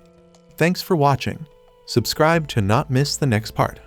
Thanks for watching. Subscribe to not miss the next part.